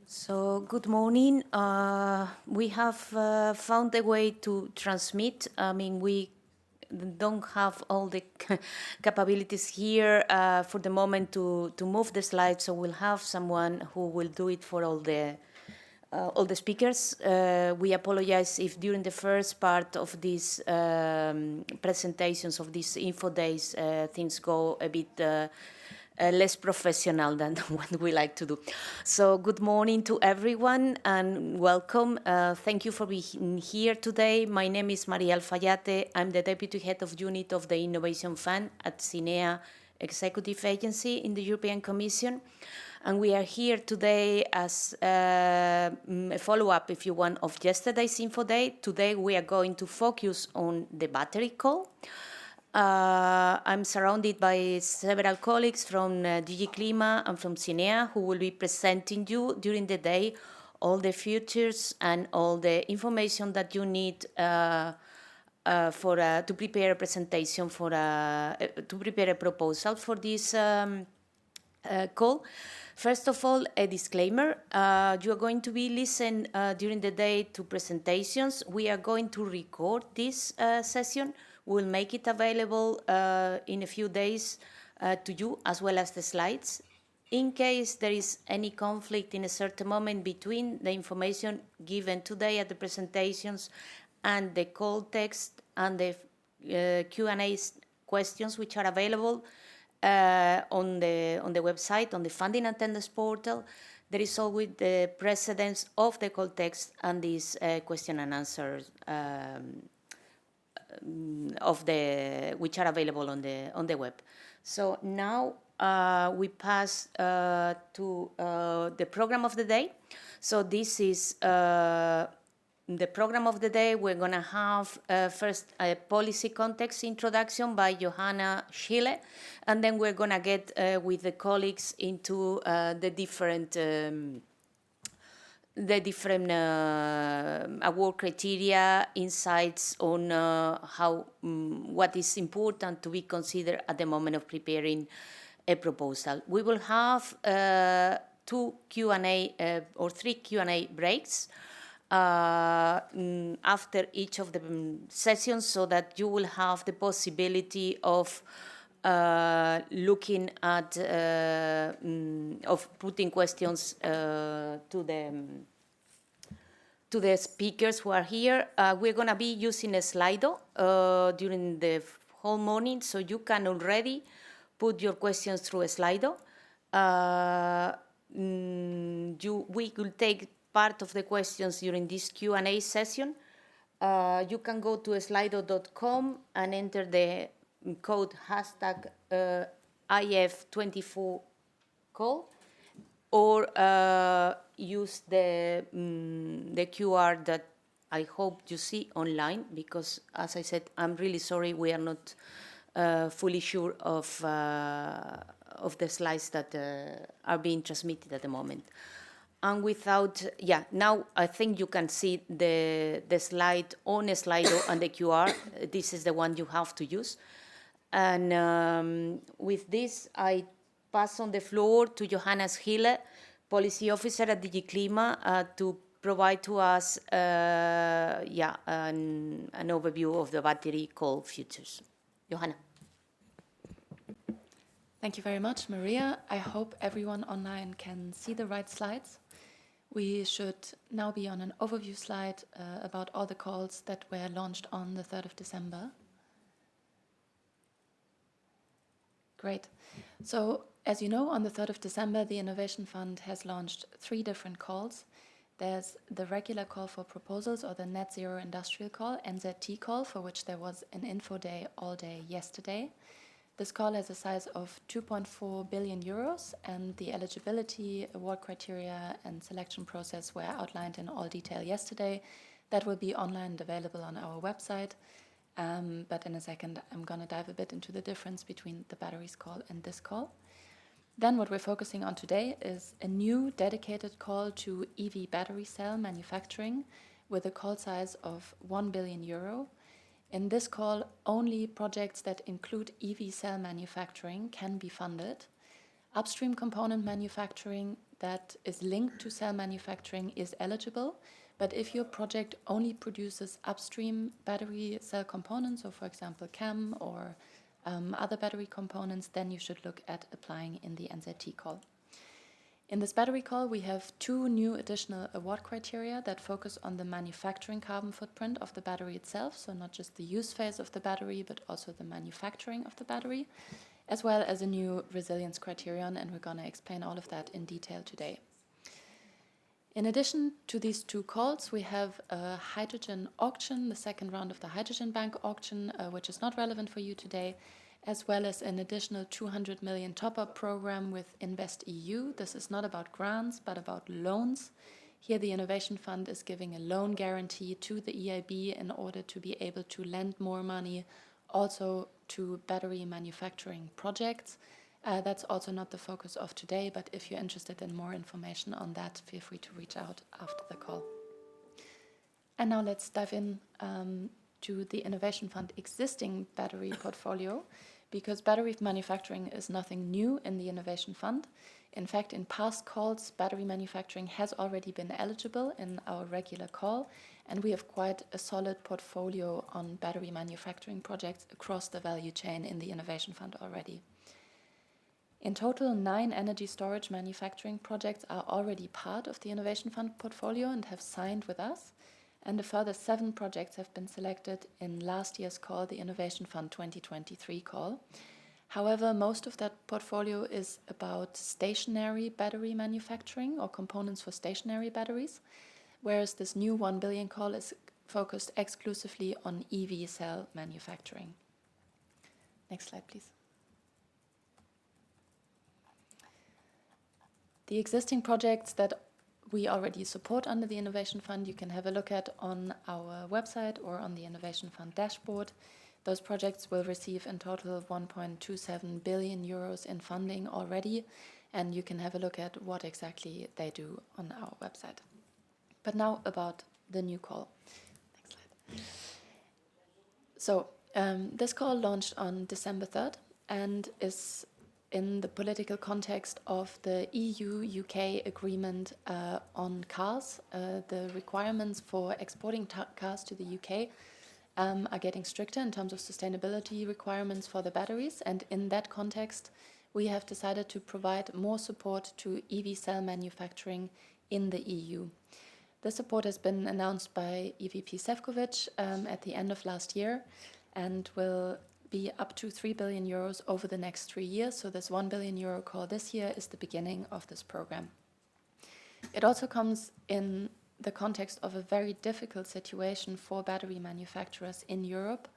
So, good morning. We have found a way to transmit. I mean, we don't have all the capabilities here for the moment to move the slides, so we'll have someone who will do it for all the speakers. We apologize if during the first part of these presentations of these info days things go a bit less professional than what we like to do. So good morning to everyone and welcome. Thank you for being here today. My name is Maria Alfayate. I'm the Deputy Head of Unit of the Innovation Fund at CINEA Executive Agency in the European Commission. And we are here today as a follow-up, if you want, of yesterday's Info Day. Today we are going to focus on the battery call. I'm surrounded by several colleagues from DG CLIMA and from CINEA who will be presenting you during the day all the features and all the information that you need to prepare a presentation to prepare a proposal for this call. First of all, a disclaimer. You are going to be listening during the day to presentations. We are going to record this session. We'll make it available in a few days to you, as well as the slides. In case there is any conflict in a certain moment between the information given today at the presentations and the call text and the Q&A questions which are available on the website, on the Funding and Tenders portal, there is always the precedence of the call text and these question and answers which are available on the web. So now we pass to the program of the day. So this is the program of the day. We're going to have first a policy context introduction by Johanna Schiele, and then we're going to get with the colleagues into the different award criteria, insights on what is important to be considered at the moment of preparing a proposal. We will have two Q&A or three Q&A breaks after each of the sessions, so that you will have the possibility of looking at of putting questions to the speakers who are here. We're going to be using a Slido during the whole morning, so you can already put your questions through a Slido. We will take part of the questions during this Q&A session. You can go to slido.com and enter the code hashtag IF24 Call, or use the QR that I hope you see online, because, as I said, I'm really sorry we are not fully sure of the slides that are being transmitted at the moment. And now I think you can see the slide on a Slido and the QR. This is the one you have to use. And with this, I pass on the floor to Johanna Schiele, Policy Officer at DG CLIMA, to provide to us an overview of the battery call features. Johanna. Thank you very much, Maria. I hope everyone online can see the right slides. We should now be on an overview slide about all the calls that were launched on the 3rd of December. Great. So, as you know, on the 3rd of December, the Innovation Fund has launched 3 different calls. There's the regular call for proposals, or the Net Zero Industrial Call, NZT call, for which there was an info day all day yesterday. This call has a size of 2.4 billion euros, and the eligibility, award criteria, and selection process were outlined in all detail yesterday. That will be online and available on our website. But in a second, I'm going to dive a bit into the difference between the batteries call and this call. Then what we're focusing on today is a new dedicated call to EV battery cell manufacturing with a call size of 1 billion euro. In this call, only projects that include EV cell manufacturing can be funded. Upstream component manufacturing that is linked to cell manufacturing is eligible. But if your project only produces upstream battery cell components, so for example CAM or other battery components, then you should look at applying in the NZT call. In this battery call, we have 2 new additional award criteria that focus on the manufacturing carbon footprint of the battery itself, so not just the use phase of the battery, but also the manufacturing of the battery, as well as a new resilience criterion, and we're going to explain all of that in detail today. In addition to these 2 calls, we have a hydrogen auction, the second round of the hydrogen bank auction, which is not relevant for you today, as well as an additional 200 million top-up program with InvestEU. This is not about grants, but about loans. Here the Innovation Fund is giving a loan guarantee to the EIB in order to be able to lend more money also to battery manufacturing projects. That's also not the focus of today, but if you're interested in more information on that, feel free to reach out after the call. And now let's dive in to the Innovation Fund existing battery portfolio, because battery manufacturing is nothing new in the Innovation Fund. In fact, in past calls, battery manufacturing has already been eligible in our regular call, and we have quite a solid portfolio on battery manufacturing projects across the value chain in the Innovation Fund already. In total, 9 energy storage manufacturing projects are already part of the Innovation Fund portfolio and have signed with us, and a further 7 projects have been selected in last year's call, the Innovation Fund 2023 call. However, most of that portfolio is about stationary battery manufacturing or components for stationary batteries, whereas this new 1 billion call is focused exclusively on EV cell manufacturing. Next slide, please. The existing projects that we already support under the Innovation Fund, you can have a look at on our website or on the Innovation Fund dashboard. Those projects will receive in total 1.27 billion euros in funding already, and you can have a look at what exactly they do on our website. But now about the new call. Next slide. So this call launched on December 3rd and is in the political context of the EU-UK agreement on cars. The requirements for exporting cars to the UK are getting stricter in terms of sustainability requirements for the batteries, and in that context we have decided to provide more support to EV cell manufacturing in the EU. This support has been announced by EVP Šefčovič at the end of last year and will be up to 3 billion euros over the next 3 years. So this 1 billion euro call this year is the beginning of this program. It also comes in the context of a very difficult situation for battery manufacturers in Europe.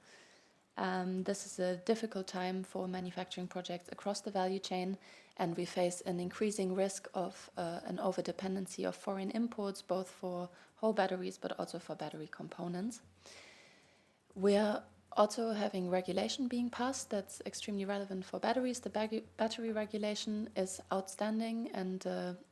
This is a difficult time for manufacturing projects across the value chain, and we face an increasing risk of an overdependency of foreign imports, both for whole batteries but also for battery components. We're also having regulation being passed that's extremely relevant for batteries. The battery regulation is outstanding and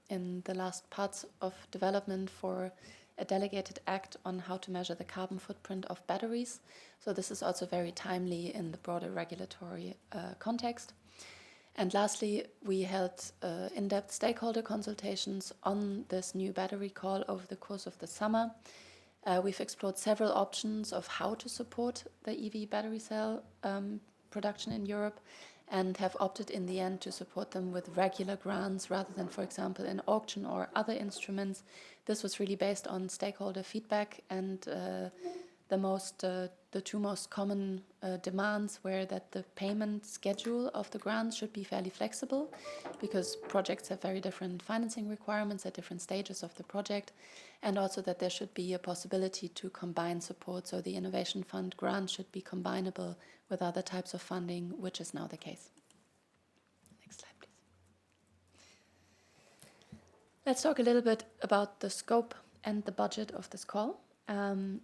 in the last parts of development for a delegated act on how to measure the carbon footprint of batteries. So this is also very timely in the broader regulatory context. And lastly, we held in-depth stakeholder consultations on this new battery call over the course of the summer. We've explored several options of how to support the EV battery cell production in Europe and have opted in the end to support them with regular grants rather than, for example, an auction or other instruments. This was really based on stakeholder feedback, and the 2 most common demands were that the payment schedule of the grants should be fairly flexible because projects have very different financing requirements at different stages of the project, and also that there should be a possibility to combine support, so the Innovation Fund grant should be combinable with other types of funding, which is now the case. Next slide, please. Let's talk a little bit about the scope and the budget of this call.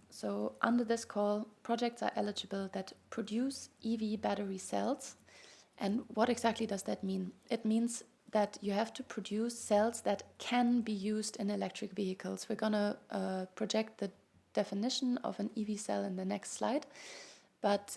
So under this call, projects are eligible that produce EV battery cells. And what exactly does that mean? It means that you have to produce cells that can be used in electric vehicles. We're going to project the definition of an EV cell in the next slide. But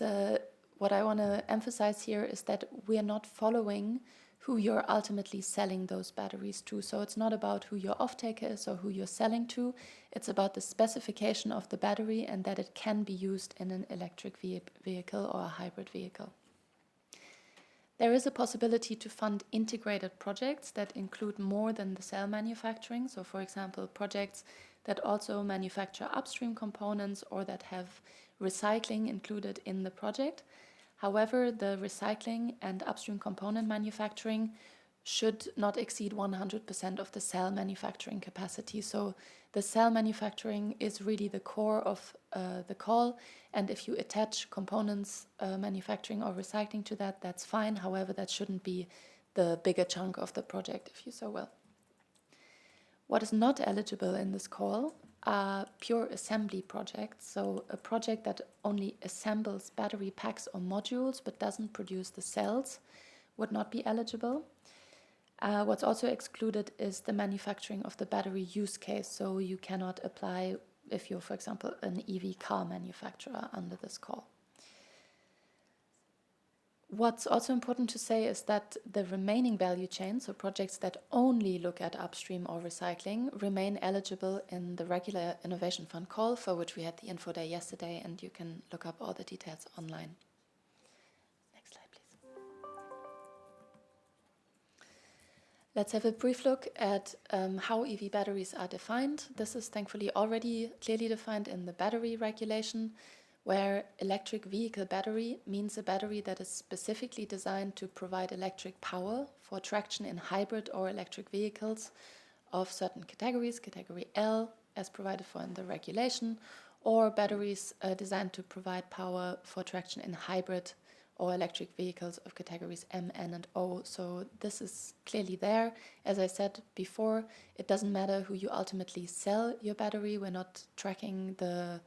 what I want to emphasize here is that we are not following who you're ultimately selling those batteries to. So it's not about who your off-taker is or who you're selling to. It's about the specification of the battery and that it can be used in an electric vehicle or a hybrid vehicle. There is a possibility to fund integrated projects that include more than the cell manufacturing. So, for example, projects that also manufacture upstream components or that have recycling included in the project. However, the recycling and upstream component manufacturing should not exceed 100% of the cell manufacturing capacity. So the cell manufacturing is really the core of the call, and if you attach components manufacturing or recycling to that, that's fine. However, that shouldn't be the bigger chunk of the project, if you so will. What is not eligible in this call are pure assembly projects, so a project that only assembles battery packs or modules but doesn't produce the cells would not be eligible. What's also excluded is the manufacturing of the battery use case, so you cannot apply if you're, for example, an EV car manufacturer under this call. What's also important to say is that the remaining value chain, so projects that only look at upstream or recycling, remain eligible in the regular Innovation Fund call, for which we had the info day yesterday, and you can look up all the details online. Next slide, please. Let's have a brief look at how EV batteries are defined. This is thankfully already clearly defined in the battery regulation, where electric vehicle battery means a battery that is specifically designed to provide electric power for traction in hybrid or electric vehicles of certain categories, category L, as provided for in the regulation, or batteries designed to provide power for traction in hybrid or electric vehicles of categories M, N, and O. So this is clearly there. As I said before, it doesn't matter who you ultimately sell your battery. We're not tracking the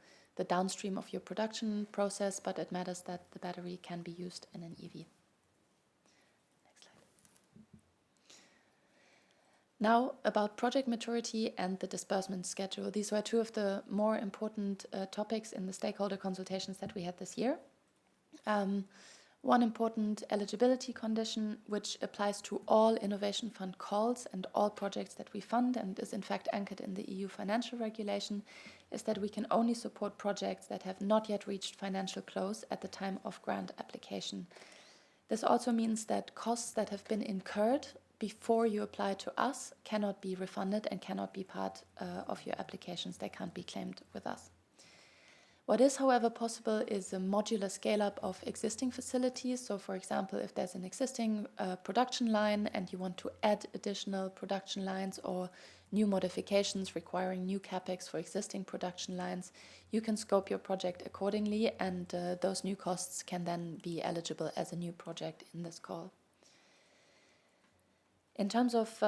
downstream of your production process, but it matters that the battery can be used in an EV. Next slide. Now about project maturity and the disbursement schedule. These were two of the more important topics in the stakeholder consultations that we had this year. One important eligibility condition, which applies to all Innovation Fund calls and all projects that we fund and is in fact anchored in the EU financial regulation, is that we can only support projects that have not yet reached financial close at the time of grant application. This also means that costs that have been incurred before you apply to us cannot be refunded and cannot be part of your applications. They can't be claimed with us. What is, however, possible is a modular scale-up of existing facilities. So, for example, if there's an existing production line and you want to add additional production lines or new modifications requiring new capex for existing production lines, you can scope your project accordingly, and those new costs can then be eligible as a new project in this call. In terms of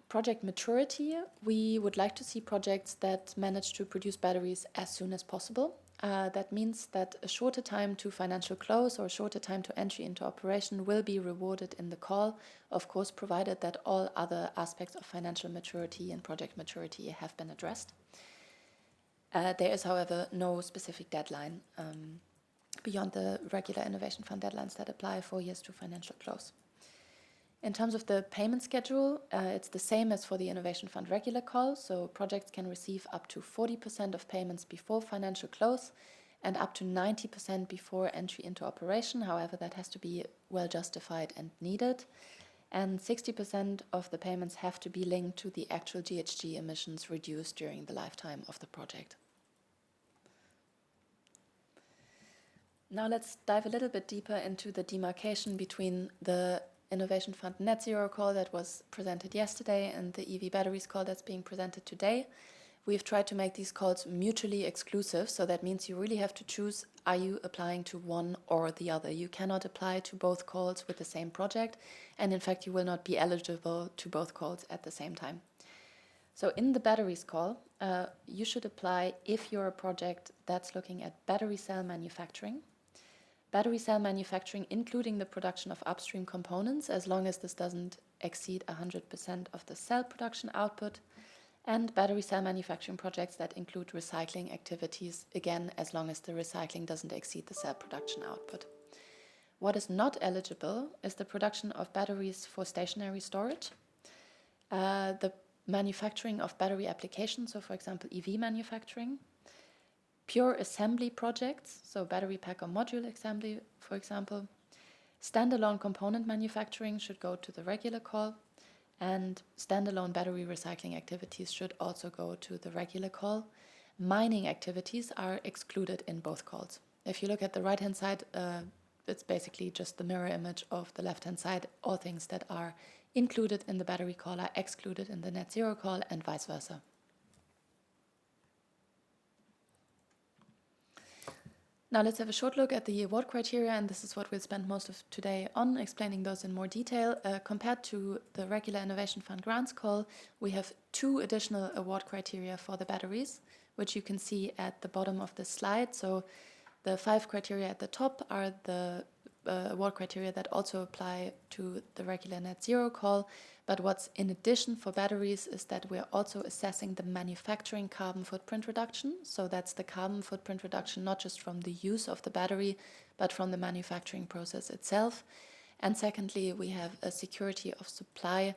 project maturity, we would like to see projects that manage to produce batteries as soon as possible. That means that a shorter time to financial close or a shorter time to entry into operation will be rewarded in the call, of course, provided that all other aspects of financial maturity and project maturity have been addressed. There is, however, no specific deadline beyond the regular Innovation Fund deadlines that apply 4 years to financial close. In terms of the payment schedule, it's the same as for the Innovation Fund regular call, so projects can receive up to 40% of payments before financial close and up to 90% before entry into operation. However, that has to be well justified and needed. And 60% of the payments have to be linked to the actual GHG emissions reduced during the lifetime of the project. Now let's dive a little bit deeper into the demarcation between the Innovation Fund Net Zero call that was presented yesterday and the EV batteries call that's being presented today. We've tried to make these calls mutually exclusive, so that means you really have to choose, are you applying to one or the other? You cannot apply to both calls with the same project, and in fact you will not be eligible to both calls at the same time. So in the batteries call, you should apply if you're a project that's looking at battery cell manufacturing, including the production of upstream components, as long as this doesn't exceed 100% of the cell production output, and battery cell manufacturing projects that include recycling activities, again, as long as the recycling doesn't exceed the cell production output. What is not eligible is the production of batteries for stationary storage, the manufacturing of battery applications, so for example EV manufacturing, pure assembly projects, so battery pack or module assembly, for example. Standalone component manufacturing should go to the regular call, and standalone battery recycling activities should also go to the regular call. Mining activities are excluded in both calls. If you look at the right-hand side, it's basically just the mirror image of the left-hand side. All things that are included in the battery call are excluded in the net zero call, and vice versa. Now let's have a short look at the award criteria, and this is what we'll spend most of today on, explaining those in more detail. Compared to the regular Innovation Fund grants call, we have 2 additional award criteria for the batteries, which you can see at the bottom of the slide. So the 5 criteria at the top are the award criteria that also apply to the regular net zero call. But what's in addition for batteries is that we're also assessing the manufacturing carbon footprint reduction. So that's the carbon footprint reduction not just from the use of the battery, but from the manufacturing process itself. And secondly, we have a security of supply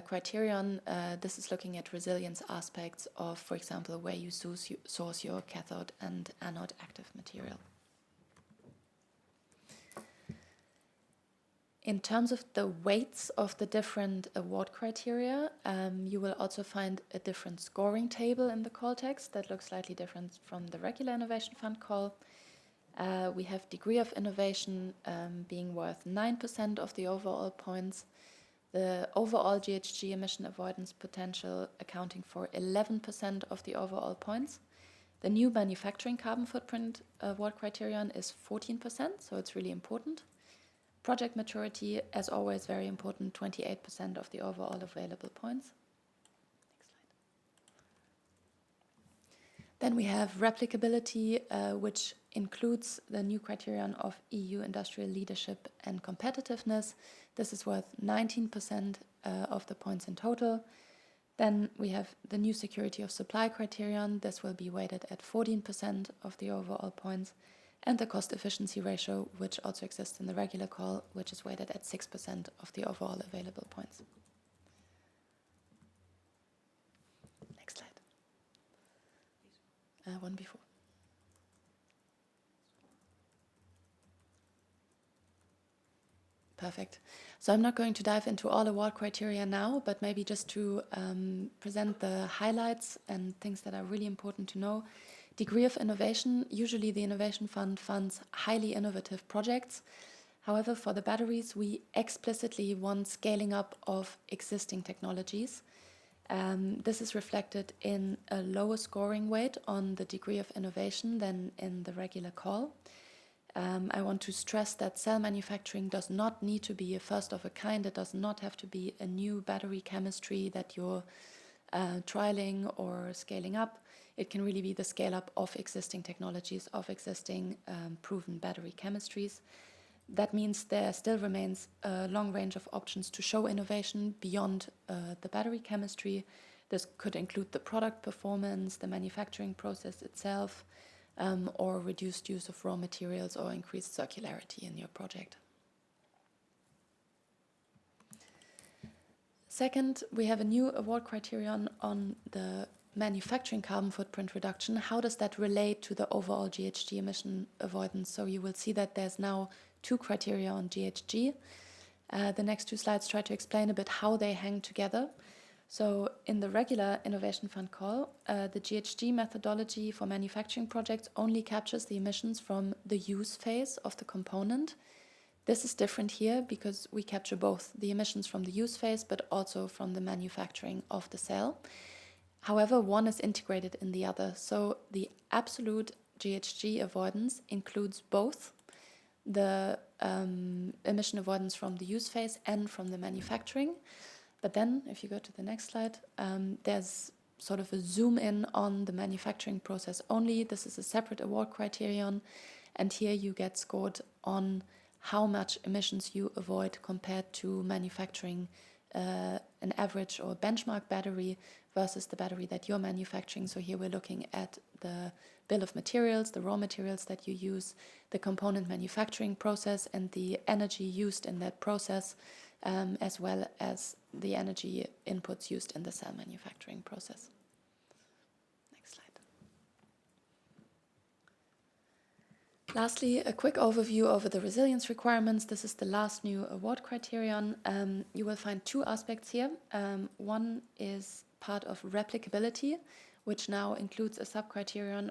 criterion. This is looking at resilience aspects of, for example, where you source your cathode and anode active material. In terms of the weights of the different award criteria, you will also find a different scoring table in the call text that looks slightly different from the regular Innovation Fund call. We have degree of innovation being worth 9% of the overall points, the overall GHG emission avoidance potential accounting for 11% of the overall points. The new manufacturing carbon footprint award criterion is 14%, so it's really important. Project maturity, as always, very important, 28% of the overall available points. Next slide. Then we have replicability, which includes the new criterion of EU industrial leadership and competitiveness. This is worth 19% of the points in total. Then we have the new security of supply criterion. This will be weighted at 14% of the overall points. And the cost efficiency ratio, which also exists in the regular call, which is weighted at 6% of the overall available points. Next slide. One before. Perfect. So I'm not going to dive into all award criteria now, but maybe just to present the highlights and things that are really important to know. Degree of innovation, usually the Innovation Fund funds highly innovative projects. However, for the batteries, we explicitly want scaling up of existing technologies. This is reflected in a lower scoring weight on the degree of innovation than in the regular call. I want to stress that cell manufacturing does not need to be a first of a kind. It does not have to be a new battery chemistry that you're trialing or scaling up. It can really be the scale up of existing technologies, of existing proven battery chemistries. That means there still remains a long range of options to show innovation beyond the battery chemistry. This could include the product performance, the manufacturing process itself, or reduced use of raw materials or increased circularity in your project. Second, we have a new award criterion on the manufacturing carbon footprint reduction. How does that relate to the overall GHG emission avoidance? So you will see that there's now 2 criteria on GHG. The next 2 slides try to explain a bit how they hang together. So in the regular Innovation Fund call, the GHG methodology for manufacturing projects only captures the emissions from the use phase of the component. This is different here because we capture both the emissions from the use phase but also from the manufacturing of the cell. However, one is integrated in the other. So the absolute GHG avoidance includes both the emission avoidance from the use phase and from the manufacturing. But then, if you go to the next slide, there's sort of a zoom in on the manufacturing process only. This is a separate award criterion, and here you get scored on how much emissions you avoid compared to manufacturing an average or benchmark battery versus the battery that you're manufacturing. So here we're looking at the bill of materials, the raw materials that you use, the component manufacturing process and the energy used in that process, as well as the energy inputs used in the cell manufacturing process. Next slide. Lastly, a quick overview over the resilience requirements. This is the last new award criterion. You will find two aspects here. One is part of replicability, which now includes a sub-criterion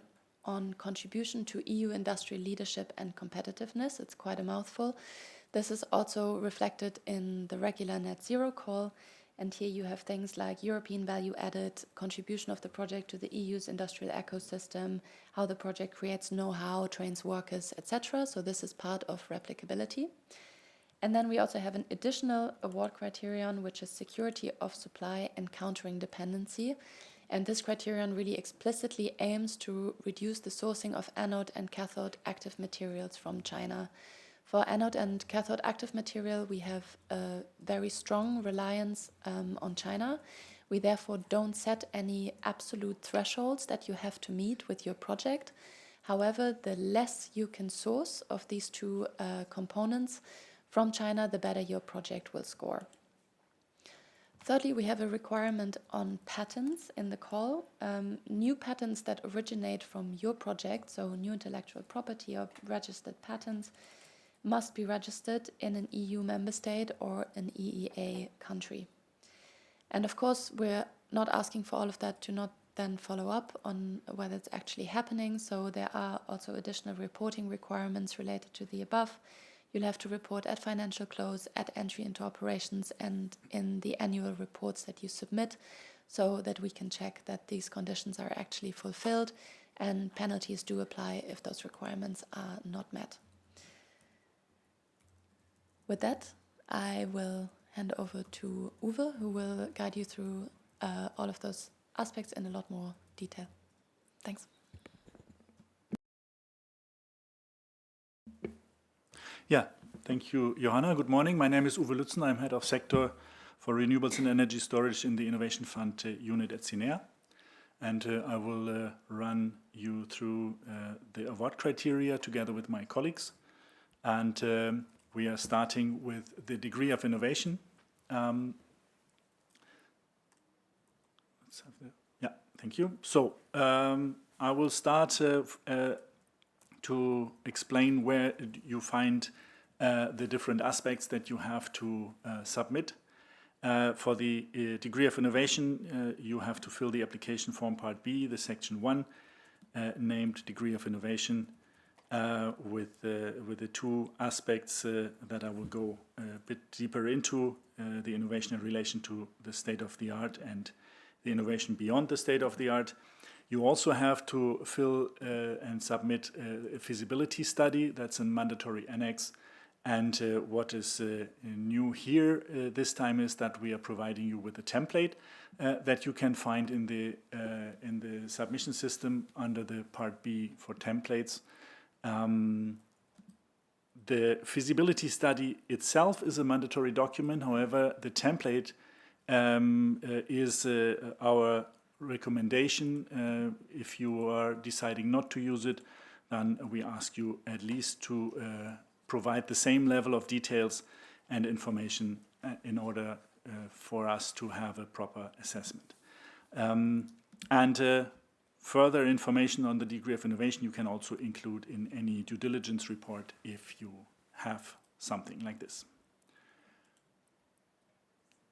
on contribution to EU industrial leadership and competitiveness. It's quite a mouthful. This is also reflected in the regular net zero call. And here you have things like European value added, contribution of the project to the EU's industrial ecosystem, how the project creates know-how, trains workers, etc. So this is part of replicability. And then we also have an additional award criterion, which is security of supply and countering dependency. And this criterion really explicitly aims to reduce the sourcing of anode and cathode active materials from China. For anode and cathode active material, we have a very strong reliance on China. We therefore don't set any absolute thresholds that you have to meet with your project. However, the less you can source of these two components from China, the better your project will score. Thirdly, we have a requirement on patents in the call. New patents that originate from your project, so new intellectual property or registered patents, must be registered in an EU member state or an EEA country. And of course, we're not asking for all of that to not then follow up on whether it's actually happening. So there are also additional reporting requirements related to the above. You'll have to report at financial close, at entry into operations, and in the annual reports that you submit, so that we can check that these conditions are actually fulfilled, and penalties do apply if those requirements are not met. With that, I will hand over to Uwe, who will guide you through all of those aspects in a lot more detail. Thanks. Yeah, thank you, Johanna. Good morning. My name is Uwe Lützen. I'm head of sector for renewables and energy storage in the Innovation Fund unit at CINEA. And I will run you through the award criteria together with my colleagues. And we are starting with the degree of innovation. Let's have the, yeah, thank you. So I will start to explain where you find the different aspects that you have to submit. For the degree of innovation, you have to fill the application form part B, the section 1, named degree of innovation, with the two aspects that I will go a bit deeper into, the innovation in relation to the state of the art and the innovation beyond the state of the art. You also have to fill and submit a feasibility study. That's a mandatory annex. And what is new here this time is that we are providing you with a template that you can find in the submission system under the Part B for templates. The feasibility study itself is a mandatory document. However, the template is our recommendation. If you are deciding not to use it, then we ask you at least to provide the same level of details and information in order for us to have a proper assessment. Further information on the degree of innovation you can also include in any due diligence report if you have something like this.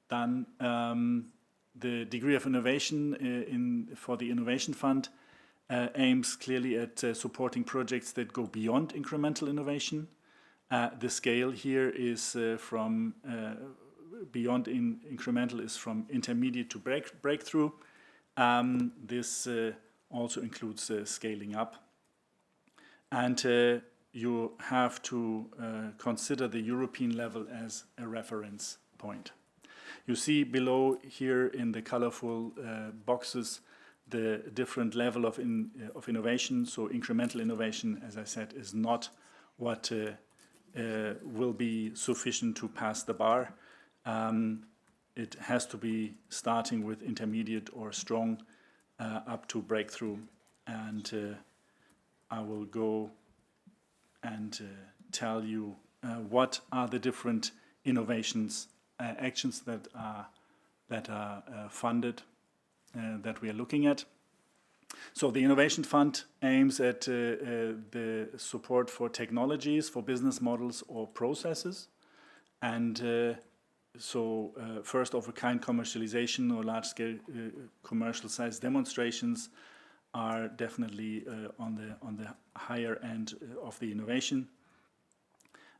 Then the degree of innovation for the Innovation Fund aims clearly at supporting projects that go beyond incremental innovation. The scale here is from beyond incremental is from intermediate to breakthrough. This also includes scaling up. And you have to consider the European level as a reference point. You see below here in the colorful boxes the different level of innovation. So incremental innovation, as I said, is not what will be sufficient to pass the bar. it has to be starting with intermediate or strong up to breakthrough. And I will go and tell you what are the different innovations actions that are funded that we are looking at. So the Innovation Fund aims at the support for technologies, for business models or processes, and first of a kind commercialization or large scale commercial size demonstrations are definitely on the higher end of the innovation.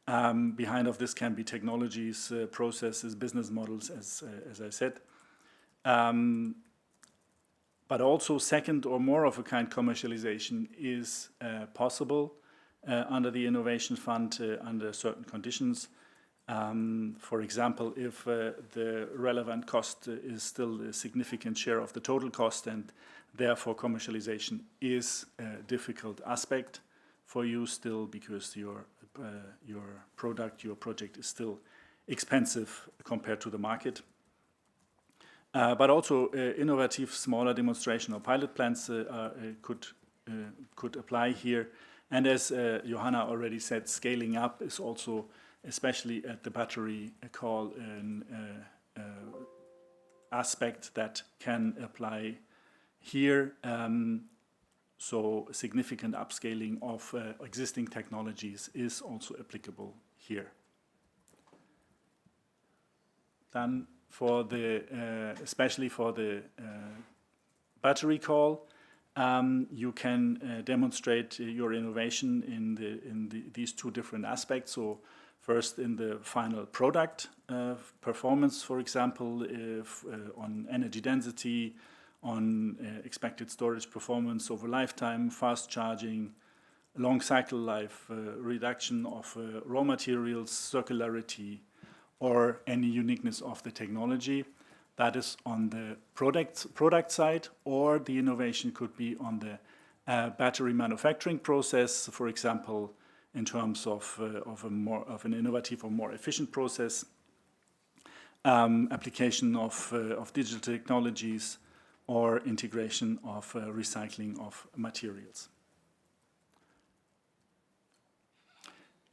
Behind of this can be technologies, processes, business models, as I said. But also second or more of a kind commercialization is possible under the Innovation Fund under certain conditions. For example, if the relevant cost is still a significant share of the total cost, and therefore commercialization is a difficult aspect for you still, because your product, your project is still expensive compared to the market. But also innovative smaller demonstration or pilot plants could apply here. And as Johanna already said, scaling up is also, especially at the battery call, an aspect that can apply here. So significant upscaling of existing technologies is also applicable here. Then for the, especially for the battery call, you can demonstrate your innovation in these two different aspects. So first in the final product performance, for example, on energy density, on expected storage performance over lifetime, fast charging, long cycle life, reduction of raw materials, circularity, or any uniqueness of the technology. That is on the product side, or the innovation could be on the battery manufacturing process, for example, in terms of an innovative or more efficient process, application of digital technologies, or integration of recycling of materials.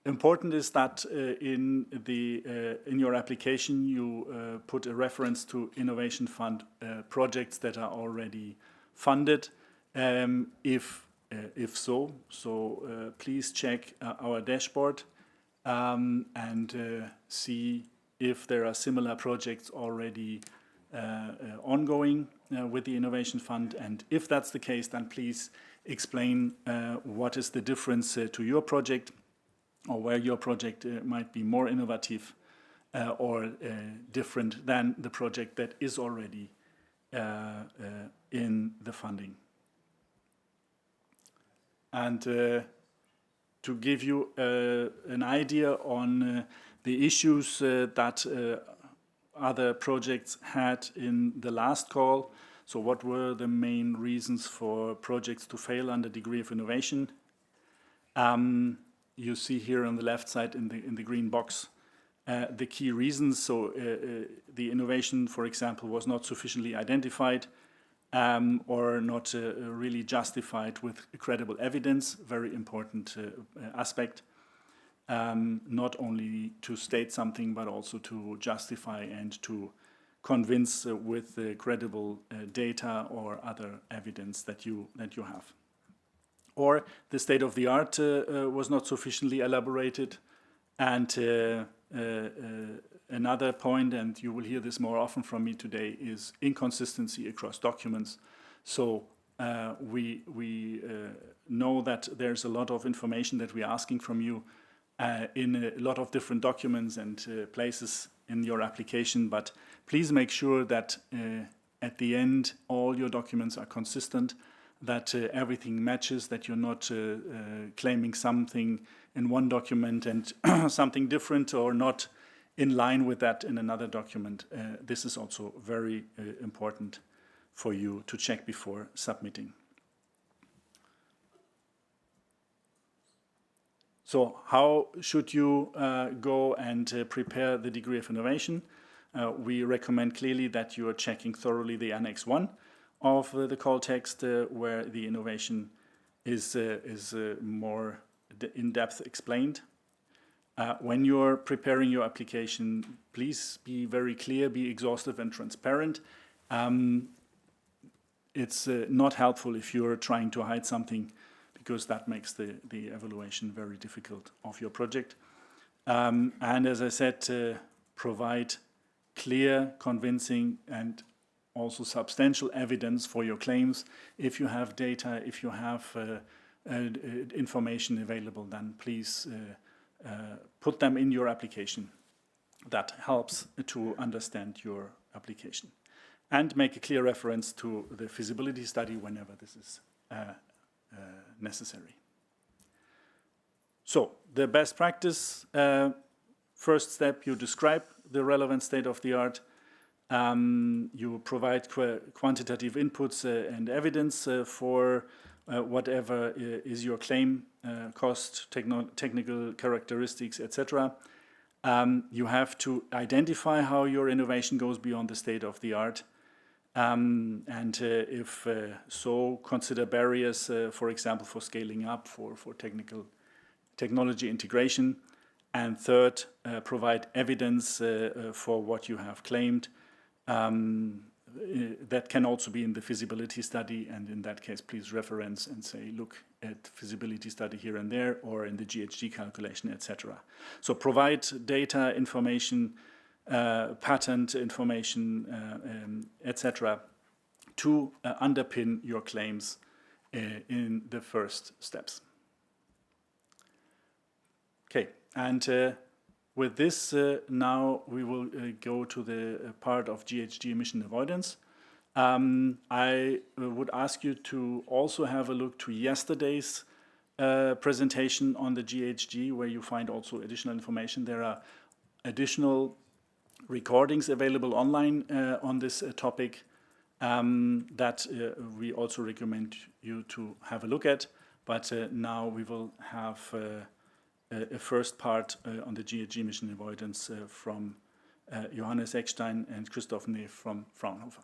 Important is that in your application you put a reference to Innovation Fund projects that are already funded. If so, please check our dashboard and see if there are similar projects already ongoing with the Innovation Fund. And if that's the case, then please explain what is the difference to your project, or where your project might be more innovative or different than the project that is already in the funding. And to give you an idea on the issues that other projects had in the last call, so what were the main reasons for projects to fail under degree of innovation? You see here on the left side in the green box the key reasons. So the innovation, for example, was not sufficiently identified or not really justified with credible evidence. Very important aspect. Not only to state something, but also to justify and to convince with credible data or other evidence that you have. Or the state of the art was not sufficiently elaborated. And another point, and you will hear this more often from me today, is inconsistency across documents. So we know that there's a lot of information that we're asking from you in a lot of different documents and places in your application, but please make sure that at the end all your documents are consistent, that everything matches, that you're not claiming something in one document and something different or not in line with that in another document. This is also very important for you to check before submitting. So how should you go and prepare the degree of innovation? we recommend clearly that you are checking thoroughly the Annex 1 of the call text, where the innovation is more in-depth explained. When you're preparing your application, please be very clear, be exhaustive and transparent. It's not helpful if you're trying to hide something, because that makes the evaluation very difficult of your project. And as I said, provide clear, convincing, and also substantial evidence for your claims. If you have data, if you have information available, then please put them in your application. That helps to understand your application. And make a clear reference to the feasibility study whenever this is necessary. So, the best practice, first step, you describe the relevant state of the art. You provide quantitative inputs and evidence for whatever is your claim, cost, technical characteristics, etc. You have to identify how your innovation goes beyond the state of the art. And if so, consider barriers, for example, for scaling up, for technology integration. And third, provide evidence for what you have claimed. That can also be in the feasibility study, and in that case, please reference and say, look at feasibility study here and there, or in the GHG calculation, etc. So provide data, information, patent information, etc., to underpin your claims in the first steps. Okay, and with this, now we will go to the part of GHG emission avoidance. I would ask you to also have a look to yesterday's presentation on the GHG, where you find also additional information. There are additional recordings available online on this topic that we also recommend you to have a look at. But now we will have a first part on the GHG emission avoidance from Johannes Eckstein and Christoph Neef from Fraunhofer.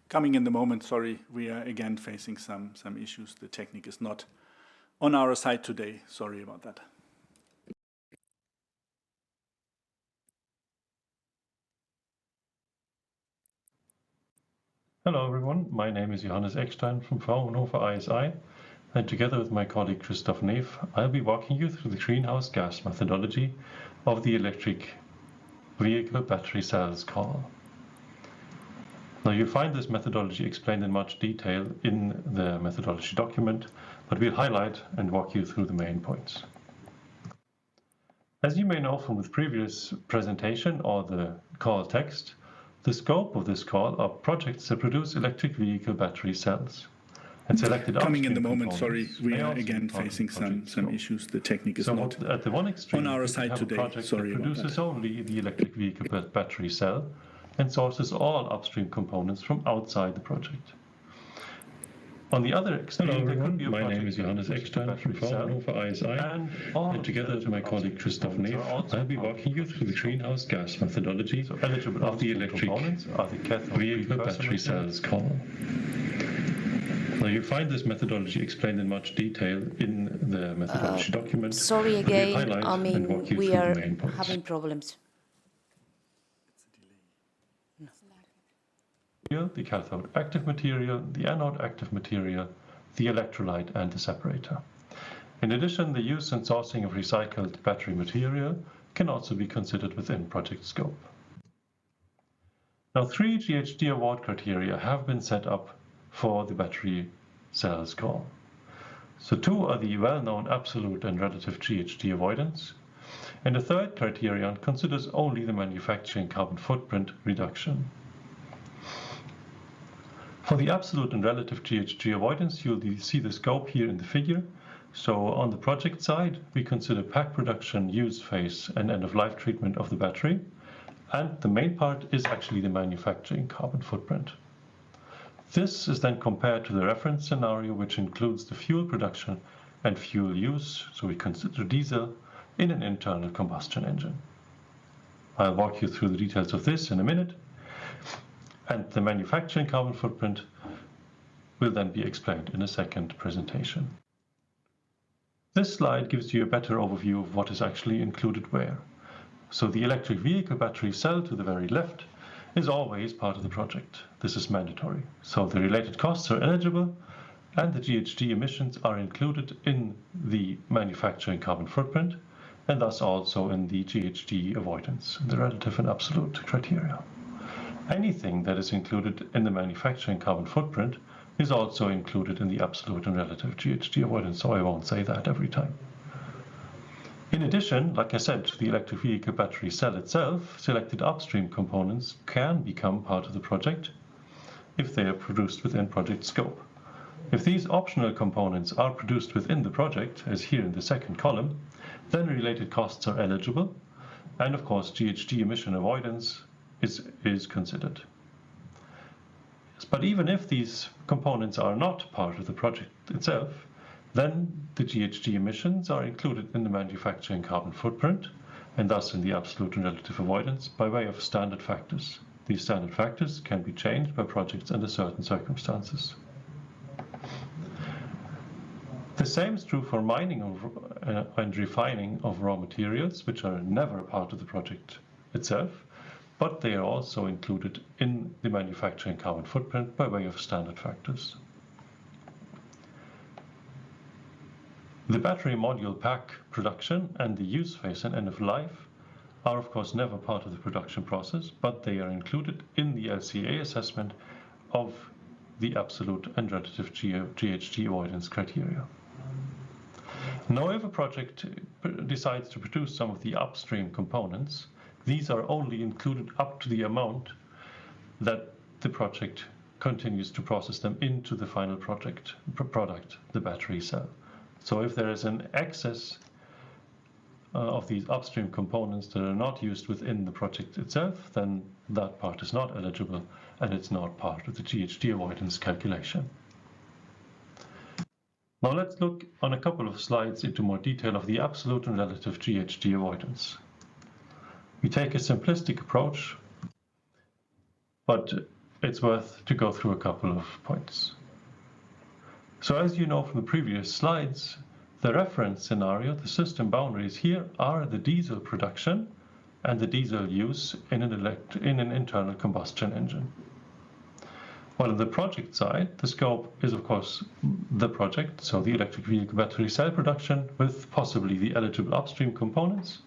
Coming in the moment, sorry, we are again facing some issues. The technique is not on our side today. Sorry about that. Hello everyone, my name is Johannes Eckstein from Fraunhofer ISI, and together with my colleague Christoph Neef, I'll be walking you through the greenhouse gas methodology of the electric vehicle battery cells call. Now you'll find this methodology explained in much detail in the methodology document, but we'll highlight and walk you through the main points. As you may know from the previous presentation or the call text, the scope of this call are projects that produce electric vehicle battery cells. And selected Coming in the moment, sorry, we are again facing some issues. The technique is not at the one extreme, on our side have today. A project Sorry that about produces that. only the electric vehicle battery cell and sources all upstream components from outside the project. On the other extreme, there could be a project. My name is Johannes Eckstein from Fraunhofer ISI, and together with my colleague Christoph Neef, I'll be walking you through the greenhouse gas methodology of the electric vehicle battery cells call. Now you find this methodology explained in much detail in the methodology document. Sorry again, I mean, we are having problems. The cathode active material, the anode active material, the electrolyte and the separator. In addition, the use and sourcing of recycled battery material can also be considered within project scope. Now, 3 GHG award criteria have been set up for the battery cells call. So 2 are the well-known absolute and relative GHG avoidance, and the third criterion considers only the manufacturing carbon footprint reduction. For the absolute and relative GHG avoidance, you'll see the scope here in the figure. So on the project side, we consider pack production, use phase, and end-of-life treatment of the battery. And the main part is actually the manufacturing carbon footprint. This is then compared to the reference scenario, which includes the fuel production and fuel use, so we consider diesel, in an internal combustion engine. I'll walk you through the details of this in a minute. And the manufacturing carbon footprint will then be explained in a second presentation. This slide gives you a better overview of what is actually included where. So the electric vehicle battery cell to the very left is always part of the project. This is mandatory. So the related costs are eligible and the GHG emissions are included in the manufacturing carbon footprint and thus also in the GHG avoidance, the relative and absolute criteria. Anything that is included in the manufacturing carbon footprint is also included in the absolute and relative GHG avoidance, so I won't say that every time. In addition, like I said, the electric vehicle battery cell itself, selected upstream components can become part of the project if they are produced within project scope. If these optional components are produced within the project, as here in the second column, then related costs are eligible, and of course GHG emission avoidance is considered. But even if these components are not part of the project itself, then the GHG emissions are included in the manufacturing carbon footprint and thus in the absolute and relative avoidance by way of standard factors. These standard factors can be changed by projects under certain circumstances. The same is true for mining and refining of raw materials, which are never a part of the project itself, but they are also included in the manufacturing carbon footprint by way of standard factors. The battery module pack production and the use phase and end of life are of course never part of the production process, but they are included in the LCA assessment of the absolute and relative GHG avoidance criteria. Now, if a project decides to produce some of the upstream components, these are only included up to the amount that the project continues to process them into the final product, the battery cell. So if there is an excess of these upstream components that are not used within the project itself, then that part is not eligible and it's not part of the GHG avoidance calculation. Now let's look on a couple of slides into more detail of the absolute and relative GHG avoidance. We take a simplistic approach, but it's worth to go through a couple of points. So as you know from the previous slides, the reference scenario, the system boundaries here are the diesel production and the diesel use in an internal combustion engine. While on the project side, the scope is of course the project, so the electric vehicle battery cell production with possibly the eligible upstream components,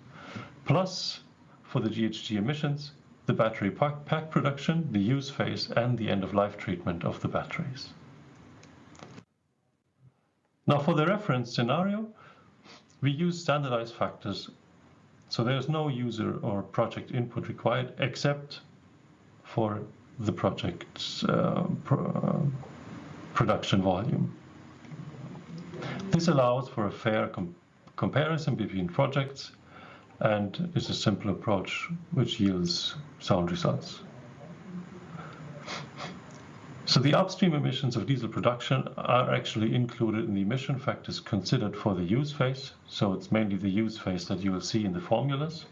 plus for the GHG emissions, the battery pack production, the use phase, and the end-of-life treatment of the batteries. Now for the reference scenario, we use standardized factors, so there's no user or project input required except for the project's production volume. This allows for a fair comparison between projects and is a simple approach which yields sound results. So the upstream emissions of diesel production are actually included in the emission factors considered for the use phase. So it's mainly the use phase that you will see in the formulas.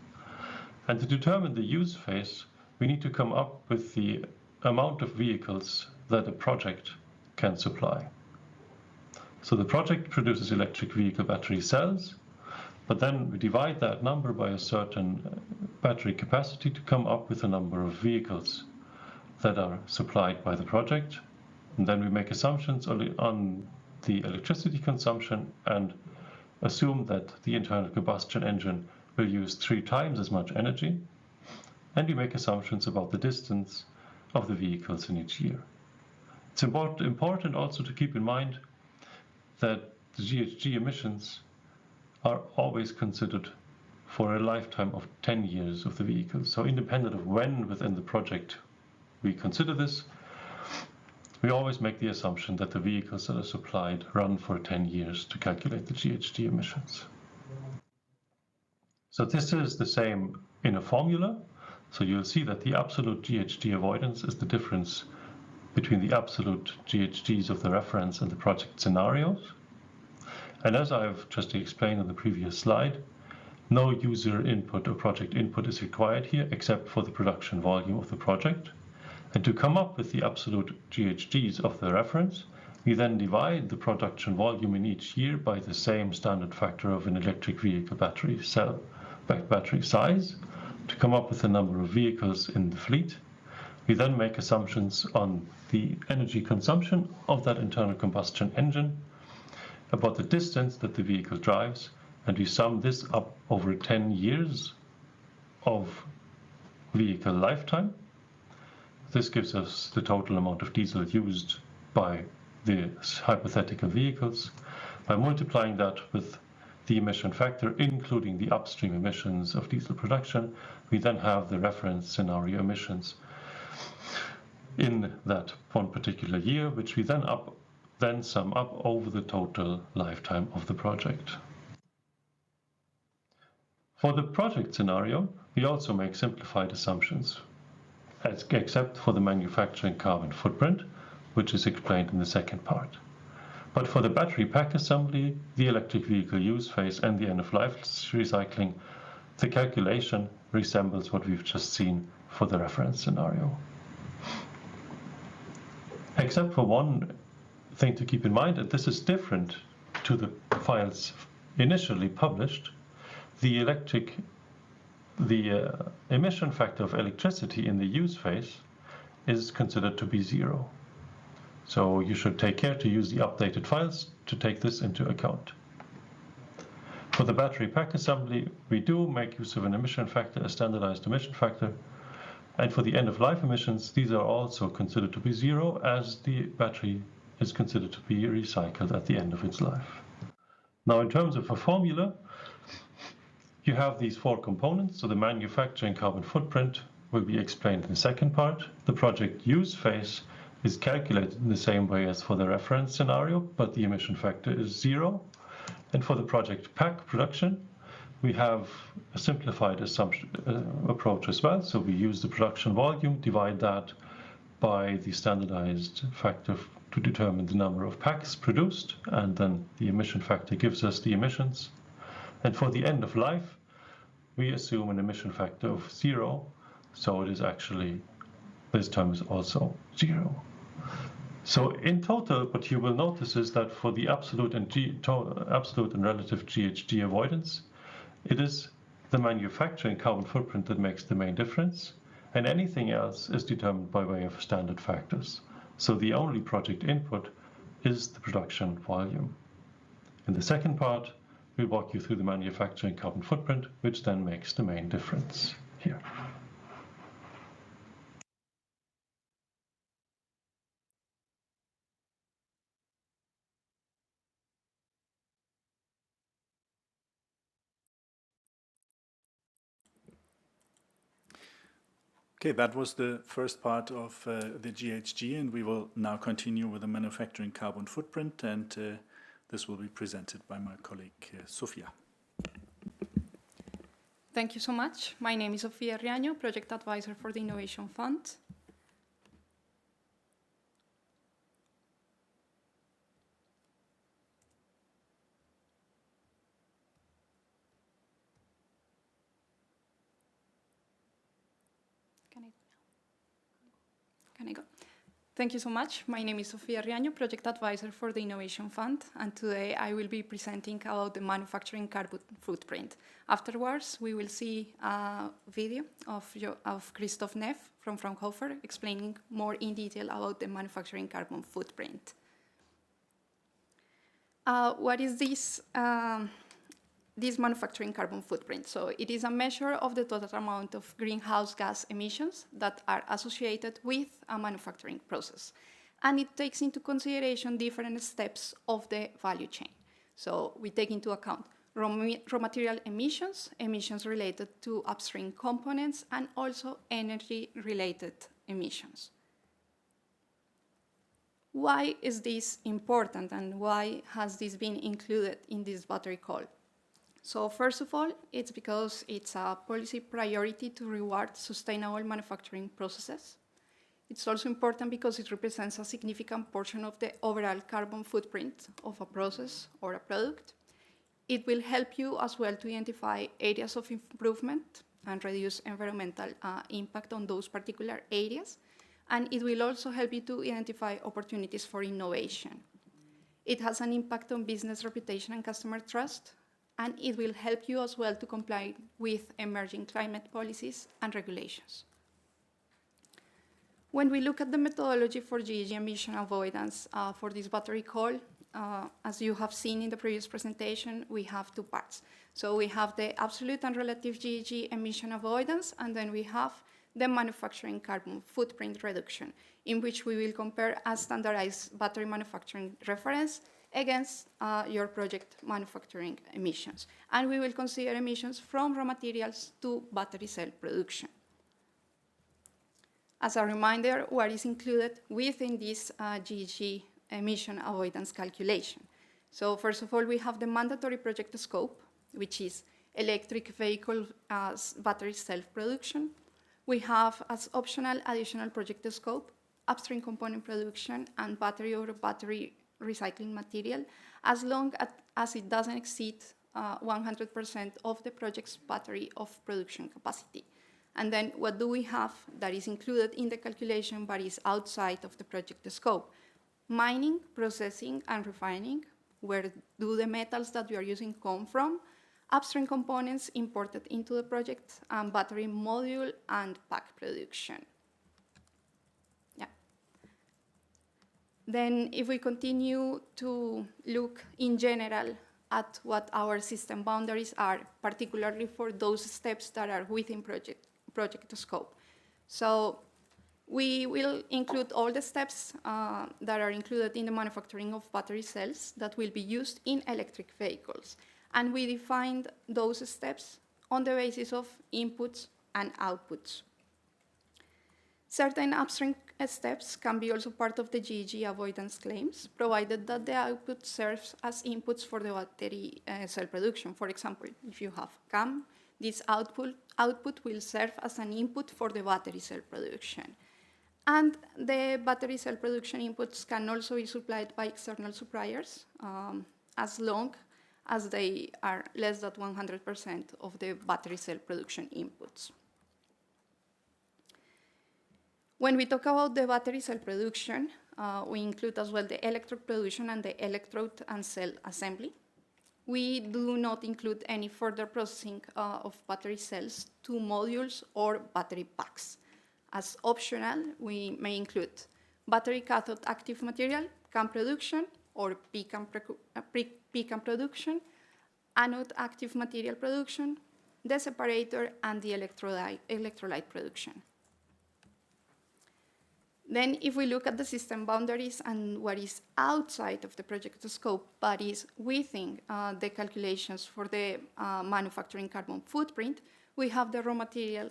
And to determine the use phase, we need to come up with the amount of vehicles that a project can supply. So the project produces electric vehicle battery cells, but then we divide that number by a certain battery capacity to come up with a number of vehicles that are supplied by the project. And then we make assumptions on the electricity consumption and assume that the internal combustion engine will use 3 times as much energy. And we make assumptions about the distance of the vehicles in each year. It's important also to keep in mind that the GHG emissions are always considered for a lifetime of 10 years of the vehicle. So independent of when within the project we consider this, we always make the assumption that the vehicles that are supplied run for 10 years to calculate the GHG emissions. So this is the same in a formula. So you'll see that the absolute GHG avoidance is the difference between the absolute GHGs of the reference and the project scenarios. And as I've just explained on the previous slide, no user input or project input is required here except for the production volume of the project. And to come up with the absolute GHGs of the reference, we then divide the production volume in each year by the same standard factor of an electric vehicle battery cell battery size to come up with the number of vehicles in the fleet. We then make assumptions on the energy consumption of that internal combustion engine, about the distance that the vehicle drives, and we sum this up over 10 years of vehicle lifetime. This gives us the total amount of diesel used by the hypothetical vehicles. By multiplying that with the emission factor, including the upstream emissions of diesel production, we then have the reference scenario emissions in that one particular year, which we then sum up over the total lifetime of the project. For the project scenario, we also make simplified assumptions, except for the manufacturing carbon footprint, which is explained in the second part. But for the battery pack assembly, the electric vehicle use phase, and the end-of-life recycling, the calculation resembles what we've just seen for the reference scenario. Except for one thing to keep in mind, that this is different to the files initially published. The emission factor of electricity in the use phase is considered to be 0. So you should take care to use the updated files to take this into account. For the battery pack assembly, we do make use of an emission factor, a standardized emission factor. And for the end-of-life emissions, these are also considered to be 0, as the battery is considered to be recycled at the end of its life. Now, in terms of a formula, you have these 4 components. So the manufacturing carbon footprint will be explained in the second part. The project use phase is calculated in the same way as for the reference scenario, but the emission factor is 0. And for the project pack production, we have a simplified assumption approach as well. So we use the production volume, divide that by the standardized factor to determine the number of packs produced, and then the emission factor gives us the emissions. And for the end of life, we assume an emission factor of 0, so it is actually, this term is also 0. So in total, what you will notice is that for the absolute and relative GHG avoidance, it is the manufacturing carbon footprint that makes the main difference, and anything else is determined by way of standard factors. So the only project input is the production volume. In the second part, we'll walk you through the manufacturing carbon footprint, which then makes the main difference here. Okay, that was the first part of the GHG, and we will now continue with the manufacturing carbon footprint, and this will be presented by my colleague Sofia. Thank you so much. My name is Sofia Riaño, Project Advisor for the Innovation Fund. Can I go? Thank you so much. My name is Sofia Riaño, Project Advisor for the Innovation Fund, and today I will be presenting about the manufacturing carbon footprint. Afterwards, we will see a video of Christoph Neff from Fraunhofer explaining more in detail about the manufacturing carbon footprint. What is this this manufacturing carbon footprint. So it is a measure of the total amount of greenhouse gas emissions that are associated with a manufacturing process. And it takes into consideration different steps of the value chain. So we take into account raw material emissions, emissions related to upstream components, and also energy-related emissions. Why is this important, and why has this been included in this battery call? So first of all, it's because it's a policy priority to reward sustainable manufacturing processes. It's also important because it represents a significant portion of the overall carbon footprint of a process or a product. It will help you as well to identify areas of improvement and reduce environmental impact on those particular areas. And it will also help you to identify opportunities for innovation. It has an impact on business reputation and customer trust, and it will help you as well to comply with emerging climate policies and regulations. When we look at the methodology for GHG emission avoidance for this battery call, as you have seen in the previous presentation, we have two parts. So we have the absolute and relative GHG emission avoidance, and then we have the manufacturing carbon footprint reduction, in which we will compare a standardized battery manufacturing reference against your project manufacturing emissions. And we will consider emissions from raw materials to battery cell production. As a reminder, what is included within this GHG emission avoidance calculation. So first of all, we have the mandatory project scope, which is electric vehicle battery self-production. We have as optional additional project scope, upstream component production and battery or battery recycling material, as long as it doesn't exceed 100% of the project's battery of production capacity. And then what do we have that is included in the calculation but is outside of the project scope? Mining, processing, and refining. Where do the metals that we are using come from? Upstream components imported into the project, and battery module and pack production. Yeah. Then if we continue to look in general at what our system boundaries are, particularly for those steps that are within project scope. So we will include all the steps that are included in the manufacturing of battery cells that will be used in electric vehicles. And we defined those steps on the basis of inputs and outputs. Certain upstream steps can be also part of the GHG avoidance claims, provided that the output serves as inputs for the battery cell production. For example, if you have CAM, this output will serve as an input for the battery cell production. And the battery cell production inputs can also be supplied by external suppliers as long as they are less than 100% of the battery cell production inputs. When we talk about the battery cell production, we include as well the electrode production and the electrode and cell assembly. We do not include any further processing of battery cells to modules or battery packs. As optional, we may include battery cathode active material, CAM production, or PCAM production, anode active material production, the separator, and the electrolyte production. Then if we look at the system boundaries and what is outside of the project scope, but is within the calculations for the manufacturing carbon footprint, we have the raw material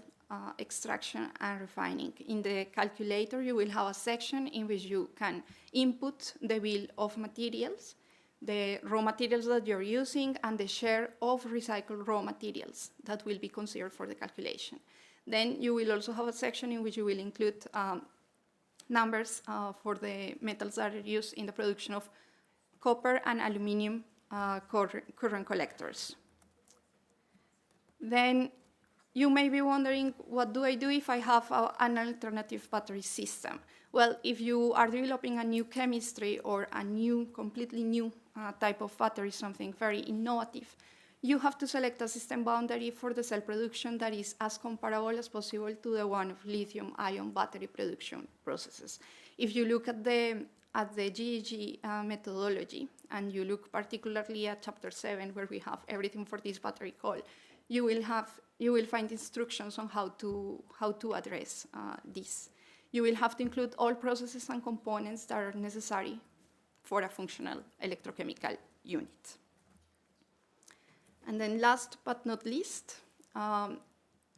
extraction and refining. In the calculator, you will have a section in which you can input the bill of materials, the raw materials that you're using, and the share of recycled raw materials that will be considered for the calculation. Then you will also have a section in which you will include numbers for the metals that are used in the production of copper and aluminum current collectors. Then you may be wondering, what do I do if I have an alternative battery system? Well, if you are developing a new chemistry or a completely new type of battery, something very innovative, you have to select a system boundary for the cell production that is as comparable as possible to the one of lithium-ion battery production processes. If you look at the GHG methodology, and you look particularly at Chapter 7, where we have everything for this battery call, you will find instructions on how to address this. You will have to include all processes and components that are necessary for a functional electrochemical unit. And then last but not least,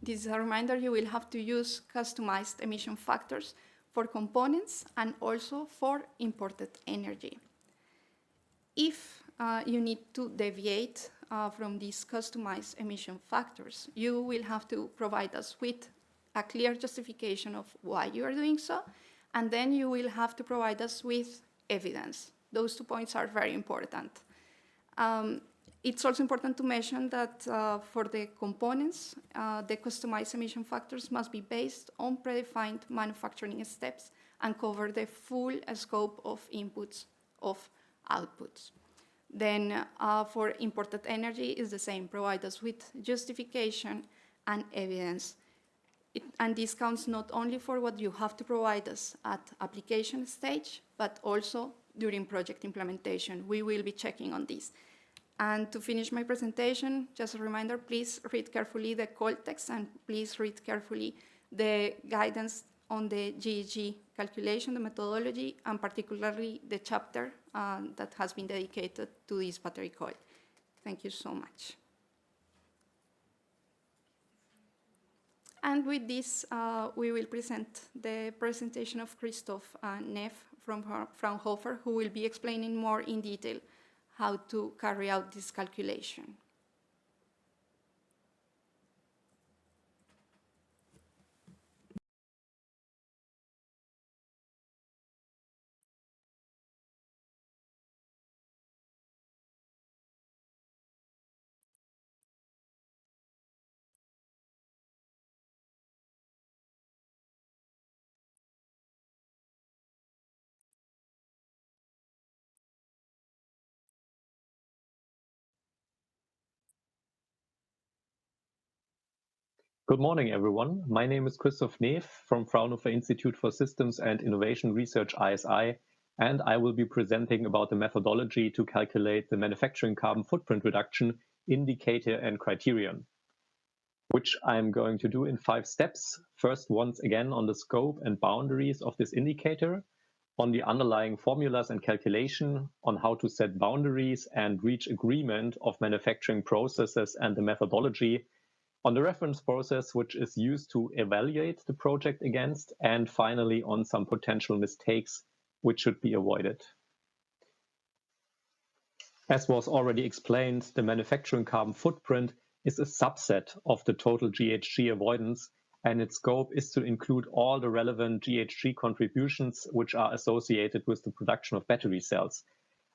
this is a reminder, you will have to use customized emission factors for components and also for imported energy. If you need to deviate from these customized emission factors, you will have to provide us with a clear justification of why you are doing so, and then you will have to provide us with evidence. Those 2 points are very important. It's also important to mention that for the components, the customized emission factors must be based on predefined manufacturing steps and cover the full scope of inputs of outputs. Then for imported energy, is the same. Provide us with justification and evidence. And this counts not only for what you have to provide us at application stage, but also during project implementation. We will be checking on this. And to finish my presentation, just a reminder, please read carefully the call text and please read carefully the guidance on the GHG calculation, the methodology, and particularly the chapter that has been dedicated to this battery call. Thank you so much. And with this, we will present the presentation of Christoph Neff from Fraunhofer, who will be explaining more in detail how to carry out this calculation. Good morning, everyone. My name is Christoph Neff from Fraunhofer Institute for Systems and Innovation Research, ISI, and I will be presenting about the methodology to calculate the manufacturing carbon footprint reduction indicator and criterion, which I'm going to do in 5 steps. First, once again, on the scope and boundaries of this indicator, on the underlying formulas and calculation, on how to set boundaries and reach agreement of manufacturing processes and the methodology, on the reference process, which is used to evaluate the project against, and finally on some potential mistakes which should be avoided. As was already explained, the manufacturing carbon footprint is a subset of the total GHG avoidance, and its scope is to include all the relevant GHG contributions which are associated with the production of battery cells.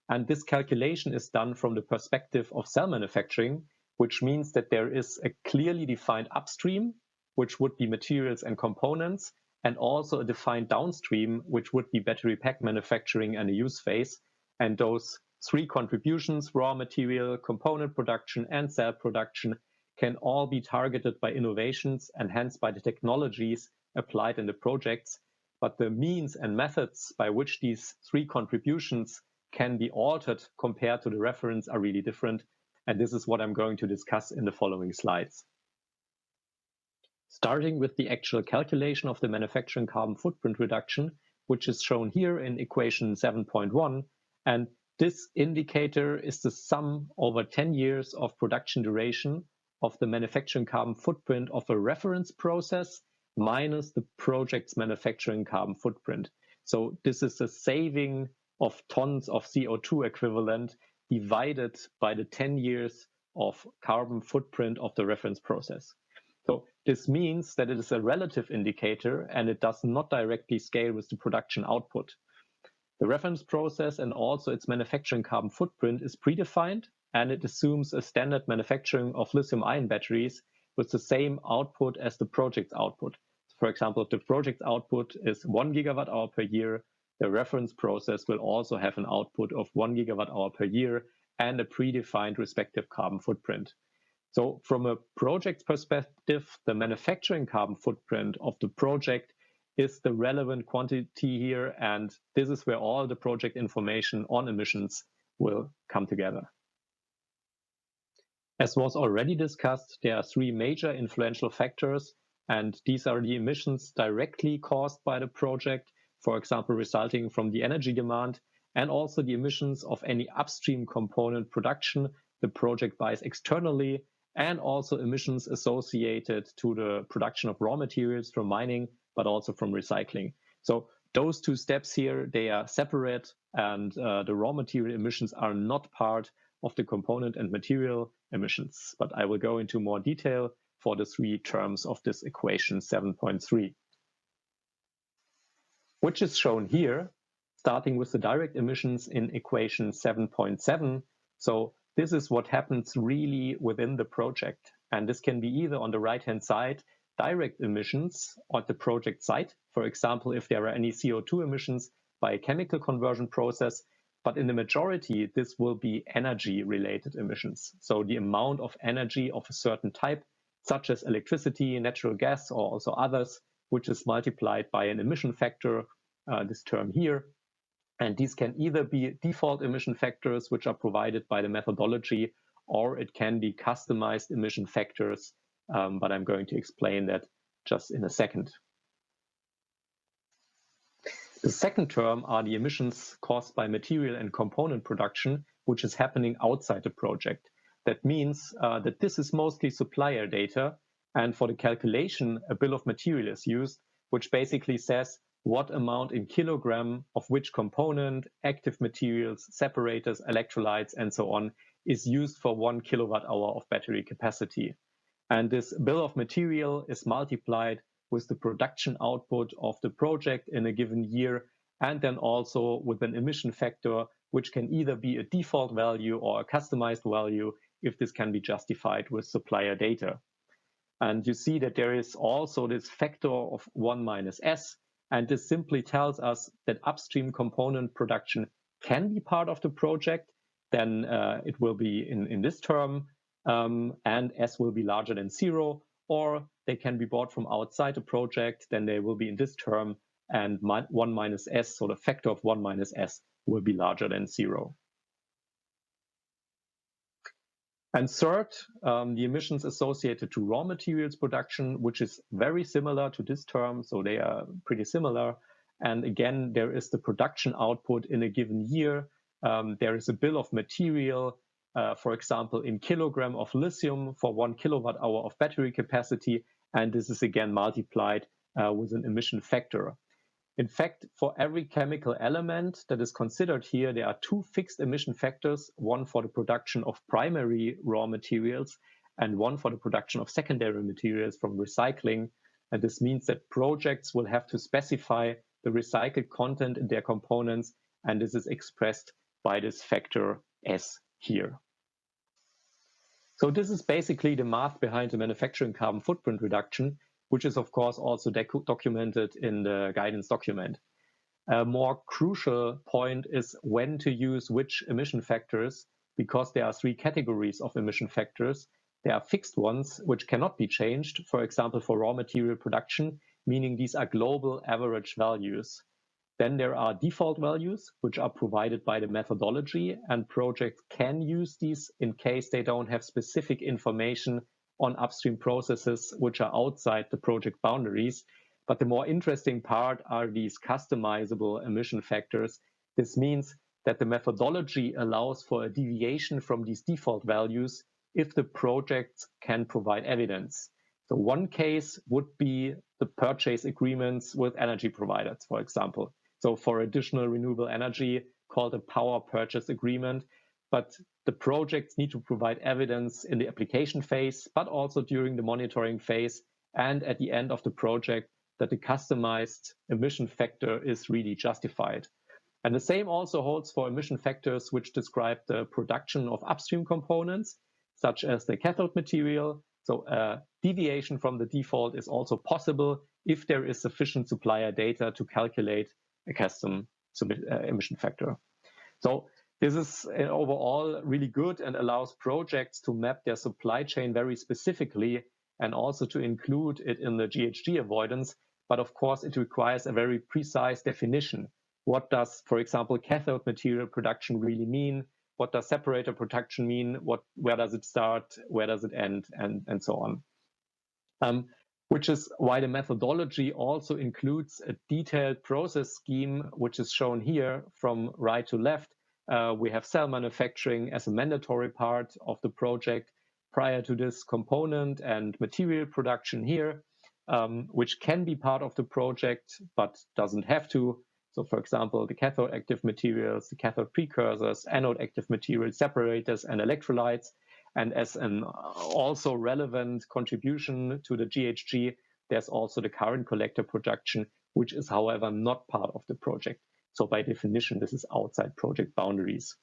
And this calculation is done from the perspective of cell manufacturing, which means that there is a clearly defined upstream, which would be materials and components, and also a defined downstream, which would be battery pack manufacturing and a use phase. And those 3 contributions, raw material, component production, and cell production, can all be targeted by innovations and hence by the technologies applied in the projects. But the means and methods by which these 3 contributions can be altered compared to the reference are really different. And this is what I'm going to discuss in the following slides. Starting with the actual calculation of the manufacturing carbon footprint reduction, which is shown here in equation 7.1. And this indicator is the sum over 10 years of production duration of the manufacturing carbon footprint of a reference process minus the project's manufacturing carbon footprint. So this is a saving of tons of CO2 equivalent divided by the 10 years of carbon footprint of the reference process. So this means that it is a relative indicator and it does not directly scale with the production output. The reference process and also its manufacturing carbon footprint is predefined, and it assumes a standard manufacturing of lithium-ion batteries with the same output as the project's output. For example, if the project's output is 1 gigawatt hour per year, the reference process will also have an output of 1 gigawatt hour per year and a predefined respective carbon footprint. So from a project perspective, the manufacturing carbon footprint of the project is the relevant quantity here, and this is where all the project information on emissions will come together. As was already discussed, there are three major influential factors, and these are the emissions directly caused by the project, for example, resulting from the energy demand, and also the emissions of any upstream component production the project buys externally, and also emissions associated to the production of raw materials from mining, but also from recycling. So those two steps here, they are separate, and the raw material emissions are not part of the component and material emissions. But I will go into more detail for the three terms of this equation 7.3, which is shown here, starting with the direct emissions in equation 7.7. So this is what happens really within the project. And this can be either on the right-hand side, direct emissions at the project site. For example, if there are any CO2 emissions by a chemical conversion process, but in the majority, this will be energy-related emissions. So the amount of energy of a certain type, such as electricity, natural gas, or also others, which is multiplied by an emission factor, this term here. And these can either be default emission factors, which are provided by the methodology, or it can be customized emission factors, but I'm going to explain that just in a second. The second term are the emissions caused by material and component production, which is happening outside the project. That means that this is mostly supplier data, and for the calculation, a bill of material is used, which basically says what amount in kilogram of which component, active materials, separators, electrolytes, and so on is used for 1 kilowatt-hour of battery capacity. And this bill of material is multiplied with the production output of the project in a given year, and then also with an emission factor, which can either be a default value or a customized value if this can be justified with supplier data. And you see that there is also this factor of 1 minus S, and this simply tells us that upstream component production can be part of the project, then it will be in this term, and S will be larger than 0, or they can be bought from outside the project, then they will be in this term, and 1 minus S, so the factor of 1 minus S, will be larger than 0. And third, the emissions associated to raw materials production, which is very similar to this term, so they are pretty similar. And again, there is the production output in a given year. There is a bill of material, for example, in kilogram of lithium for 1 kilowatt-hour of battery capacity, and this is again multiplied with an emission factor. In fact, for every chemical element that is considered here, there are two fixed emission factors, one for the production of primary raw materials and one for the production of secondary materials from recycling. And this means that projects will have to specify the recycled content in their components, and this is expressed by this factor S here. So this is basically the math behind the manufacturing carbon footprint reduction, which is of course also documented in the guidance document. A more crucial point is when to use which emission factors, because there are three categories of emission factors. There are fixed ones which cannot be changed, for example, for raw material production, meaning these are global average values. Then there are default values, which are provided by the methodology, and projects can use these in case they don't have specific information on upstream processes which are outside the project boundaries. But the more interesting part are these customizable emission factors. This means that the methodology allows for a deviation from these default values if the project can provide evidence. So one case would be the purchase agreements with energy providers, for example. So for additional renewable energy, called a power purchase agreement. But the projects need to provide evidence in the application phase, but also during the monitoring phase and at the end of the project that the customized emission factor is really justified. And the same also holds for emission factors which describe the production of upstream components, such as the cathode material. So a deviation from the default is also possible if there is sufficient supplier data to calculate a custom emission factor. So this is overall really good and allows projects to map their supply chain very specifically and also to include it in the GHG avoidance. But of course, it requires a very precise definition. What does, for example, cathode material production really mean? what does separator production mean, where does it start, where does it end, and so on. Which is why the methodology also includes a detailed process scheme, which is shown here from right to left. We have cell manufacturing as a mandatory part of the project. Prior to this, component and material production here, which can be part of the project, but doesn't have to. So for example, the cathode active materials, the cathode precursors, anode active materials, separators, and electrolytes. And as an also relevant contribution to the GHG, there's also the current collector production, which is, however, not part of the project. So by definition, this is outside project boundaries.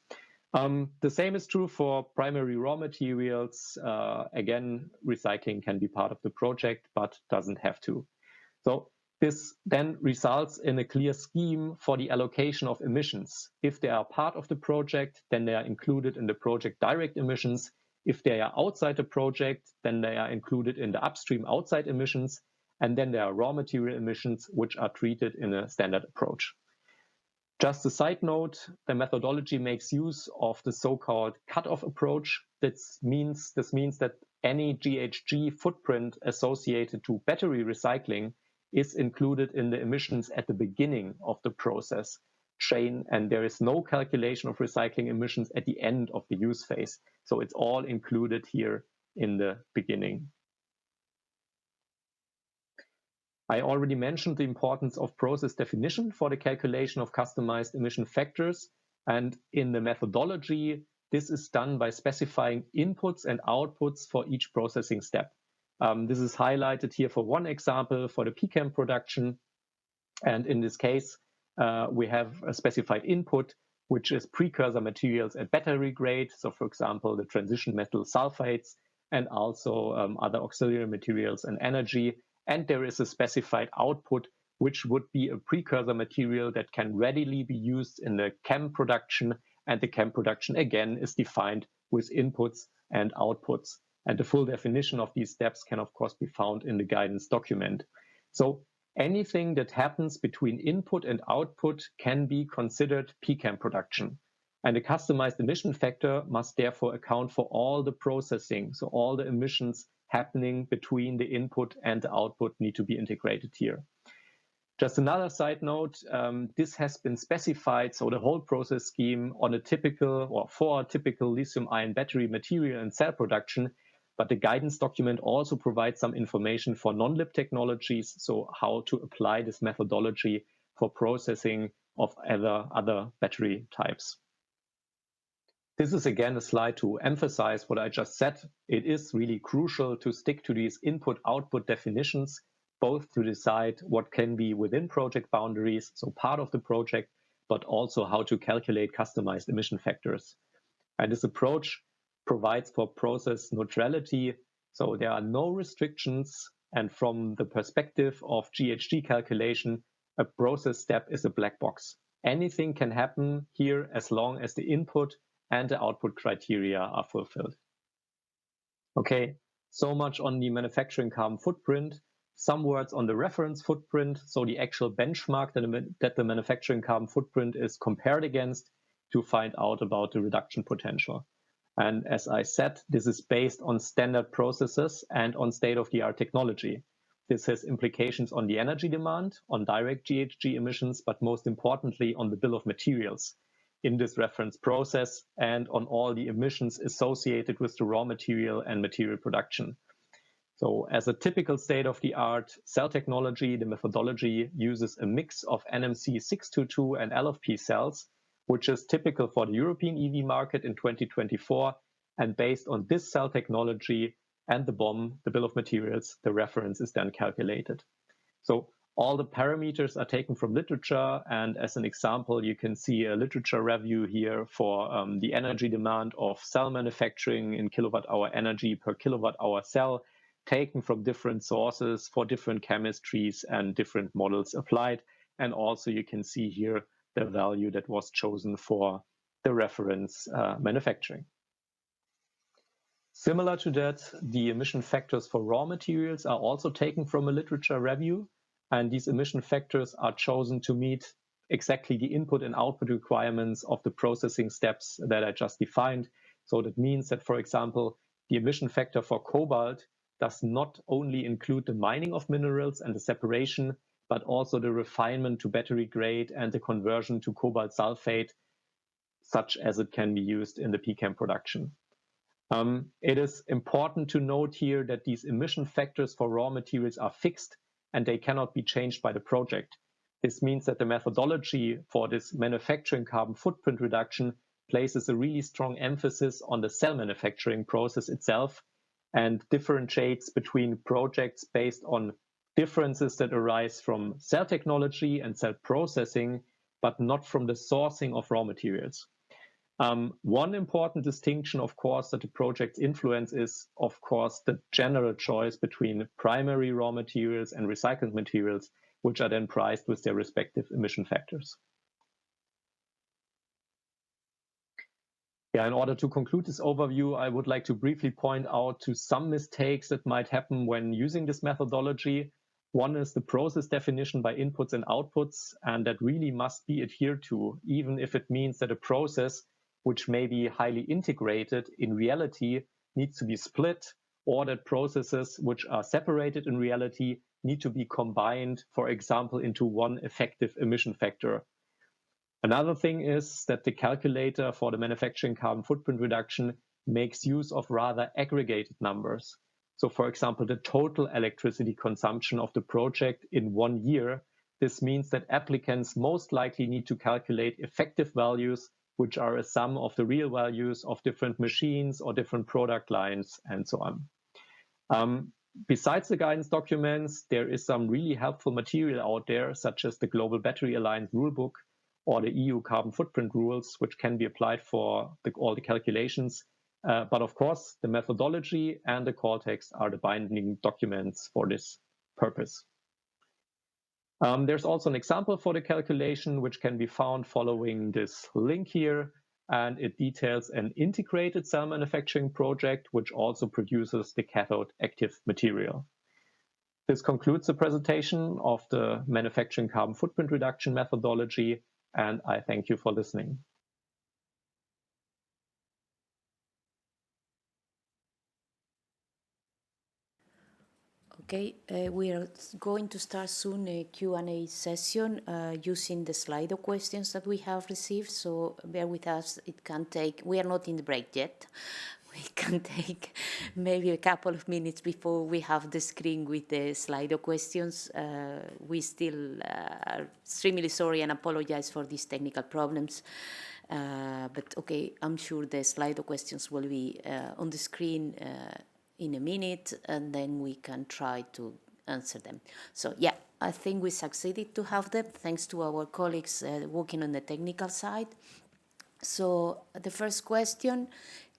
The same is true for primary raw materials. Again, recycling can be part of the project, but doesn't have to. So this then results in a clear scheme for the allocation of emissions. If they are part of the project, then they are included in the project direct emissions. If they are outside the project, then they are included in the upstream outside emissions. And then there are raw material emissions, which are treated in a standard approach. Just a side note, the methodology makes use of the so-called cutoff approach. This means that any GHG footprint associated to battery recycling is included in the emissions at the beginning of the process chain, and there is no calculation of recycling emissions at the end of the use phase. So it's all included here in the beginning. I already mentioned the importance of process definition for the calculation of customized emission factors. And in the methodology, this is done by specifying inputs and outputs for each processing step. This is highlighted here for one example for the PCAM production. And in this case, we have a specified input, which is precursor materials at battery grade. So for example, the transition metal sulfates and also other auxiliary materials and energy. And there is a specified output, which would be a precursor material that can readily be used in the CAM production. And the CAM production, again, is defined with inputs and outputs. And the full definition of these steps can, of course, be found in the guidance document. So anything that happens between input and output can be considered PCAM production. And a customized emission factor must therefore account for all the processing. So all the emissions happening between the input and the output need to be integrated here. Just another side note, this has been specified, so the whole process scheme on a typical or for a typical lithium-ion battery material and cell production, but the guidance document also provides some information for non-lib technologies, so how to apply this methodology for processing of other battery types. This is again a slide to emphasize what I just said. It is really crucial to stick to these input-output definitions, both to decide what can be within project boundaries, so part of the project, but also how to calculate customized emission factors. And this approach provides for process neutrality, so there are no restrictions, and from the perspective of GHG calculation, a process step is a black box. Anything can happen here as long as the input and the output criteria are fulfilled. Okay, so much on the manufacturing carbon footprint. Some words on the reference footprint, so the actual benchmark that the manufacturing carbon footprint is compared against to find out about the reduction potential. And as I said, this is based on standard processes and on state-of-the-art technology. This has implications on the energy demand, on direct GHG emissions, but most importantly on the bill of materials in this reference process and on all the emissions associated with the raw material and material production. So as a typical state-of-the-art cell technology, the methodology uses a mix of NMC 622 and LFP cells, which is typical for the European EV market in 2024. And based on this cell technology and the BOM, the bill of materials, the reference is then calculated. So all the parameters are taken from literature, and as an example, you can see a literature review here for the energy demand of cell manufacturing in kilowatt-hour energy per kilowatt-hour cell, taken from different sources for different chemistries and different models applied. And also you can see here the value that was chosen for the reference manufacturing. Similar to that, the emission factors for raw materials are also taken from a literature review. And these emission factors are chosen to meet exactly the input and output requirements of the processing steps that I just defined. So that means that, for example, the emission factor for cobalt does not only include the mining of minerals and the separation, but also the refinement to battery grade and the conversion to cobalt sulfate, such as it can be used in the PCAM production. It is important to note here that these emission factors for raw materials are fixed and they cannot be changed by the project. This means that the methodology for this manufacturing carbon footprint reduction places a really strong emphasis on the cell manufacturing process itself and differentiates between projects based on differences that arise from cell technology and cell processing, but not from the sourcing of raw materials. One important distinction, of course, that the project's influence is, of course, the general choice between primary raw materials and recycled materials, which are then priced with their respective emission factors. Yeah, in order to conclude this overview, I would like to briefly point out to some mistakes that might happen when using this methodology. One is the process definition by inputs and outputs, and that really must be adhered to, even if it means that a process which may be highly integrated in reality needs to be split, or that processes which are separated in reality need to be combined, for example, into one effective emission factor. Another thing is that the calculator for the manufacturing carbon footprint reduction makes use of rather aggregated numbers. So, for example, the total electricity consumption of the project in 1 year. This means that applicants most likely need to calculate effective values, which are a sum of the real values of different machines or different product lines and so on. Besides the guidance documents, there is some really helpful material out there, such as the Global Battery Alliance rulebook or the EU carbon footprint rules, which can be applied for all the calculations. But of course, the methodology and the call text are the binding documents for this purpose. There's also an example for the calculation, which can be found following this link here, and it details an integrated cell manufacturing project, which also produces the cathode active material. This concludes the presentation of the manufacturing carbon footprint reduction methodology, and I thank you for listening. Okay, we are going to start soon a Q&A session using the Slido questions that we have received, so bear with us. It can take, we are not in the break yet. We can take maybe a couple of minutes before we have the screen with the Slido questions. We still are extremely sorry and apologize for these technical problems. But okay, I'm sure the Slido questions will be on the screen in a minute, and then we can try to answer them. So yeah, I think we succeeded to have them thanks to our colleagues working on the technical side. So the first question,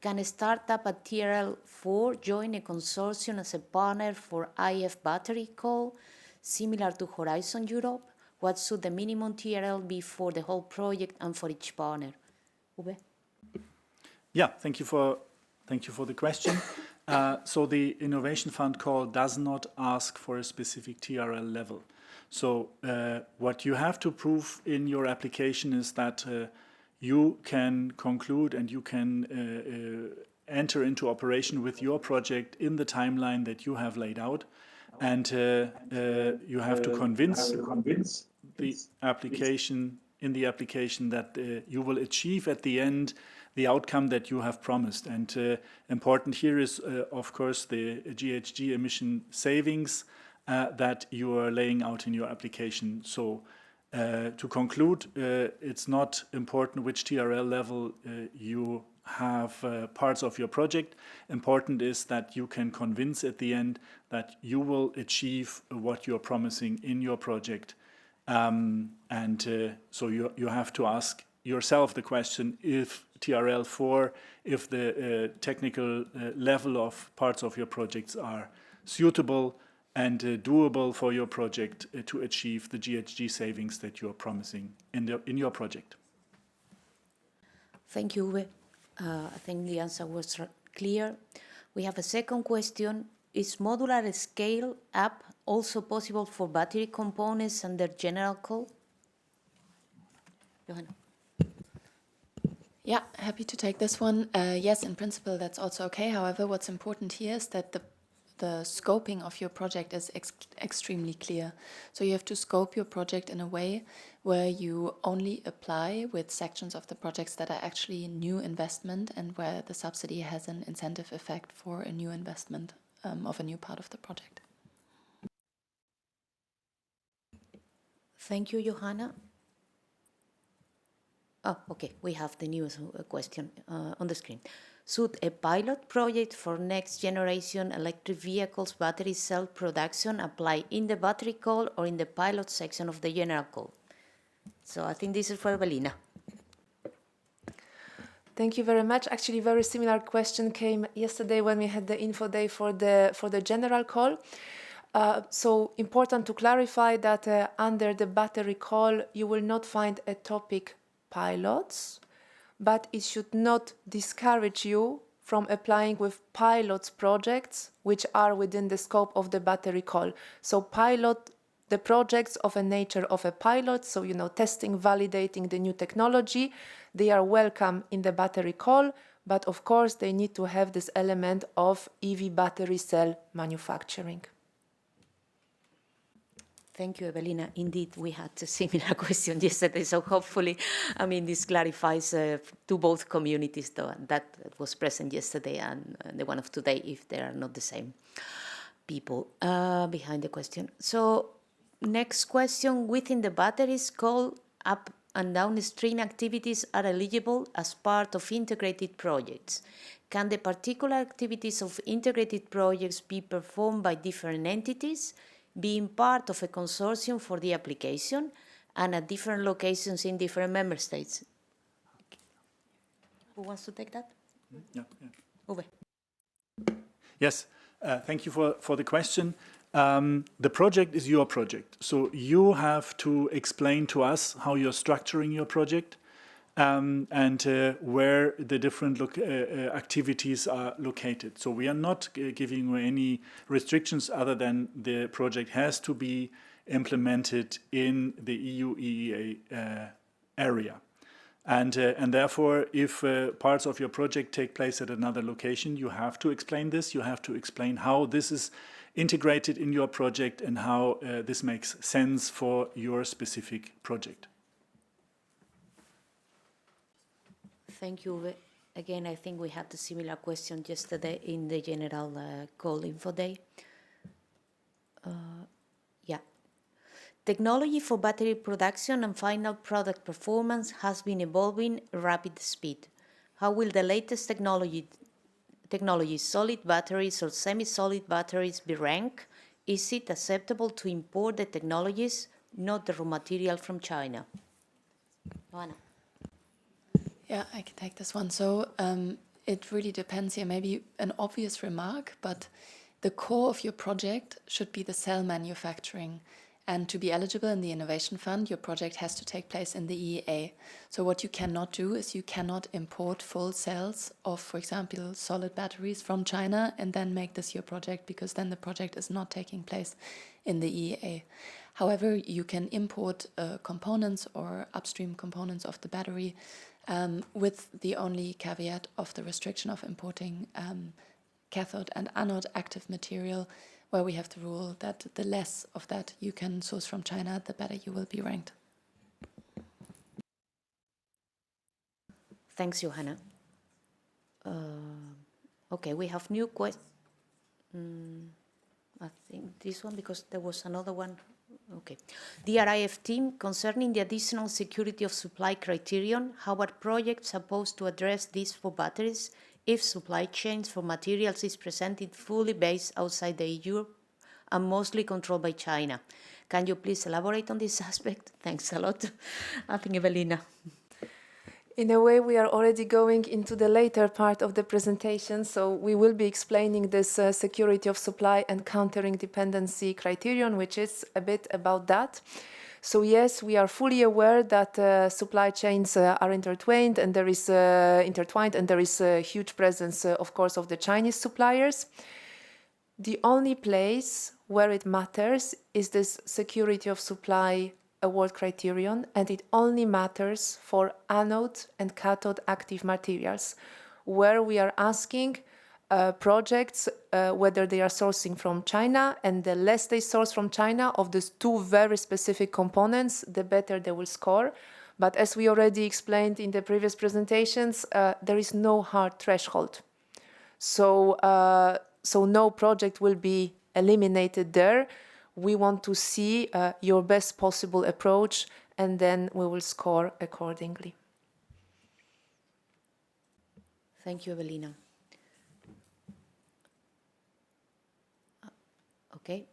can a startup at TRL4 join a consortium as a partner for IF Battery Call, similar to Horizon Europe? What should the minimum TRL be for the whole project and for each partner? Uwe? Yeah, thank you for the question. So the Innovation Fund Call does not ask for a specific TRL level. So what you have to prove in your application is that you can conclude and you can enter into operation with your project in the timeline that you have laid out. And you have to convince the application that you will achieve at the end the outcome that you have promised. And important here is, of course, the GHG emission savings that you are laying out in your application. So to conclude, it's not important which TRL level you have parts of your project. Important is that you can convince at the end that you will achieve what you're promising in your project. So you have to ask yourself the question if TRL4, if the technical level of parts of your projects are suitable and doable for your project to achieve the GHG savings that you are promising in your project. Thank you, Uwe. I think the answer was clear. We have a second question. Is modular scale up also possible for battery components under general call? Johanna. Yeah, happy to take this one. Yes, in principle, that's also okay. However, what's important here is that the scoping of your project is extremely clear. So you have to scope your project in a way where you only apply with sections of the projects that are actually new investment and where the subsidy has an incentive effect for a new investment of a new part of the project. Thank you, Johanna. Oh, okay, we have the new question on the screen. Should a pilot project for next generation electric vehicles battery cell production apply in the battery call or in the pilot section of the general call? So I think this is for Evelina. Thank you very much. Actually, very similar question came yesterday when we had the info day for the general call. So important to clarify that under the battery call, you will not find a topic pilots, but it should not discourage you from applying with pilots projects which are within the scope of the battery call. So the projects of a nature of a pilot, so testing, validating the new technology, they are welcome in the battery call, but of course they need to have this element of EV battery cell manufacturing. Thank you, Evelina. Indeed, we had a similar question yesterday, so hopefully, this clarifies to both communities that was present yesterday and the one of today, if they are not the same people behind the question. So, next question, within the batteries call, up and downstream activities are eligible as part of integrated projects. Can the particular activities of integrated projects be performed by different entities, being part of a consortium for the application and at different locations in different member states? Who wants to take that? Yeah. Uwe. Yes, thank you for the question. The project is your project, so you have to explain to us how you're structuring your project and where the different activities are located. So we are not giving you any restrictions other than the project has to be implemented in the EU EEA area. And therefore, if parts of your project take place at another location, you have to explain this. You have to explain how this is integrated in your project and how this makes sense for your specific project. Thank you, Uwe. Again, I think we had a similar question yesterday in the general call info day. Yeah. Technology for battery production and final product performance has been evolving at rapid speed. How will the latest technologies, solid batteries or semi-solid batteries, be ranked? Is it acceptable to import the technologies, not the raw material from China? Joanna. Yeah, I can take this one. So it really depends here. Maybe an obvious remark, but the core of your project should be the cell manufacturing. And to be eligible in the Innovation Fund, your project has to take place in the EEA. So what you cannot do is you cannot import full cells of, for example, solid batteries from China and then make this your project, because then the project is not taking place in the EEA. However, you can import components or upstream components of the battery with the only caveat of the restriction of importing cathode and anode active material, where we have the rule that the less of that you can source from China, the better you will be ranked. Thanks, Johanna. Okay, we have new questions. I think this one, because there was another one. Okay. Dear IF team, concerning the additional security of supply criterion, how are projects supposed to address this for batteries if supply chains for materials is presented fully based outside the EU and mostly controlled by China? Can you please elaborate on this aspect? Thanks a lot. I think Evelina. In a way, we are already going into the later part of the presentation, so we will be explaining this security of supply and countering dependency criterion, which is a bit about that. So yes, we are fully aware that supply chains are intertwined, and there is a huge presence, of course, of the Chinese suppliers. The only place where it matters is this security of supply award criterion, and it only matters for anode and cathode active materials, where we are asking projects whether they are sourcing from China, and the less they source from China of these two very specific components, the better they will score. But as we already explained in the previous presentations, there is no hard threshold. So no project will be eliminated there. We want to see your best possible approach, and then we will score accordingly. Thank you, Evelina. Okay.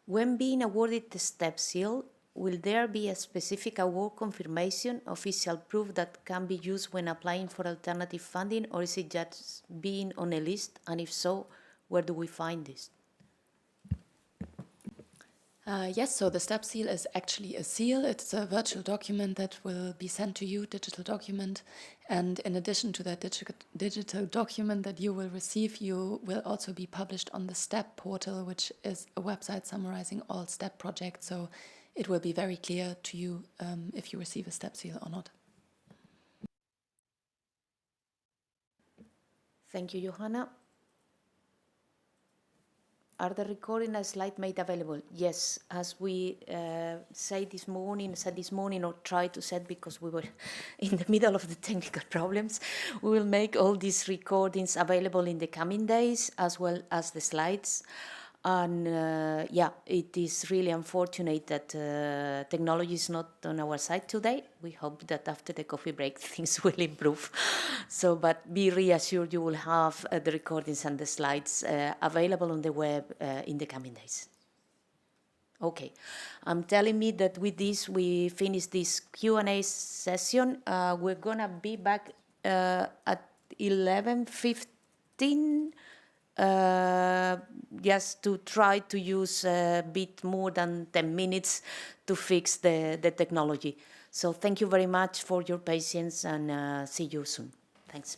When being awarded the STEP seal, will there be a specific award confirmation, official proof that can be used when applying for alternative funding, or is it just being on a list? And if so, where do we find this? Yes, so the STEP seal is actually a seal. It's a virtual document that will be sent to you, digital document. And in addition to that digital document that you will receive, you will also be published on the STEP portal, which is a website summarizing all STEP projects. So it will be very clear to you if you receive a STEP seal or not. Thank you, Johanna. Are the recording and slide made available? Yes, as we said this morning, or tried to set because we were in the middle of the technical problems, we will make all these recordings available in the coming days, as well as the slides. And yeah, it is really unfortunate that technology is not on our side today. We hope that after the coffee break things will improve. So, but be reassured, you will have the recordings and the slides available on the web in the coming days. Okay, I'm telling me that with this we finish this Q&A session. We're gonna be back at 11:15. Just to try to use a bit more than 10 minutes to fix the technology. So thank you very much for your patience, and see you soon. Thanks.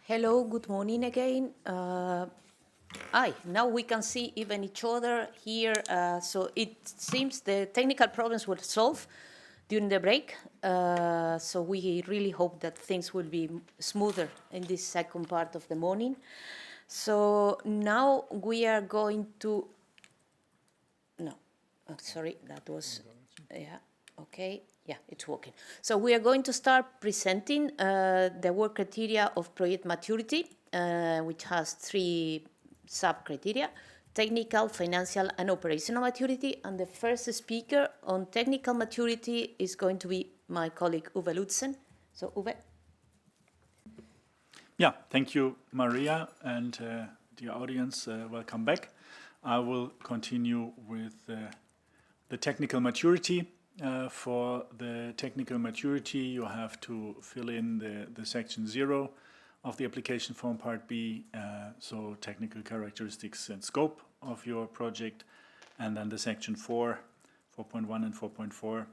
Hello, good morning again. Now we can see even each other here. So it seems the technical problems were solved during the break. So we really hope that things will be smoother in this second part of the morning. So now we are going to, no, oh, sorry, that was, yeah, okay. Yeah, it's working. So we are going to start presenting the work criteria of project maturity, which has 3 sub-criteria: technical, financial, and operational maturity. And the first speaker on technical maturity is going to be my colleague Uwe Lutzen. So Uwe. Yeah, thank you, Maria, and dear audience, welcome back. I will continue with the technical maturity. For the technical maturity, you have to fill in the section 0 of the application form part B, so technical characteristics and scope of your project, and then the section 4, 4.1 and 4.4,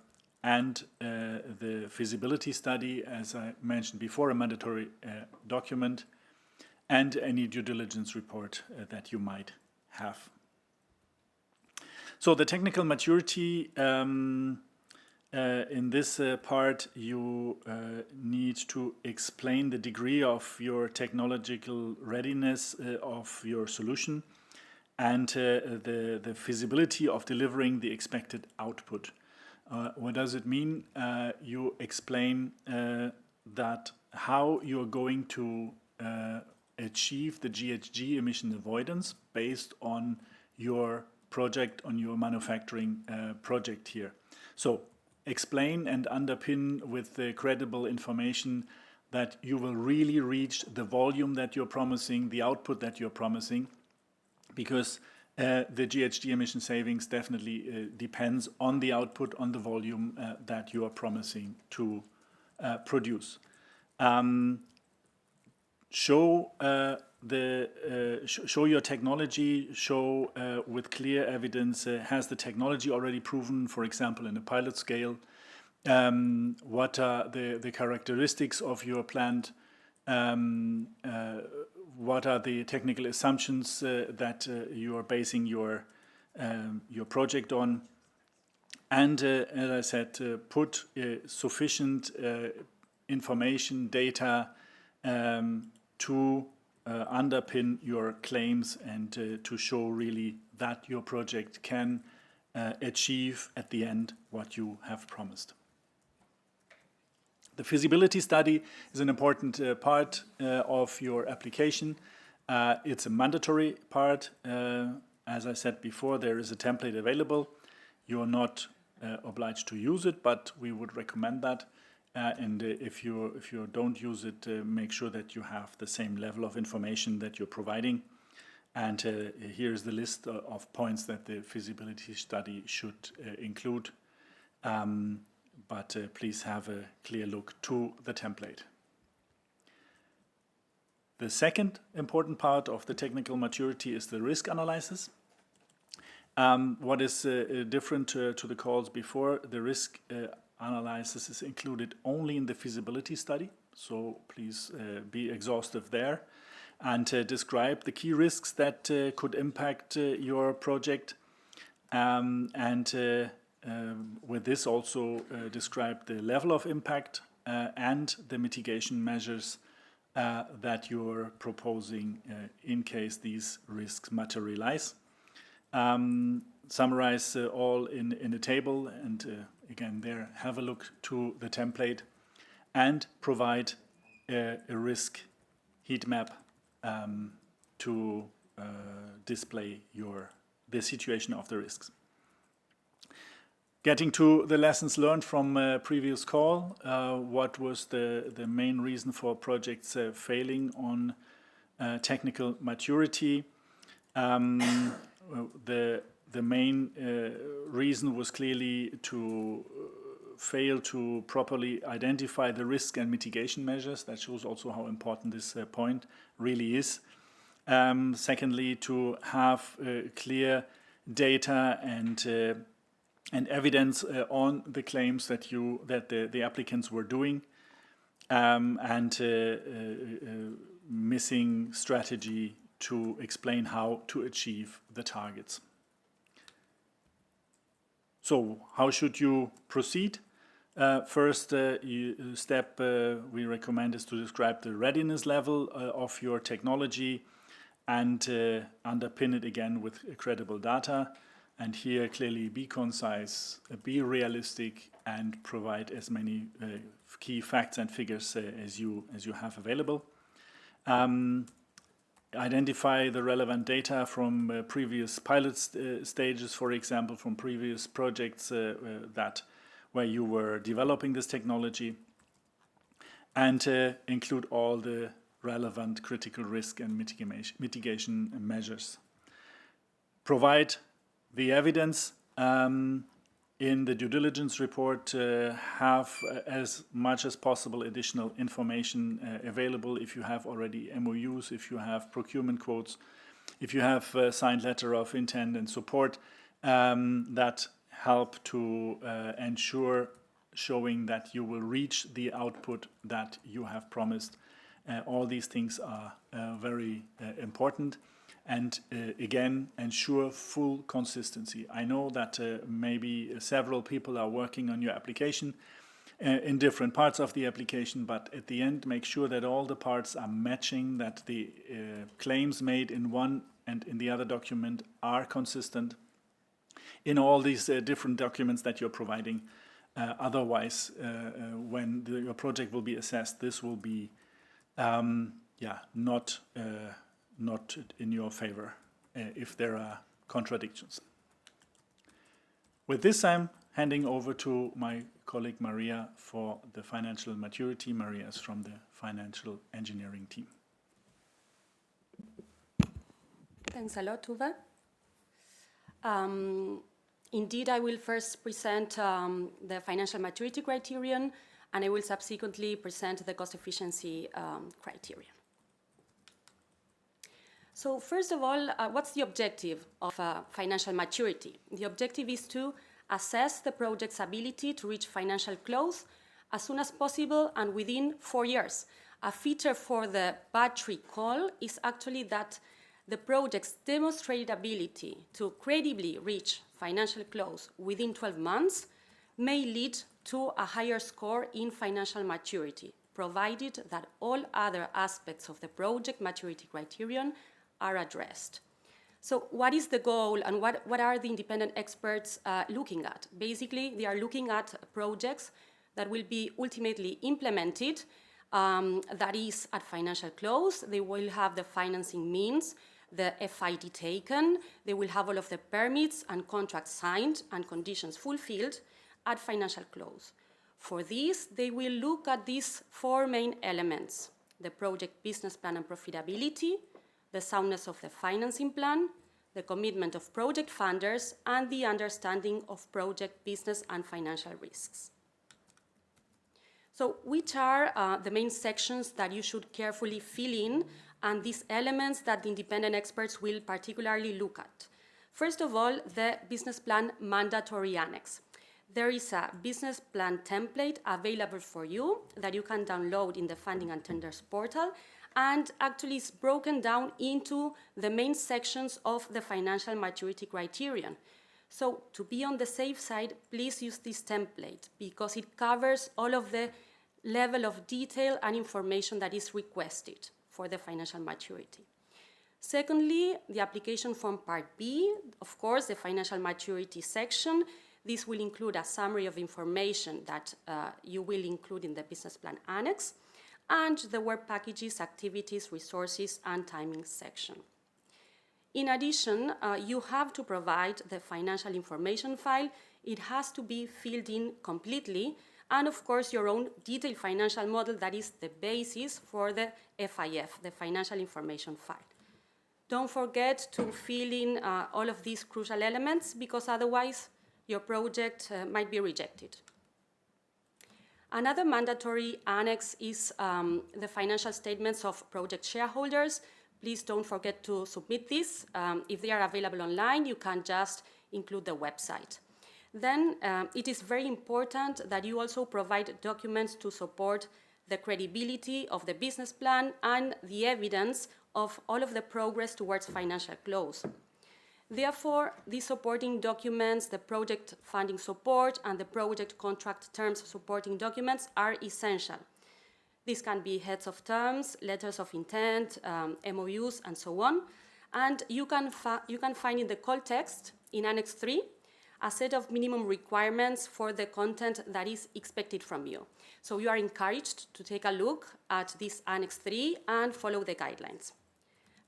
and the feasibility study, as I mentioned before, a mandatory document, and any due diligence report that you might have. So the technical maturity, in this part, you need to explain the degree of your technological readiness of your solution and the feasibility of delivering the expected output. What does it mean? You explain that how you're going to achieve the GHG emission avoidance based on your project, on your manufacturing project here. So explain and underpin with the credible information that you will really reach the volume that you're promising, the output that you're promising, because the GHG emission savings definitely depends on the output, on the volume that you are promising to produce. Show show your technology, show with clear evidence, has the technology already proven, for example, in a pilot scale? What are the characteristics of your plant? What are the technical assumptions that you are basing your project on? And as I said, put sufficient information, data to underpin your claims and to show really that your project can achieve at the end what you have promised. The feasibility study is an important part of your application. It's a mandatory part. As I said before, there is a template available. You're not obliged to use it, but we would recommend that. And if you don't use it, make sure that you have the same level of information that you're providing. And here's the list of points that the feasibility study should include. But please have a clear look to the template. The second important part of the technical maturity is the risk analysis. What is different to the calls before, the risk analysis is included only in the feasibility study, so please be exhaustive there and describe the key risks that could impact your project, and with this also describe the level of impact and the mitigation measures that you're proposing in case these risks materialize. Summarize all in a table, and again there have a look to the template and provide a risk heat map to display the situation of the risks. Getting to the lessons learned from previous call, what was the main reason for projects failing on technical maturity? The main reason was clearly to fail to properly identify the risk and mitigation measures. That shows also how important this point really is. Secondly, to have clear data and evidence on the claims that the applicants were doing, and missing strategy to explain how to achieve the targets. So how should you proceed? First step we recommend is to describe the readiness level of your technology and underpin it again with credible data. And here clearly be concise, be realistic, and provide as many key facts and figures as you have available. Identify the relevant data from previous pilot stages, for example, from previous projects where you were developing this technology, and include all the relevant critical risk and mitigation measures. Provide the evidence in the due diligence report, have as much as possible additional information available if you have already MOUs, if you have procurement quotes, if you have signed letter of intent and support that help to ensure showing that you will reach the output that you have promised. All these things are very important. And again, ensure full consistency. I know that maybe several people are working on your application in different parts of the application, but at the end, make sure that all the parts are matching, that the claims made in one and in the other document are consistent in all these different documents that you're providing. Otherwise, when your project will be assessed, this will be not in your favor if there are contradictions. With this, I'm handing over to my colleague Maria for the financial maturity. Maria is from the financial engineering team. Thanks a lot, Uwe. Indeed, I will first present the financial maturity criterion, and I will subsequently present the cost efficiency criterion. So first of all, what's the objective of financial maturity? The objective is to assess the project's ability to reach financial close as soon as possible and within 4 years. A feature for the battery call is actually that the project's demonstrated ability to credibly reach financial close within 12 months may lead to a higher score in financial maturity, provided that all other aspects of the project maturity criterion are addressed. So what is the goal and what are the independent experts looking at? Basically, they are looking at projects that will be ultimately implemented, that is at financial close. They will have the financing means, the FID taken, they will have all of the permits and contracts signed and conditions fulfilled at financial close. For this, they will look at these 4 main elements: the project business plan and profitability, the soundness of the financing plan, the commitment of project funders, and the understanding of project business and financial risks. So which are the main sections that you should carefully fill in, and these elements that the independent experts will particularly look at? First of all, the business plan mandatory annex. There is a business plan template available for you that you can download in the Funding and Tenders portal, and actually is broken down into the main sections of the financial maturity criterion. So to be on the safe side, please use this template because it covers all of the level of detail and information that is requested for the financial maturity. Secondly, the application form part B, of course, the financial maturity section. This will include a summary of information that you will include in the business plan annex, and the work packages, activities, resources, and timing section. In addition, you have to provide the financial information file. It has to be filled in completely, and of course your own detailed financial model that is the basis for the FIF, the financial information file. Don't forget to fill in all of these crucial elements because otherwise your project might be rejected. Another mandatory annex is the financial statements of project shareholders. Please don't forget to submit this. If they are available online, you can just include the website. Then it is very important that you also provide documents to support the credibility of the business plan, and the evidence of all of the progress towards financial close. Therefore, these supporting documents, the project funding support and the project contract terms supporting documents are essential. These can be heads of terms, letters of intent, MOUs, and so on. And you can find in the call text in Annex 3 a set of minimum requirements for the content that is expected from you. So you are encouraged to take a look at this Annex 3 and follow the guidelines.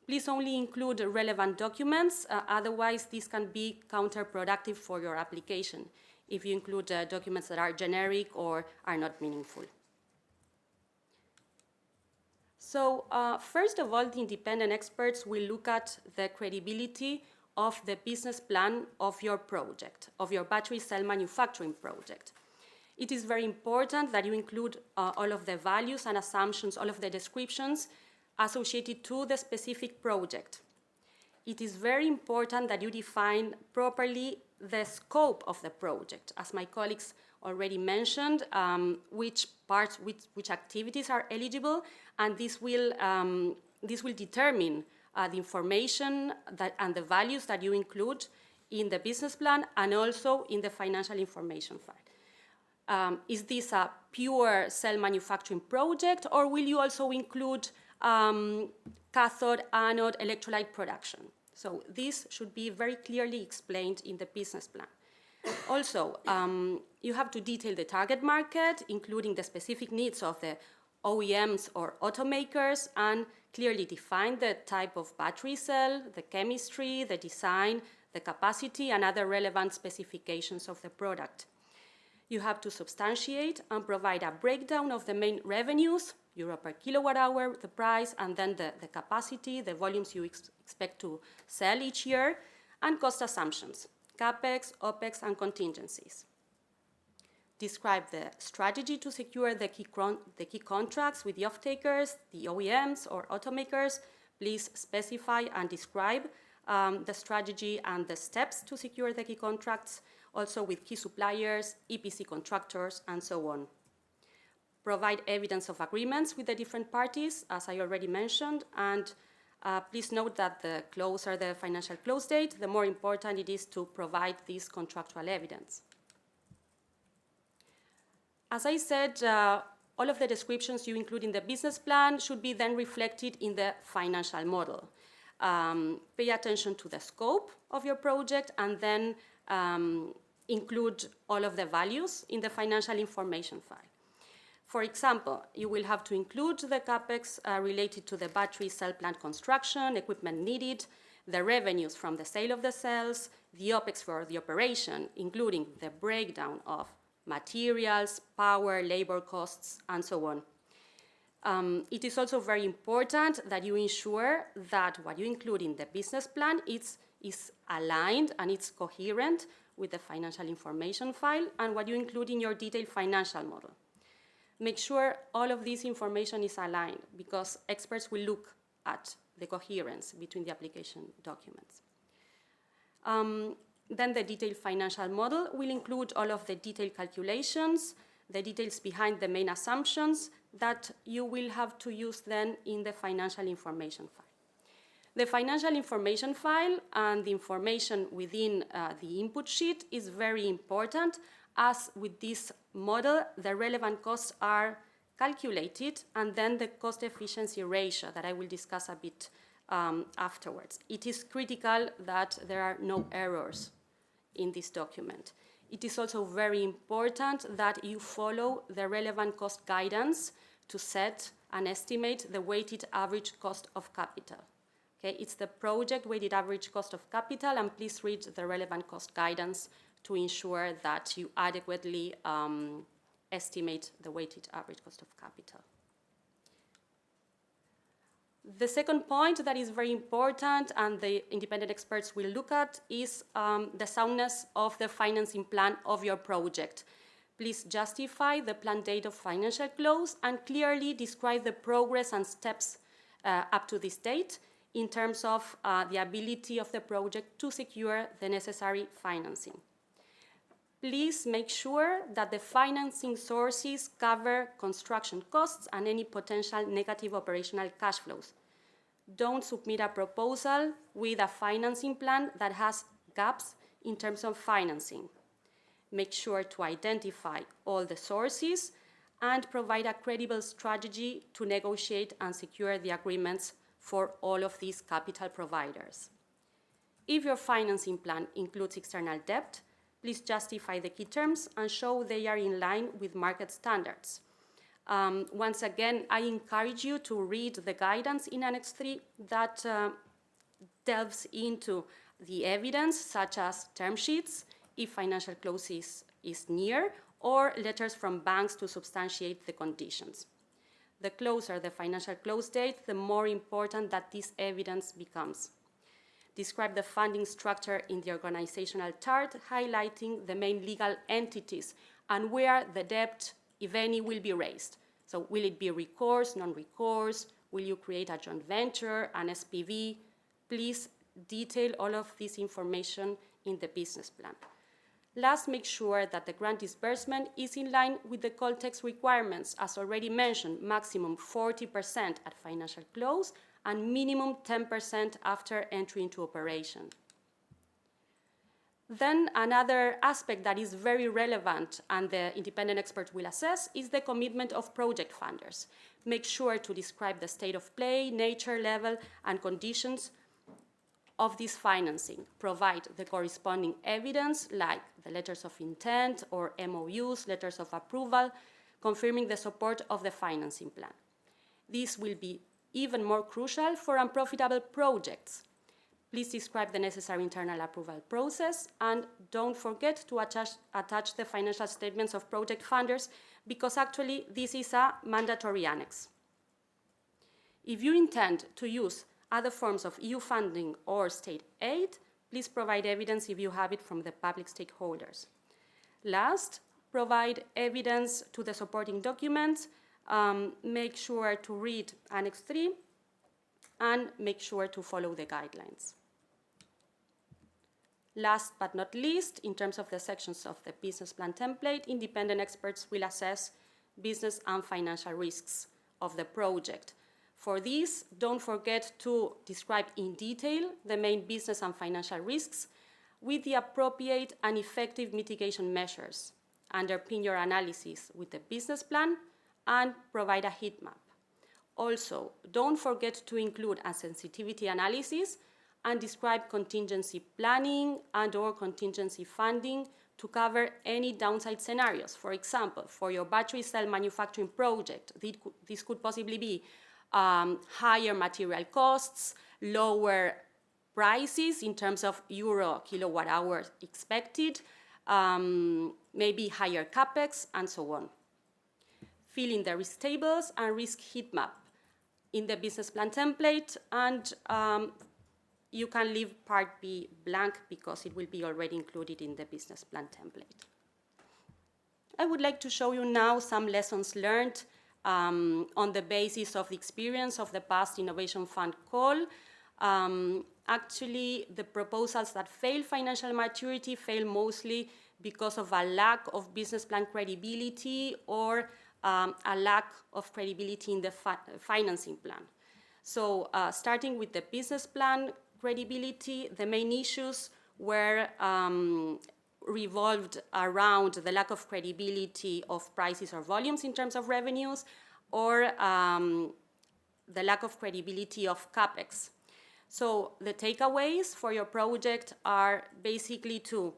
Please only include relevant documents, otherwise this can be counterproductive for your application if you include documents that are generic or are not meaningful. So first of all, the independent experts will look at the credibility of the business plan of your project, of your battery cell manufacturing project. It is very important that you include all of the values and assumptions, all of the descriptions associated to the specific project. It is very important that you define properly the scope of the project, as my colleagues already mentioned, which parts, which activities are eligible, and this will determine the information and the values that you include in the business plan and also in the financial information file. Is this a pure cell manufacturing project, or will you also include cathode, anode, electrolyte production? So this should be very clearly explained in the business plan. Also, you have to detail the target market, including the specific needs of the OEMs or automakers, and clearly define the type of battery cell, the chemistry, the design, the capacity, and other relevant specifications of the product. You have to substantiate and provide a breakdown of the main revenues, euro per kilowatt hour, the price, and then the capacity, the volumes you expect to sell each year, and cost assumptions, CAPEX, OPEX, and contingencies. Describe the strategy to secure the key contracts with the off-takers, the OEMs or automakers. Please specify and describe the strategy and the steps to secure the key contracts, also with key suppliers, EPC contractors, and so on. Provide evidence of agreements with the different parties, as I already mentioned, and please note that the closer the financial close date, the more important it is to provide this contractual evidence. As I said, all of the descriptions you include in the business plan should be then reflected in the financial model. Pay attention to the scope of your project and then include all of the values in the financial information file. For example, you will have to include the CAPEX related to the battery cell plant construction, equipment needed, the revenues from the sale of the cells, the OPEX for the operation, including the breakdown of materials, power, labor costs, and so on. It is also very important that you ensure that what you include in the business plan is aligned and it's coherent with the financial information file and what you include in your detailed financial model. Make sure all of this information is aligned because experts will look at the coherence between the application documents. Then the detailed financial model will include all of the detailed calculations, the details behind the main assumptions that you will have to use then in the financial information file. The financial information file and the information within the input sheet is very important, as with this model, the relevant costs are calculated and then the cost efficiency ratio that I will discuss a bit afterwards. It is critical that there are no errors in this document. It is also very important that you follow the relevant cost guidance to set and estimate the weighted average cost of capital. Okay, it's the project weighted average cost of capital, and please read the relevant cost guidance to ensure that you adequately estimate the weighted average cost of capital. The second point that is very important and the independent experts will look at is the soundness of the financing plan of your project. Please justify the planned date of financial close and clearly describe the progress and steps up to this date in terms of the ability of the project to secure the necessary financing. please make sure that the financing sources cover construction costs and any potential negative operational cash flows. Don't submit a proposal with a financing plan that has gaps in terms of financing. Make sure to identify all the sources and provide a credible strategy to negotiate and secure the agreements for all of these capital providers. If your financing plan includes external debt, please justify the key terms and show they are in line with market standards. Once again, I encourage you to read the guidance in Annex 3 that delves into the evidence, such as term sheets, if financial close is near, or letters from banks to substantiate the conditions. The closer the financial close date, the more important that this evidence becomes. Describe the funding structure in the organizational chart, highlighting the main legal entities and where the debt, if any, will be raised. So will it be recourse, non-recourse? Will you create a joint venture, an SPV? Please detail all of this information in the business plan. Last, make sure that the grant disbursement is in line with the call text requirements, as already mentioned, maximum 40% at financial close and minimum 10% after entry into operation. Then another aspect that is very relevant and the independent expert will assess is the commitment of project funders. Make sure to describe the state of play, nature, level, and conditions of this financing. Provide the corresponding evidence like the letters of intent or MOUs, letters of approval, confirming the support of the financing plan. This will be even more crucial for unprofitable projects. Please describe the necessary internal approval process and don't forget to attach the financial statements of project funders because actually this is a mandatory annex. If you intend to use other forms of EU funding or state aid, please provide evidence if you have it from the public stakeholders. Last, provide evidence to the supporting documents. Make sure to read Annex 3 and make sure to follow the guidelines. Last but not least, in terms of the sections of the business plan template, independent experts will assess business and financial risks of the project. For this, don't forget to describe in detail the main business and financial risks with the appropriate and effective mitigation measures. Underpin your analysis with the business plan and provide a heat map. Also, don't forget to include a sensitivity analysis and describe contingency planning and/or contingency funding to cover any downside scenarios. For example, for your battery cell manufacturing project, this could possibly be higher material costs, lower prices in terms of euro kilowatt hour expected, maybe higher capex, and so on. Fill in the risk tables and risk heat map in the business plan template, and you can leave part B blank because it will be already included in the business plan template. I would like to show you now some lessons learned on the basis of the experience of the past Innovation Fund call. Actually, the proposals that fail financial maturity fail mostly because of a lack of business plan credibility or a lack of credibility in the financing plan. So starting with the business plan credibility, the main issues were revolved around the lack of credibility of prices or volumes in terms of revenues, or the lack of credibility of capex. So the takeaways for your project are basically to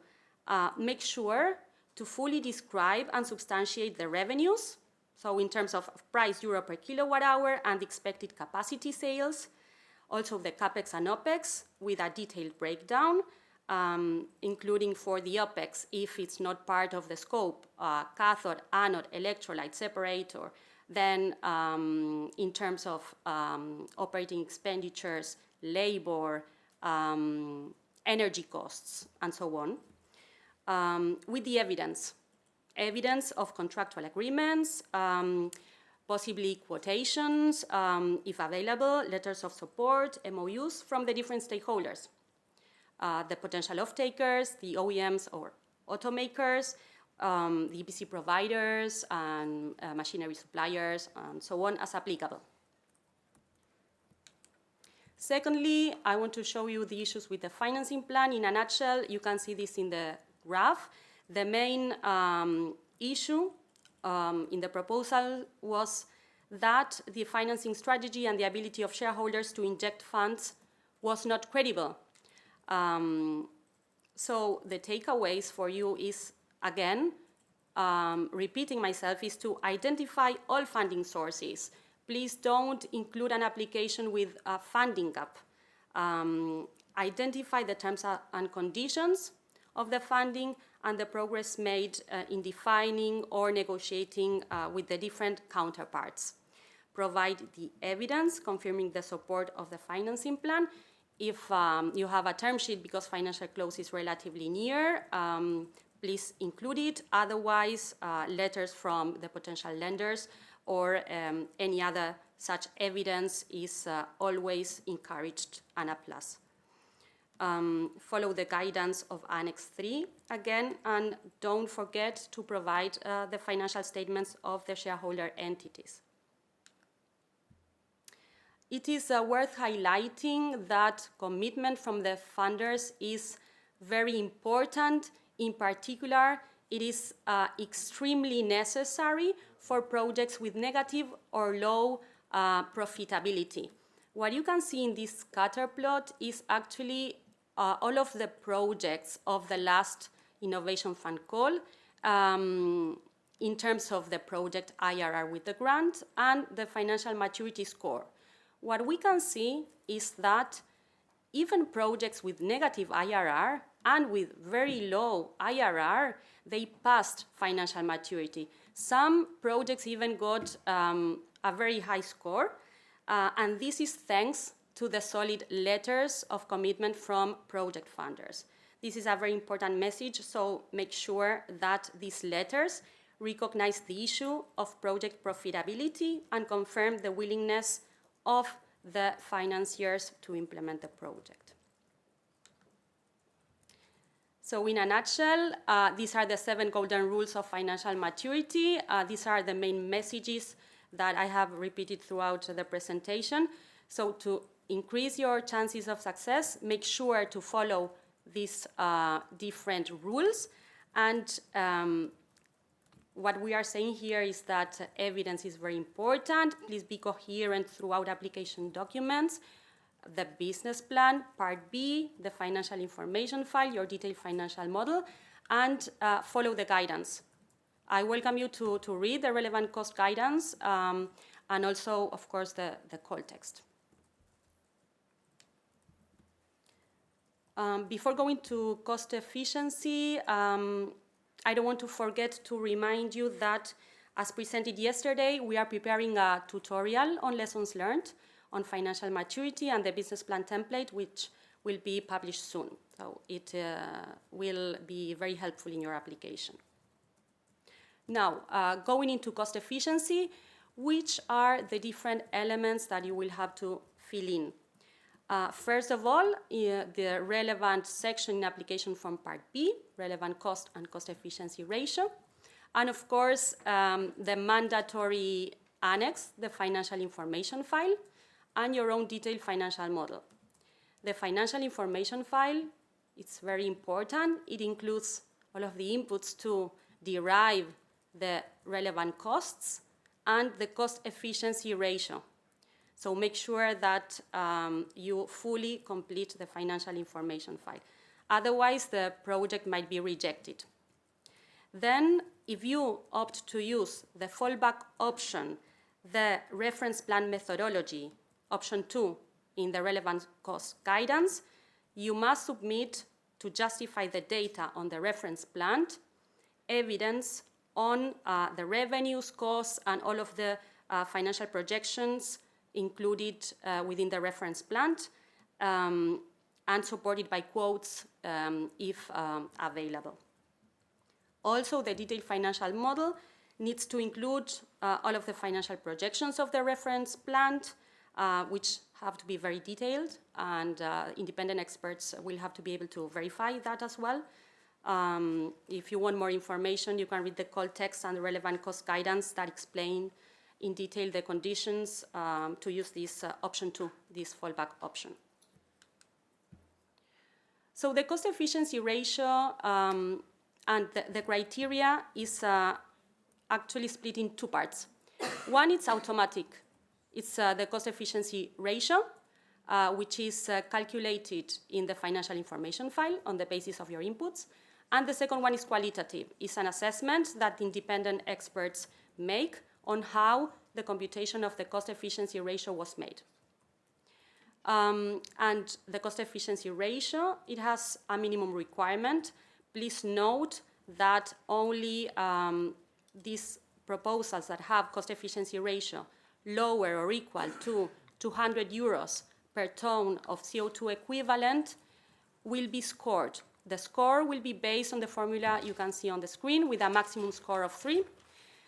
make sure to fully describe and substantiate the revenues, so in terms of price euro per kilowatt hour and expected capacity sales, also the capex and opex with a detailed breakdown, including for the OPEX, if it's not part of the scope, cathode, anode, electrolyte, separator, then in terms of operating expenditures, labor, energy costs, and so on, with the evidence of contractual agreements, possibly quotations, if available, letters of support, MOUs from the different stakeholders. The potential off-takers, the OEMs or automakers, the EPC providers, and machinery suppliers, and so on as applicable. Secondly, I want to show you the issues with the financing plan. In a nutshell, you can see this in the graph. The main issue in the proposal was that the financing strategy and the ability of shareholders to inject funds was not credible. So the takeaways for you is, again, repeating myself, is to identify all funding sources. Please don't include an application with a funding gap. Identify the terms and conditions of the funding and the progress made in defining or negotiating with the different counterparts. Provide the evidence confirming the support of the financing plan. If you have a term sheet because financial close is relatively near, please include it. Otherwise, letters from the potential lenders or any other such evidence is always encouraged and a plus. Follow the guidance of Annex 3 again, and don't forget to provide the financial statements of the shareholder entities. It is worth highlighting that commitment from the funders is very important. In particular, it is extremely necessary for projects with negative or low profitability. What you can see in this scatter plot is actually all of the projects of the last Innovation Fund call in terms of the project IRR with the grant and the financial maturity score. What we can see is that even projects with negative IRR and with very low IRR, they passed financial maturity. Some projects even got a very high score, and this is thanks to the solid letters of commitment from project funders. This is a very important message, so make sure that these letters recognize the issue of project profitability and confirm the willingness of the financiers to implement the project. So in a nutshell, these are the 7 golden rules of financial maturity. These are the main messages that I have repeated throughout the presentation. So to increase your chances of success, make sure to follow these different rules. And what we are saying here is that evidence is very important. Please be coherent throughout application documents. The business plan, Part B, the financial information file, your detailed financial model, and follow the guidance. I welcome you to read the relevant cost guidance and also, of course, the call text. Before going to cost efficiency, I don't want to forget to remind you that, as presented yesterday, we are preparing a tutorial on lessons learned on financial maturity and the business plan template, which will be published soon. So it will be very helpful in your application. Now, going into cost efficiency, which are the different elements that you will have to fill in? First of all, the relevant section in application form Part B, relevant cost and cost efficiency ratio. And of course, the mandatory annex, the financial information file, and your own detailed financial model. The financial information file, it's very important. It includes all of the inputs to derive the relevant costs and the cost efficiency ratio. So make sure that you fully complete the financial information file. Otherwise, the project might be rejected. Then, if you opt to use the fallback option, the reference plan methodology, option 2, in the relevant cost guidance, you must submit to justify the data on the reference plan evidence on the revenues, costs, and all of the financial projections included within the reference plan and supported by quotes if available. Also, the detailed financial model needs to include all of the financial projections of the reference plan, which have to be very detailed, and independent experts will have to be able to verify that as well. If you want more information, you can read the call text and the relevant cost guidance that explain in detail the conditions to use this option 2, this fallback option. So the cost efficiency ratio and the criteria is actually split in 2 parts. One, it's automatic. It's the cost efficiency ratio, which is calculated in the financial information file on the basis of your inputs. And the second one is qualitative. It's an assessment that independent experts make on how the computation of the cost efficiency ratio was made. And the cost efficiency ratio, it has a minimum requirement. Please note that only these proposals that have cost efficiency ratio lower or equal to 200 euros per ton of CO2 equivalent will be scored. The score will be based on the formula you can see on the screen with a maximum score of 3.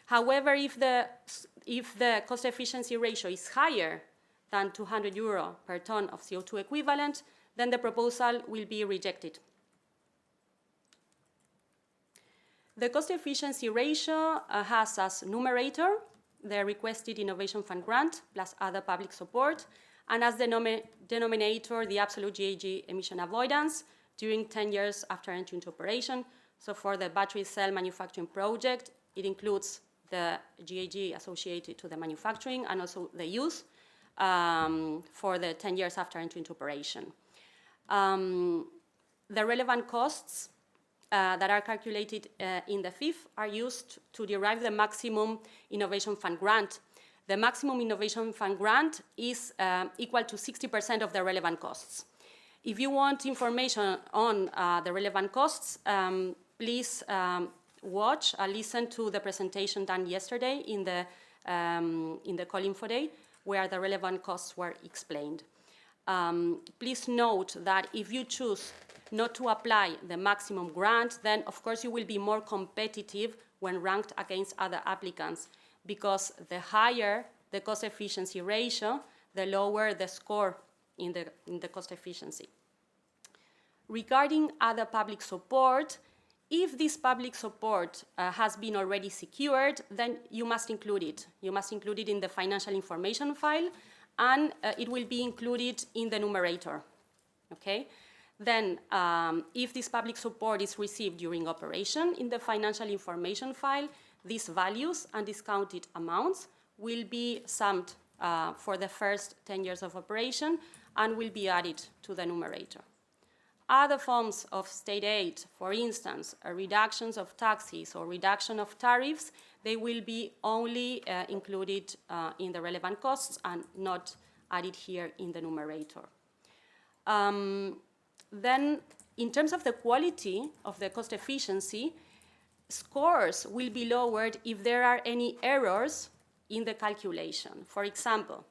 However, if the cost efficiency ratio is higher than 200 euro per ton of CO2 equivalent, then the proposal will be rejected. The cost efficiency ratio has as numerator the requested Innovation Fund grant plus other public support, and as the denominator the absolute GHG emission avoidance during 10 years after entry into operation. So for the battery cell manufacturing project, it includes the GHG associated to the manufacturing and also the use for the 10 years after entry into operation. The relevant costs that are calculated in the FIF are used to derive the maximum Innovation Fund grant. The maximum Innovation Fund grant is equal to 60% of the relevant costs. If you want information on the relevant costs, please watch or listen to the presentation done yesterday in the Call Info Day, where the relevant costs were explained. Please note that if you choose not to apply the maximum grant, then of course you will be more competitive when ranked against other applicants, because the higher the cost efficiency ratio, the lower the score in the cost efficiency. Regarding other public support, if this public support has been already secured, then you must include it. You must include it in the financial information file, and it will be included in the numerator, okay? Then, if this public support is received during operation in the financial information file, these values and discounted amounts will be summed for the first 10 years of operation and will be added to the numerator. Other forms of state aid, for instance, reductions of taxes or reduction of tariffs, they will be only included in the relevant costs and not added here in the numerator. Then, in terms of the quality of the cost efficiency, scores will be lowered if there are any errors in the calculation. For example,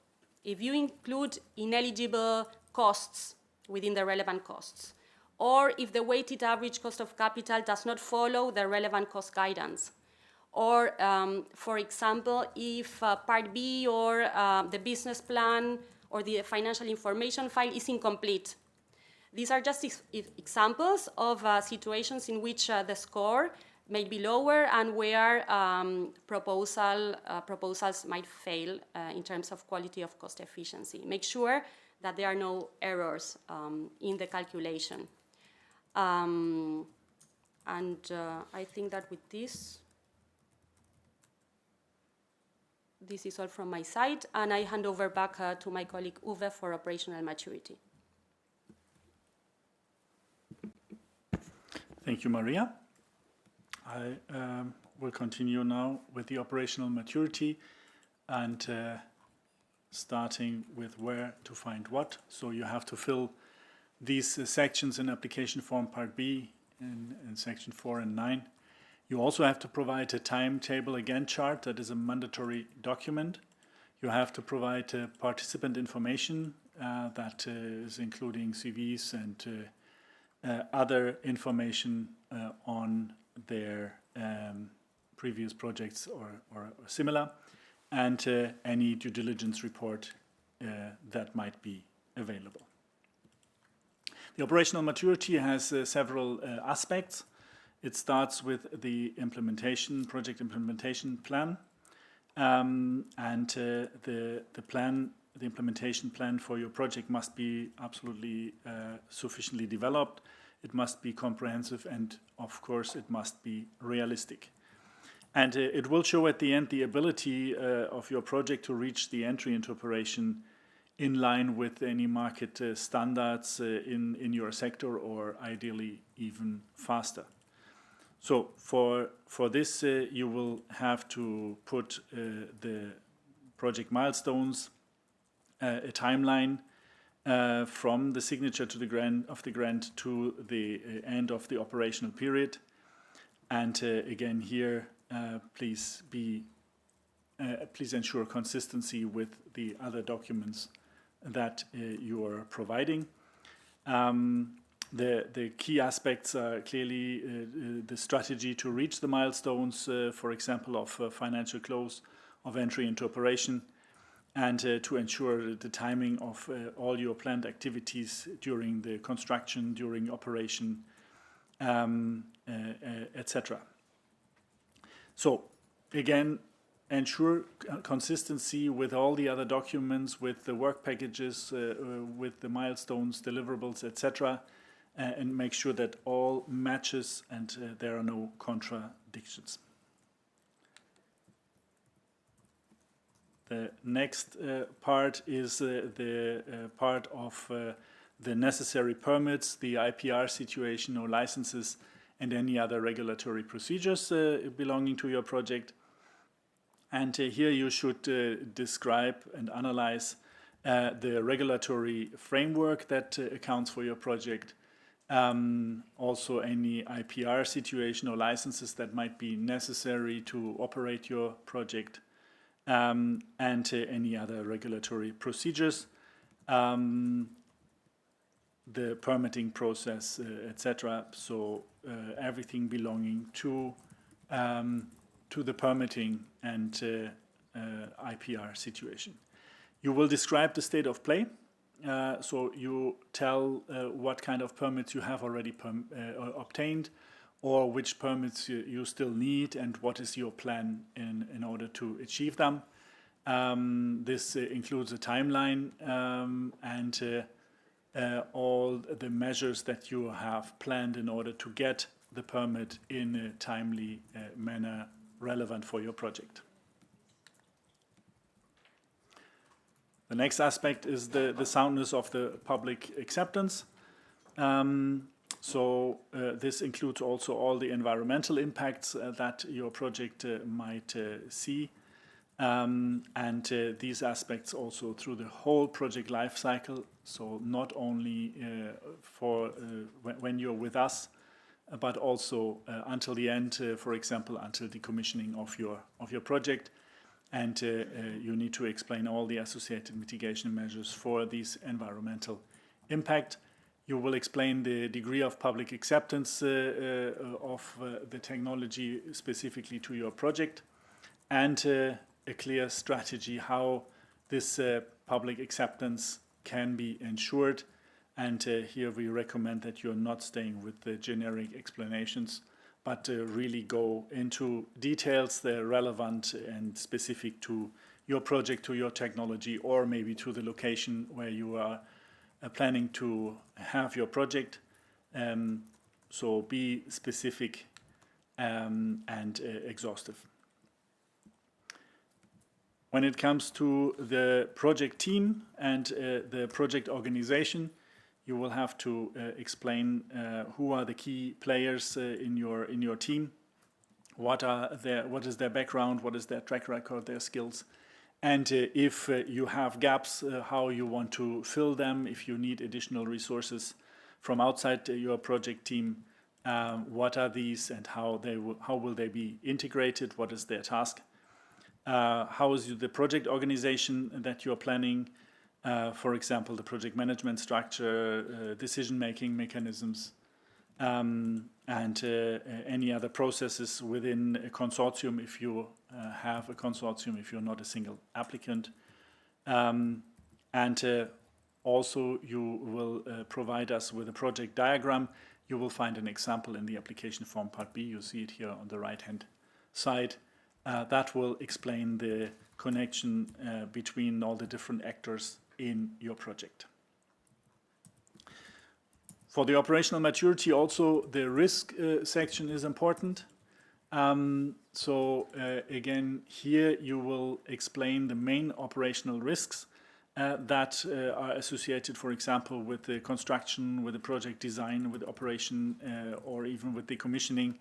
if you include ineligible costs within the relevant costs, or if the weighted average cost of capital does not follow the relevant cost guidance, or, for example, if Part B or the business plan or the financial information file is incomplete. These are just examples of situations in which the score may be lower and where proposals might fail in terms of quality of cost efficiency. Make sure that there are no errors in the calculation. And I think that with this is all from my side, and I hand over back to my colleague Uwe for operational maturity. Thank you, Maria. I will continue now with the operational maturity and starting with where to find what. So you have to fill these sections in application form part B in section 4 and 9. You also have to provide a timetable Gantt chart that is a mandatory document. You have to provide participant information that is including CVs and other information on their previous projects or similar, and any due diligence report that might be available. The operational maturity has several aspects. It starts with the project implementation plan, the implementation plan for your project must be absolutely sufficiently developed. It must be comprehensive, and of course, it must be realistic. And it will show at the end the ability of your project to reach the entry into operation in line with any market standards in your sector, or ideally even faster. So for this, you will have to put the project milestones, a timeline from the signature to the grant to the end of the operational period. And again here, please ensure consistency with the other documents that you are providing. The key aspects are clearly the strategy to reach the milestones, for example, of financial close, of entry into operation, and to ensure the timing of all your planned activities during the construction, during operation, etc. So again, ensure consistency with all the other documents, with the work packages, with the milestones, deliverables, etc., and make sure that all matches and there are no contradictions. The next part is the part of the necessary permits, the IPR situation or licenses, and any other regulatory procedures belonging to your project. And here you should describe and analyze the regulatory framework that accounts for your project. Also any IPR situation or licenses that might be necessary to operate your project, and any other regulatory procedures, the permitting process, etc. So everything belonging to the permitting and IPR situation. You will describe the state of play. So you tell what kind of permits you have already obtained, or which permits you still need, and what is your plan in order to achieve them. This includes a timeline and all the measures that you have planned in order to get the permit in a timely manner relevant for your project. The next aspect is the soundness of the public acceptance. This includes also all the environmental impacts that your project might see. These aspects also through the whole project life cycle. So not only for when you're with us, but also until the end, for example, until the commissioning of your project. And you need to explain all the associated mitigation measures for this environmental impact. You will explain the degree of public acceptance of the technology specifically to your project, and a clear strategy how this public acceptance can be ensured. And here we recommend that you're not staying with the generic explanations, but really go into details that are relevant and specific to your project, to your technology, or maybe to the location where you are planning to have your project. So be specific and exhaustive. When it comes to the project team and the project organization, you will have to explain who are the key players in your team, what is their background, what is their track record, their skills, and if you have gaps, how you want to fill them. If you need additional resources from outside your project team, what are these and how will they be integrated? What is their task? How is the project organization that you are planning? For example, the project management structure, decision-making mechanisms, and any other processes within a consortium if you have a consortium, if you're not a single applicant. Also you will provide us with a project diagram you will find an example in the application form part B. You see it here on the right-hand side. That will explain the connection between all the different actors in your project. For the operational maturity also, the risk section is important. Again, here you will explain the main operational risks that are associated, for example, with the construction, with the project design, with the operation, or even with the commissioning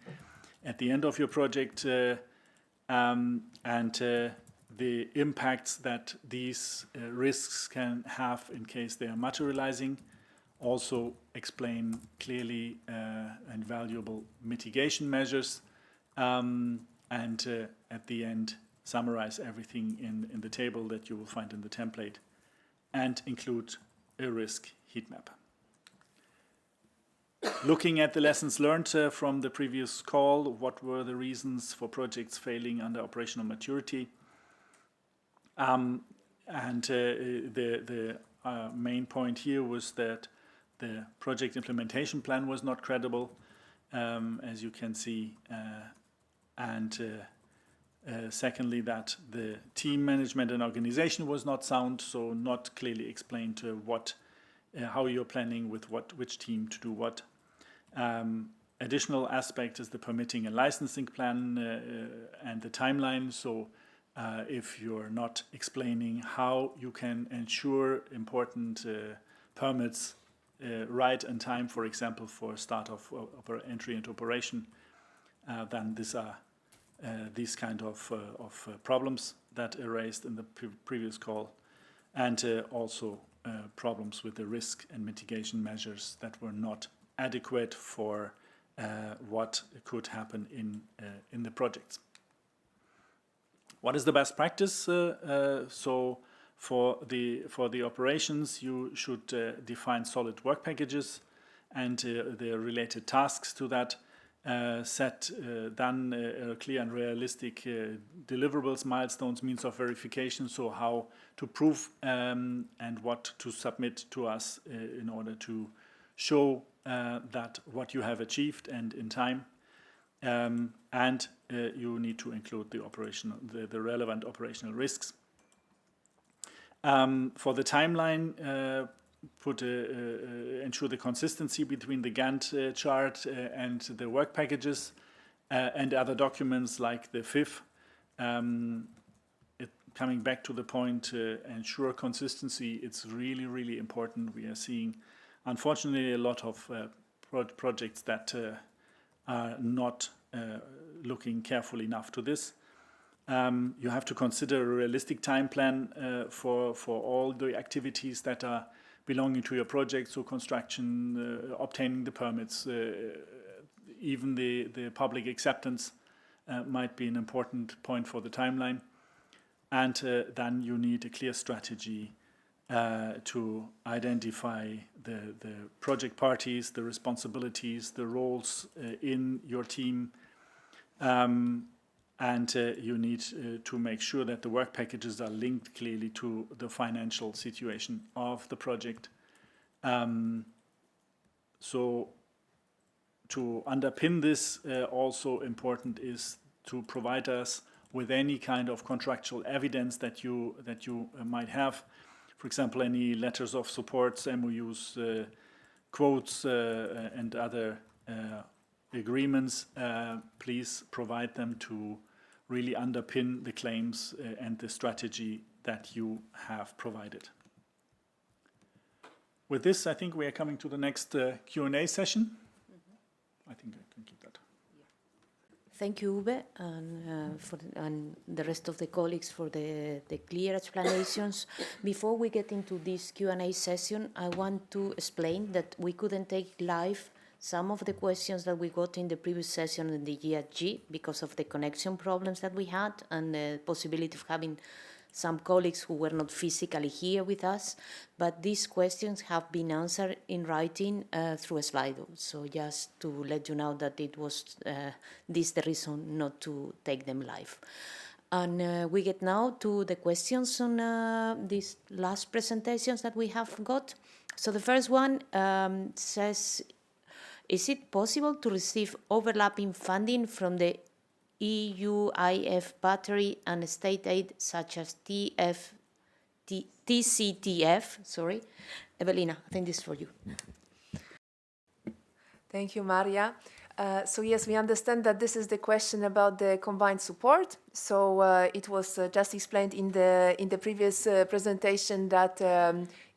at the end of your project, and the impacts that these risks can have in case they are materializing. Also explain clearly and valuable mitigation measures, and at the end summarize everything in the table that you will find in the template, and include a risk heat map. Looking at the lessons learned from the previous call, what were the reasons for projects failing under operational maturity? The main point here was that the project implementation plan was not credible, as you can see, secondly, that the team management and organization was not sound, so not clearly explained how you're planning with which team to do what. Additional aspect is the permitting and licensing plan and the timeline. So if you're not explaining how you can ensure important permits right in time, for example, for start of entry into operation, then these are these kind of problems that are raised in the previous call, and also problems with the risk and mitigation measures that were not adequate for what could happen in the projects. What is the best practice? So for the operations, you should define solid work packages and the related tasks to that. Set clear and realistic deliverables, milestones, means of verification, so how to prove and what to submit to us in order to show that what you have achieved and in time. And you need to include the relevant operational risks. For the timeline, ensure the consistency between the Gantt chart and the work packages and other documents like the FIF. Coming back to the point, ensure consistency. It's really, really important. We are seeing, unfortunately, a lot of projects that are not looking carefully enough to this. You have to consider a realistic time plan for all the activities that are belonging to your project, so construction, obtaining the permits, even the public acceptance might be an important point for the timeline. And then you need a clear strategy to identify the project parties, the responsibilities, the roles in your team. And you need to make sure that the work packages are linked clearly to the financial situation of the project. So to underpin this, also important is to provide us with any kind of contractual evidence that you might have. For example, any letters of support, MOUs, quotes, and other agreements. Please provide them to really underpin the claims and the strategy that you have provided. With this, I think we are coming to the next Q&A session. I think I can keep that. Thank you, Uwe, and the rest of the colleagues for the clear explanations. Before we get into this Q&A session, I want to explain that we couldn't take live some of the questions that we got in the previous session in the GRG because of the connection problems that we had and the possibility of having some colleagues who were not physically here with us. But these questions have been answered in writing through a Slido. So just to let you know that it was this the reason not to take them live. And we get now to the questions on these last presentations that we have got. So the first one says, Is it possible to receive overlapping funding from the EU IF Battery and state aid such as TCTF? Sorry. Evelina, I think this is for you. Thank you, Maria. So yes, we understand that this is the question about the combined support. So it was just explained in the previous presentation that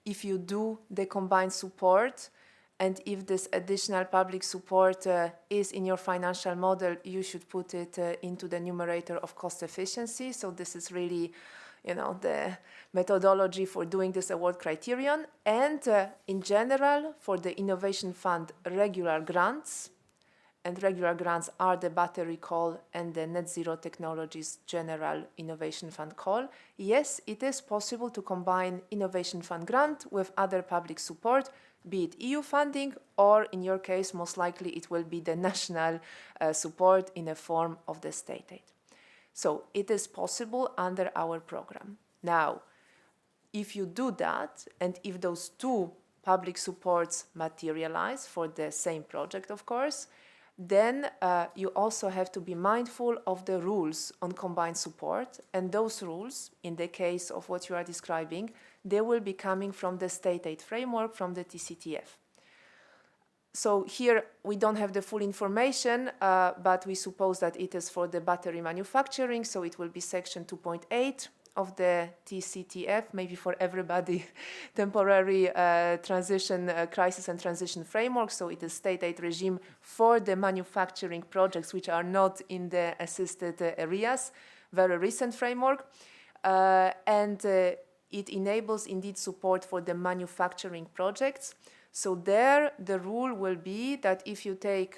if you do the combined support, and if this additional public support is in your financial model, you should put it into the numerator of cost efficiency. So this is really, the methodology for doing this award criterion. And in general, for the Innovation Fund regular grants, and regular grants are the Battery Call and the Net Zero Technologies General Innovation Fund Call. Yes, it is possible to combine Innovation Fund grant with other public support, be it EU funding, or in your case, most likely it will be the national support in the form of the state aid. So it is possible under our program. Now, if you do that, and if those two public supports materialize for the same project, of course, then you also have to be mindful of the rules on combined support. And those rules, in the case of what you are describing, they will be coming from the state aid framework, from the TCTF. So here we don't have the full information, but we suppose that it is for the battery manufacturing, so it will be section 2.8 of the TCTF, maybe for everybody, temporary transition, crisis and transition framework. So it is state aid regime for the manufacturing projects which are not in the assisted areas, very recent framework. And it enables indeed support for the manufacturing projects. So there, the rule will be that if you take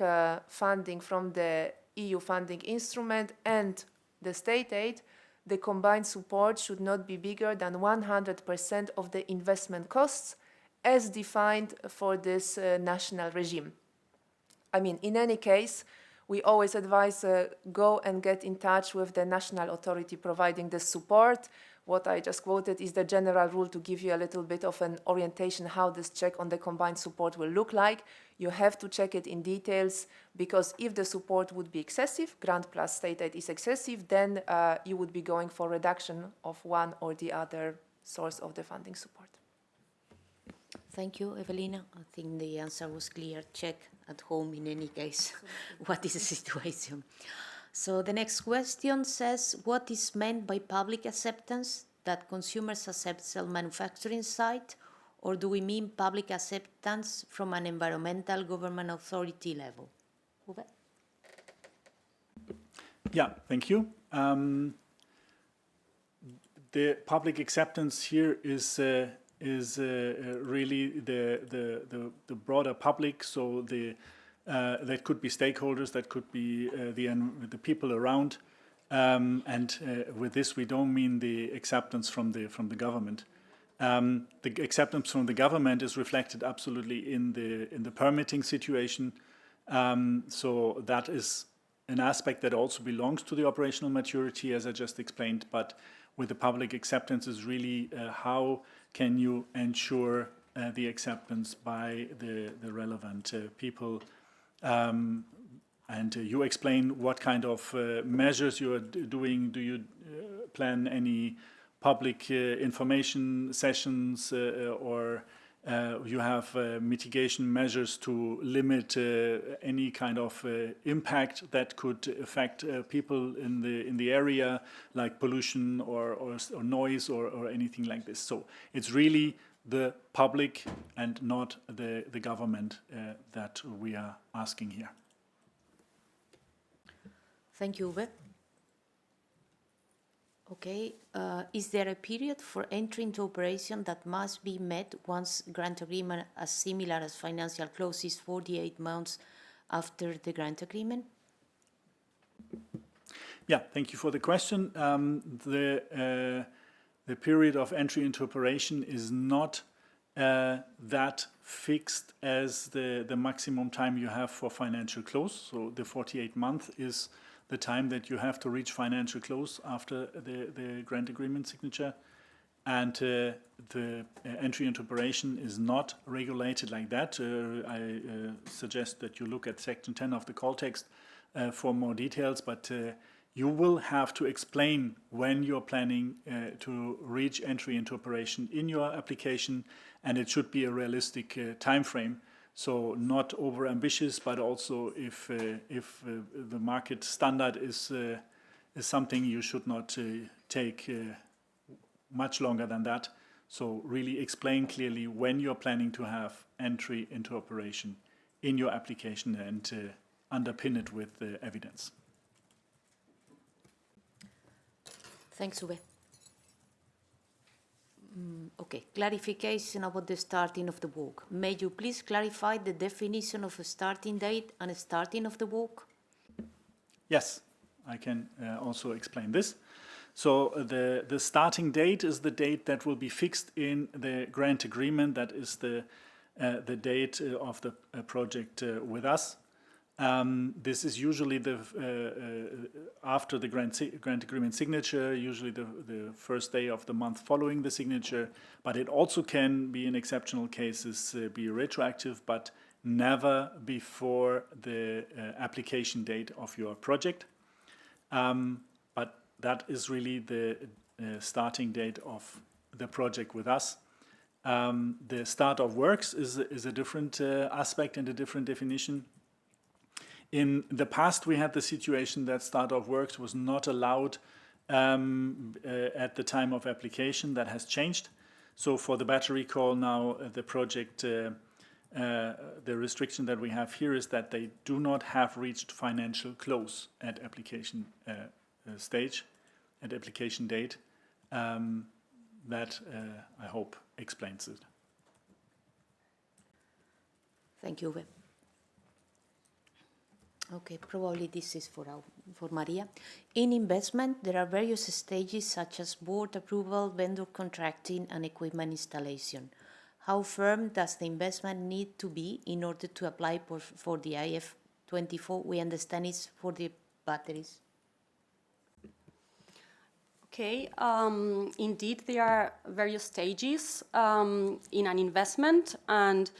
funding from the EU funding instrument and the state aid, the combined support should not be bigger than 100% of the investment costs as defined for this national regime. I mean, in any case, we always advise go and get in touch with the national authority providing the support. What I just quoted is the general rule to give you a little bit of an orientation how this check on the combined support will look like. You have to check it in details, because if the support would be excessive, grant plus state aid is excessive, then you would be going for reduction of one or the other source of the funding support. Thank you, Evelina. I think the answer was clear. Check at home in any case what is the situation. So the next question says, what is meant by public acceptance? That consumers accept cell manufacturing site, or do we mean public acceptance from an environmental government authority level? Uwe? Yeah, thank you. The public acceptance here is really the broader public. So that could be stakeholders, that could be the people around, and with this we don't mean the acceptance from the government. The acceptance from the government is reflected absolutely in the permitting situation. So that is an aspect that also belongs to the operational maturity, as I just explained. But with the public acceptance is really how can you ensure the acceptance by the relevant people. And you explain what kind of measures you are doing. Do you plan any public information sessions or you have mitigation measures to limit any kind of impact that could affect people in the area, like pollution or noise or anything like this? So it's really the public and not the government that we are asking here. Thank you, Uwe. Okay, is there a period for entry into operation that must be met once grant agreement as similar as financial close is 48 months after the grant agreement? Yeah, thank you for the question. The period of entry into operation is not that fixed as the maximum time you have for financial close. So the 48 months is the time that you have to reach financial close after the grant agreement signature. and the entry into operation is not regulated like that. I suggest that you look at section 10 of the call text for more details, but you will have to explain when you're planning to reach entry into operation in your application, and it should be a realistic time frame. So not over ambitious, but also if the market standard is something, you should not take much longer than that. So really explain clearly when you're planning to have entry into operation in your application, and underpin it with evidence. Thanks, Uwe. Okay, clarification about the starting of the work. May you please clarify the definition of a starting date and a starting of the work? Yes, I can also explain this. So the starting date is the date that will be fixed in the grant agreement. That is the date of the project with us. This is usually after the grant agreement signature, usually the first day of the month following the signature, but it also can be in exceptional cases be retroactive, but never before the application date of your project. But that is really the starting date of the project with us. The start of works is a different aspect and a different definition. In the past, we had the situation that start of works was not allowed at the time of application. That has changed. So for the battery call now, the project, the restriction that we have here is that they do not have reached financial close at application stage, at application date. That, I hope, explains it. Thank you, Uwe. Okay, probably this is for Maria. In investment, there are various stages such as board approval, vendor contracting, and equipment installation. How firm does the investment need to be in order to apply for the IF24? We understand it's for the batteries. Okay, indeed, there are various stages in an investment, and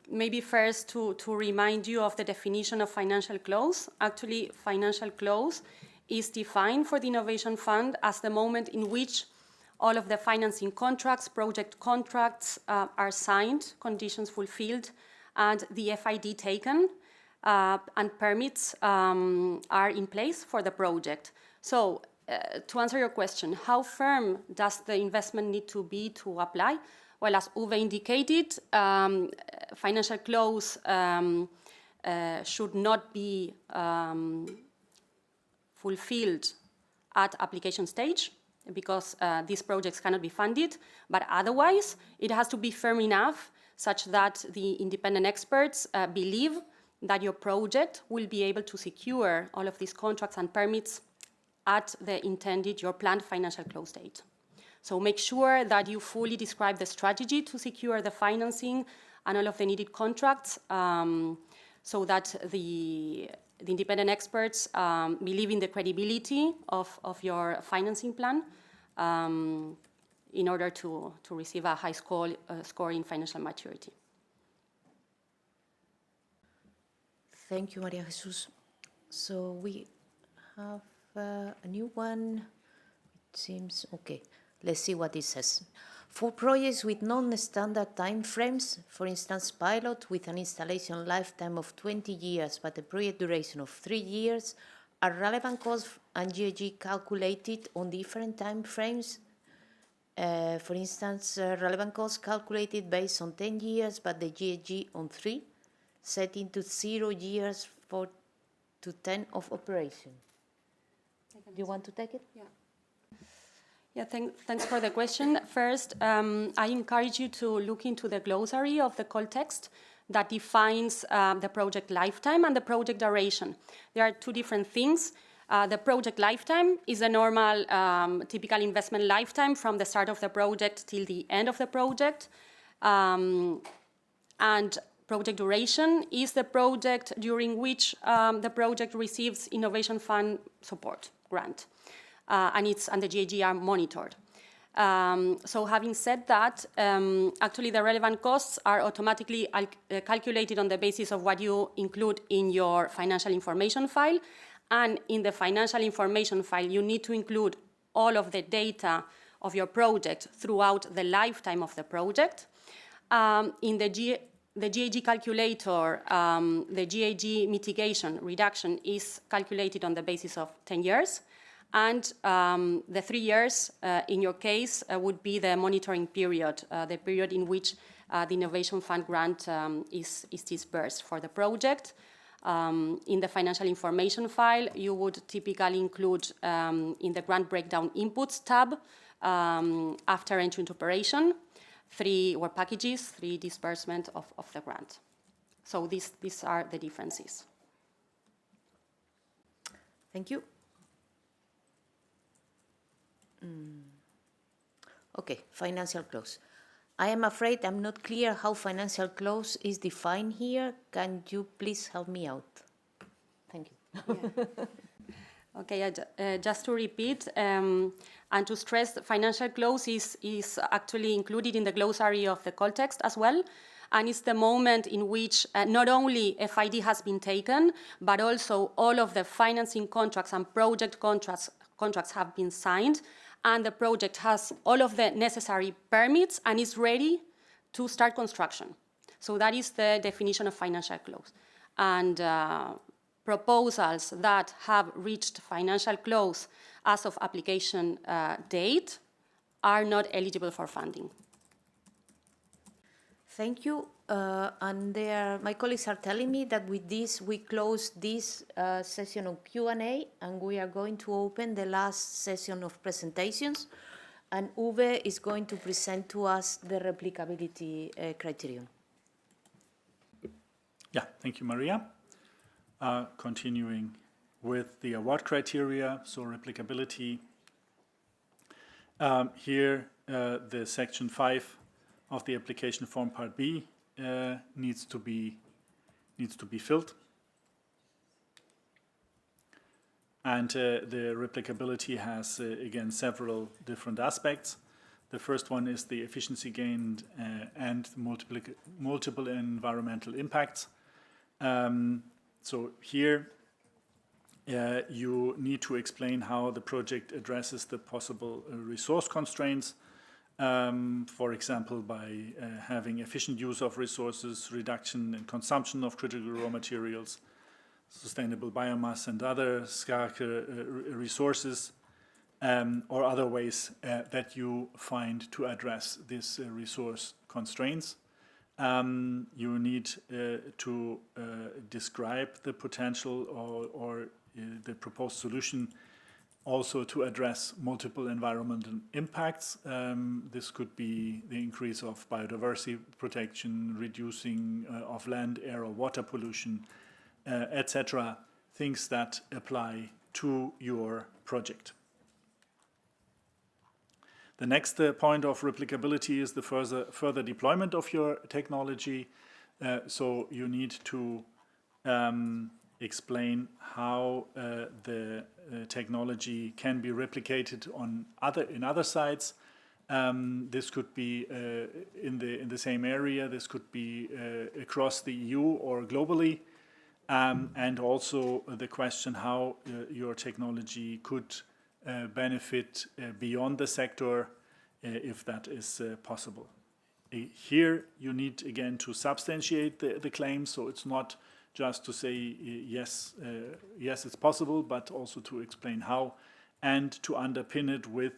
maybe first to remind you of the definition of financial close. Actually, financial close is defined for the Innovation Fund as the moment in which all of the financing contracts, project contracts are signed, conditions fulfilled, and the FID taken, and permits are in place for the project. So, to answer your question, how firm does the investment need to be to apply? Well, as Uwe indicated, financial close should not be fulfilled at application stage because these projects cannot be funded, but otherwise it has to be firm enough such that the independent experts believe that your project will be able to secure all of these contracts and permits at the intended, your planned financial close date. So make sure that you fully describe the strategy to secure the financing and all of the needed contracts so that the independent experts believe in the credibility of your financing plan in order to receive a high score in financial maturity. Thank you, Maria Jesus. So we have a new one. It seems okay. Let's see what it says. For projects with non-standard time frames, for instance, pilot with an installation lifetime of 20 years but a project duration of 3 years, are relevant costs and GHG calculated on different time frames? For instance, relevant costs calculated based on 10 years but the GHG on 3, setting to 0 years to 10 of operation. Do you want to take it? Yeah. Yeah, thanks for the question. First, I encourage you to look into the glossary of the call text that defines the project lifetime and the project duration. There are two different things. The project lifetime is a normal, typical investment lifetime from the start of the project till the end of the project. And project duration is the project during which the project receives Innovation Fund support grant. And the GHG are monitored. So having said that, actually the relevant costs are automatically calculated on the basis of what you include in your financial information file. And in the financial information file, you need to include all of the data of your project throughout the lifetime of the project. In the GAG calculator, the GAG mitigation reduction is calculated on the basis of 10 years. And the 3 years, in your case, would be the monitoring period, the period in which the Innovation Fund grant is disbursed for the project. In the financial information file, you would typically include in the grant breakdown inputs tab, after entry into operation, 3 packages, 3 disbursement of the grant. So these are the differences. Thank you. Okay, financial close. I am afraid I'm not clear how financial close is defined here. Can you please help me out? Thank you. Yeah. Okay, just to repeat and to stress, financial close is actually included in the glossary of the call text as well. And it's the moment in which not only FID has been taken, but also all of the financing contracts and project contracts have been signed, and the project has all of the necessary permits and is ready to start construction. So that is the definition of financial close. And proposals that have reached financial close as of application date are not eligible for funding. Thank you. And my colleagues are telling me that with this, we close this session of Q&A, and we are going to open the last session of presentations. And Uwe is going to present to us the replicability criterion. Yeah, thank you, Maria. Continuing with the award criteria, so replicability. Here, the section 5 of the application form part B needs to be filled, and the replicability has again several different aspects. The first one is the efficiency gained and multiple environmental impacts. So here you need to explain how the project addresses the possible resource constraints. For example, by having efficient use of resources, reduction in consumption of critical raw materials, sustainable biomass and other scarce resources, or other ways that you find to address these resource constraints. You need to describe the potential or the proposed solution, also to address multiple environmental impacts. This could be the increase of biodiversity protection, reducing of land, air or water pollution, etc. Things that apply to your project. The next point of replicability is the further deployment of your technology. So you need to explain how the technology can be replicated in other sites. This could be in the same area. This could be across the EU or globally, and also the question how your technology could benefit beyond the sector, if that is possible. Here you need again to substantiate the claim, so it's not just to say yes, it's possible, but also to explain how, and to underpin it with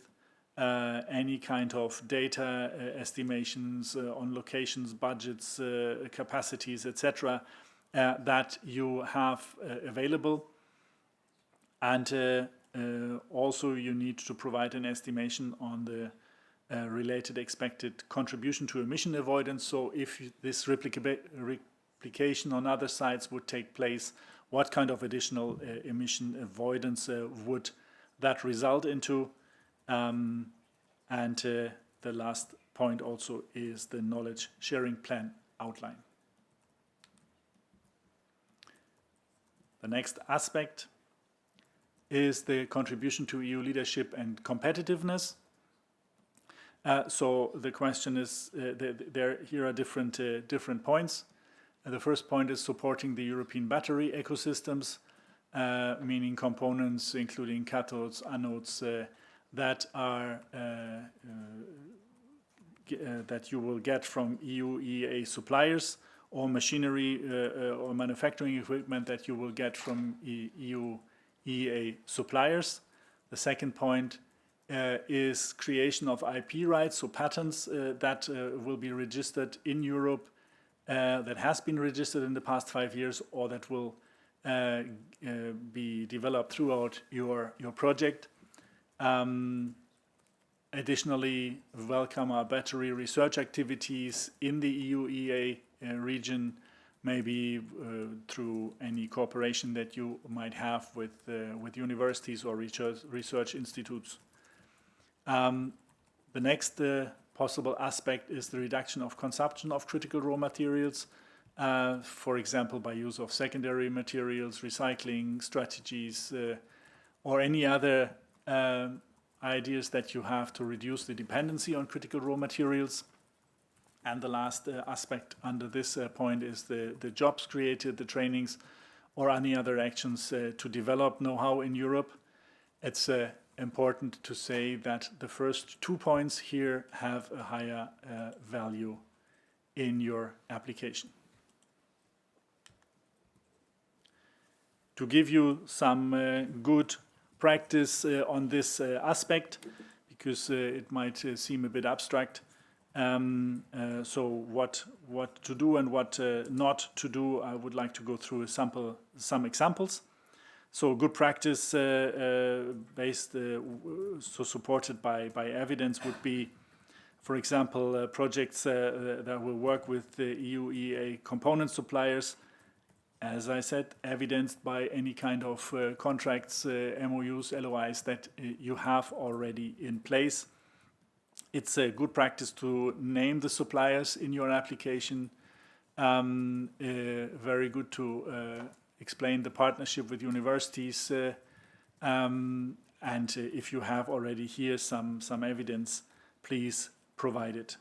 any kind of data estimations on locations, budgets, capacities, etc. That you have available. And also you need to provide an estimation on the related expected contribution to emission avoidance. So if this replication on other sites would take place, what kind of additional emission avoidance would that result into? And the last point also is the knowledge sharing plan outline. The next aspect is the contribution to EU leadership and competitiveness. So the question is, here are different points. The first point is supporting the European battery ecosystems, meaning components including cathodes, anodes, that are that you will get from EU EEA suppliers, or machinery or manufacturing equipment that you will get from EU EEA suppliers. The second point is creation of IP rights, so patents that will be registered in Europe, that has been registered in the past 5 years, or that will be developed throughout your project. Additionally, welcome our battery research activities in the EU EEA region, maybe through any cooperation that you might have with universities or research institutes. The next possible aspect is the reduction of consumption of critical raw materials, for example, by use of secondary materials, recycling strategies, or any other ideas that you have to reduce the dependency on critical raw materials. And the last aspect under this point is the jobs created, the trainings, or any other actions to develop know-how in Europe. It's important to say that the first 2 points here have a higher value in your application. To give you some good practice on this aspect, because it might seem a bit abstract. So what to do and what not to do, I would like to go through some examples. So good practice based, so supported by evidence would be, for example, projects that will work with the EU EEA component suppliers. As I said, evidenced by any kind of contracts, MOUs, LOIs that you have already in place. It's a good practice to name the suppliers in your application. Very good to explain the partnership with universities. And if you have already here some evidence, please provide it.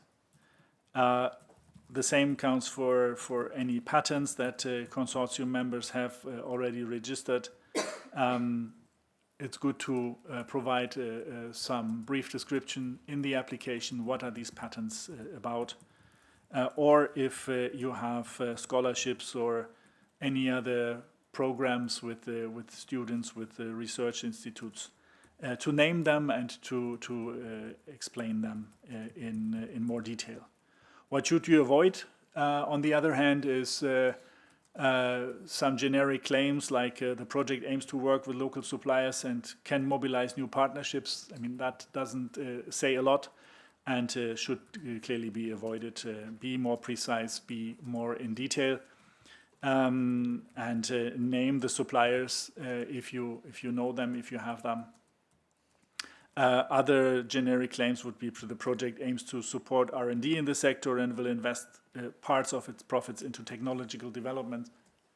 The same counts for any patents that consortium members have already registered. It's good to provide some brief description in the application. What are these patents about? Or if you have scholarships or any other programs with students, with research institutes, to name them and to explain them in more detail. What should you avoid, on the other hand, is some generic claims like the project aims to work with local suppliers and can mobilize new partnerships. I mean, that doesn't say a lot and should clearly be avoided. Be more precise, be more in detail, and name the suppliers if you know them, if you have them. Other generic claims would be the project aims to support R&D in the sector and will invest parts of its profits into technological development.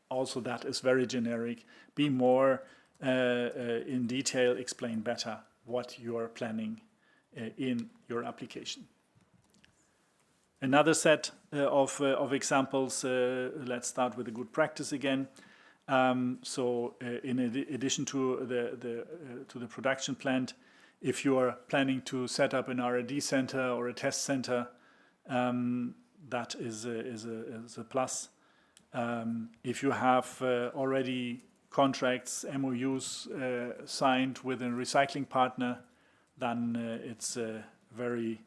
Also, that is very generic. Be more in detail, explain better what you are planning in your application. Another set of examples, let's start with a good practice again. So in addition to the production plant, if you are planning to set up an R&D center or a test center, that is a plus. If you have already contracts, MOUs signed with a recycling partner, then it's very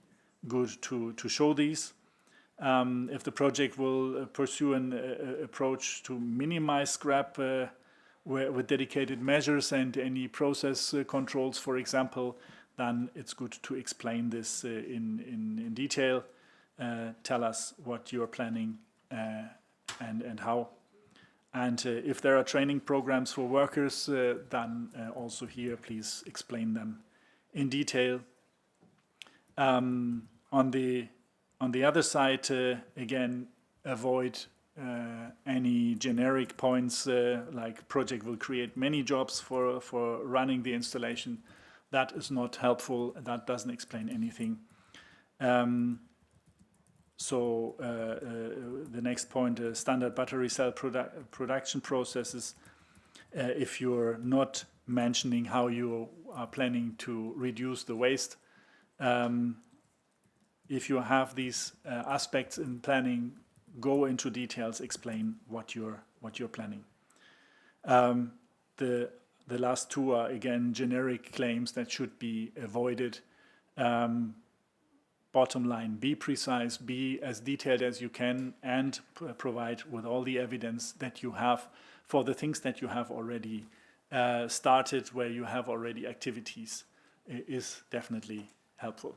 good to show these. If the project will pursue an approach to minimize scrap with dedicated measures and any process controls, for example, then it's good to explain this in detail. Tell us what you're planning and how. And if there are training programs for workers, then also here, please explain them in detail. On the other side, again, avoid any generic points like project will create many jobs for running the installation. That is not helpful. That doesn't explain anything. The next point, standard battery cell production processes. If you're not mentioning how you are planning to reduce the waste, if you have these aspects in planning, go into details, explain what you're planning. The last two are again generic claims that should be avoided. Bottom line, be precise, be as detailed as you can, and provide with all the evidence that you have for the things that you have already started, where you have already activities, is definitely helpful.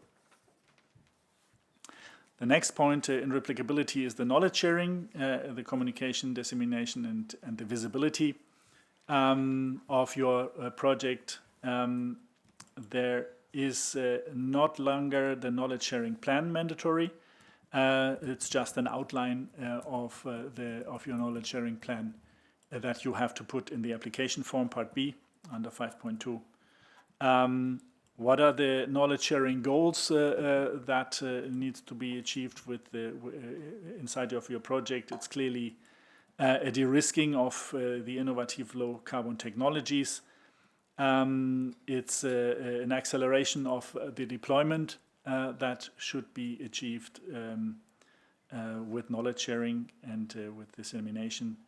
The next point in replicability is the knowledge sharing, the communication, dissemination, and the visibility of your project. There is not longer the knowledge sharing plan mandatory. It's just an outline of your knowledge sharing plan that you have to put in the application form, part B, under 5.2. What are the knowledge sharing goals that needs to be achieved with inside of your project? It's clearly a de-risking of the innovative low carbon technologies. It's an acceleration of the deployment that should be achieved with knowledge sharing and with dissemination.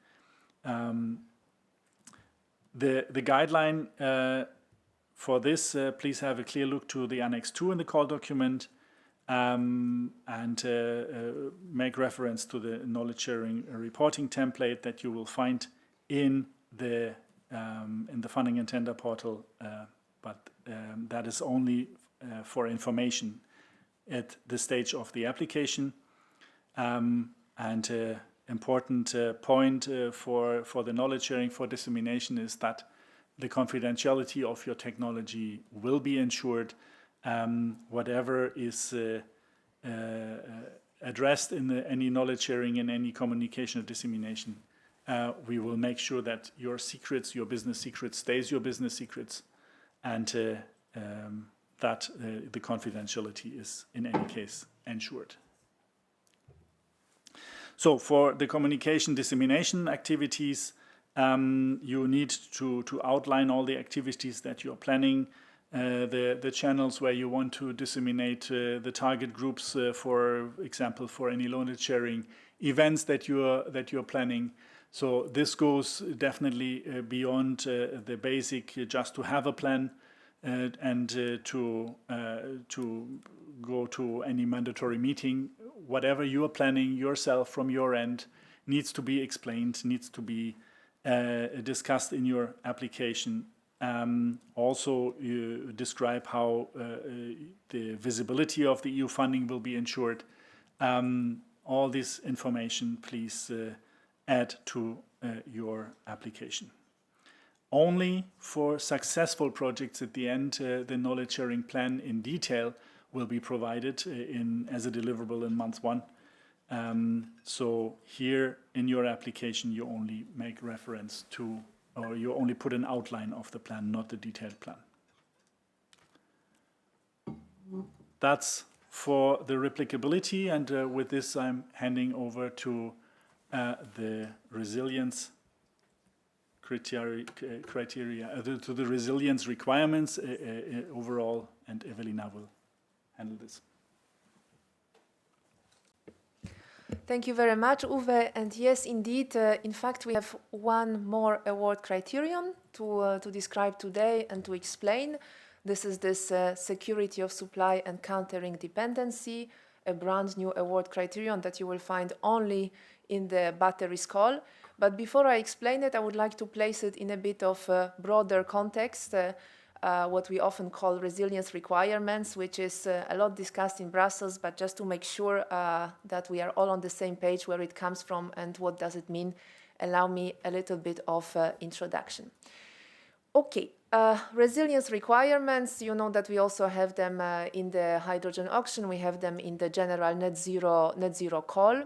The guideline for this, please have a clear look to the Annex 2 in the call document, and make reference to the knowledge sharing reporting template that you will find in the funding and tender portal, but that is only for information at the stage of the application. Important point for the knowledge sharing for dissemination is that the confidentiality of your technology will be ensured. Whatever is addressed in any knowledge sharing and any communication or dissemination, we will make sure that your secrets, your business secrets, stays your business secrets, and that the confidentiality is in any case ensured. So for the communication dissemination activities, you need to outline all the activities that you're planning, the channels where you want to disseminate, the target groups, for example, for any knowledge sharing events that you're planning. So this goes definitely beyond the basic, just to have a plan and to go to any mandatory meeting. Whatever you are planning yourself from your end needs to be explained, needs to be discussed in your application. Also, you describe how the visibility of the EU funding will be ensured. All this information, please add to your application. Only for successful projects at the end, the knowledge sharing plan in detail will be provided as a deliverable in month 1. So here in your application, you only make reference to, or you only put an outline of the plan, not the detailed plan. That's for the replicability, and with this I'm handing over to the resilience criteria to the resilience requirements overall, and Evelina will handle this. Thank you very much, Uwe. And yes, indeed, in fact, we have one more award criterion to describe today and to explain. This is this security of supply and countering dependency, a brand new award criterion that you will find only in the Batteries Call. But before I explain it, I would like to place it in a bit of a broader context, what we often call resilience requirements, which is a lot discussed in Brussels, but just to make sure that we are all on the same page where it comes from and what does it mean, allow me a little bit of introduction. Okay, resilience requirements, you know that we also have them in the hydrogen auction, we have them in the general net zero call.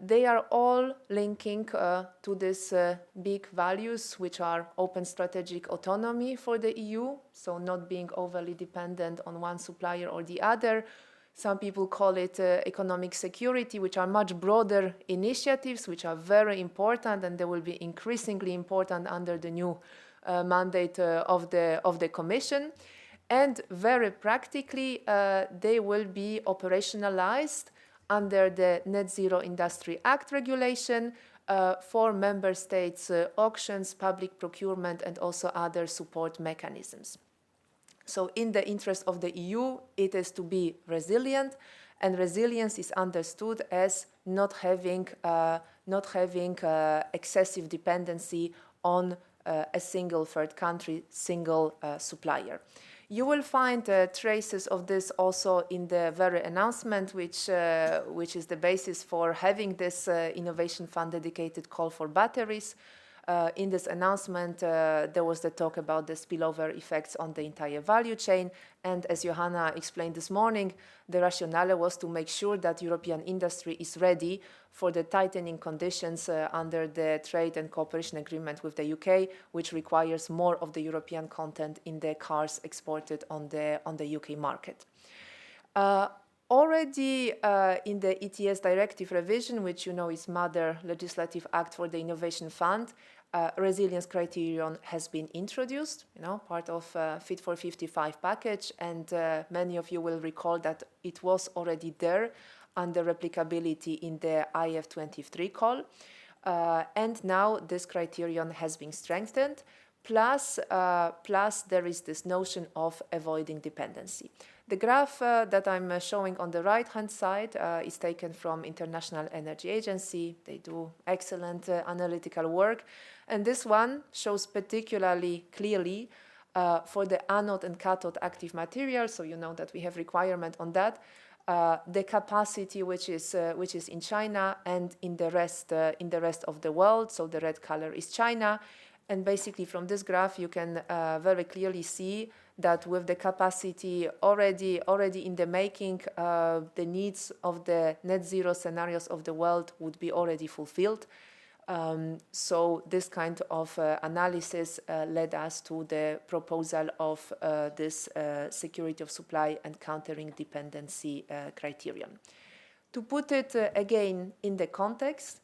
They are all linking to these big values, which are open strategic autonomy for the EU, so not being overly dependent on one supplier or the other, Some people call it economic security, which are much broader initiatives, which are very important, and they will be increasingly important under the new mandate of the Commission. And very practically, they will be operationalized under the Net Zero Industry Act regulation for member states' auctions, public procurement, and also other support mechanisms. So in the interest of the EU, it is to be resilient, and resilience is understood as not having excessive dependency on a single third country, single supplier. You will find traces of this also in the very announcement, which is the basis for having this innovation fund dedicated call for batteries. In this announcement, there was the talk about the spillover effects on the entire value chain. And as Johanna explained this morning, the rationale was to make sure that European industry is ready for the tightening conditions under the trade and cooperation agreement with the UK, which requires more of the European content in the cars exported on the UK market. Already in the ETS directive revision, which you know is mother legislative act for the Innovation Fund, resilience criterion has been introduced, part of Fit for 55 package, and many of you will recall that it was already there under replicability in the IF24 Call, and now this criterion has been strengthened. Plus there is this notion of avoiding dependency. The graph that I'm showing on the right-hand side is taken from International Energy Agency. They do excellent analytical work. And this one shows particularly clearly for the anode and cathode active material, so you know that we have requirement on that, the capacity which is in China and in the rest of the world. So the red color is China. And basically from this graph, you can very clearly see that with the capacity already in the making, the needs of the net zero scenarios of the world would be already fulfilled. So this kind of analysis led us to the proposal of this security of supply and countering dependency criterion. To put it again in the context,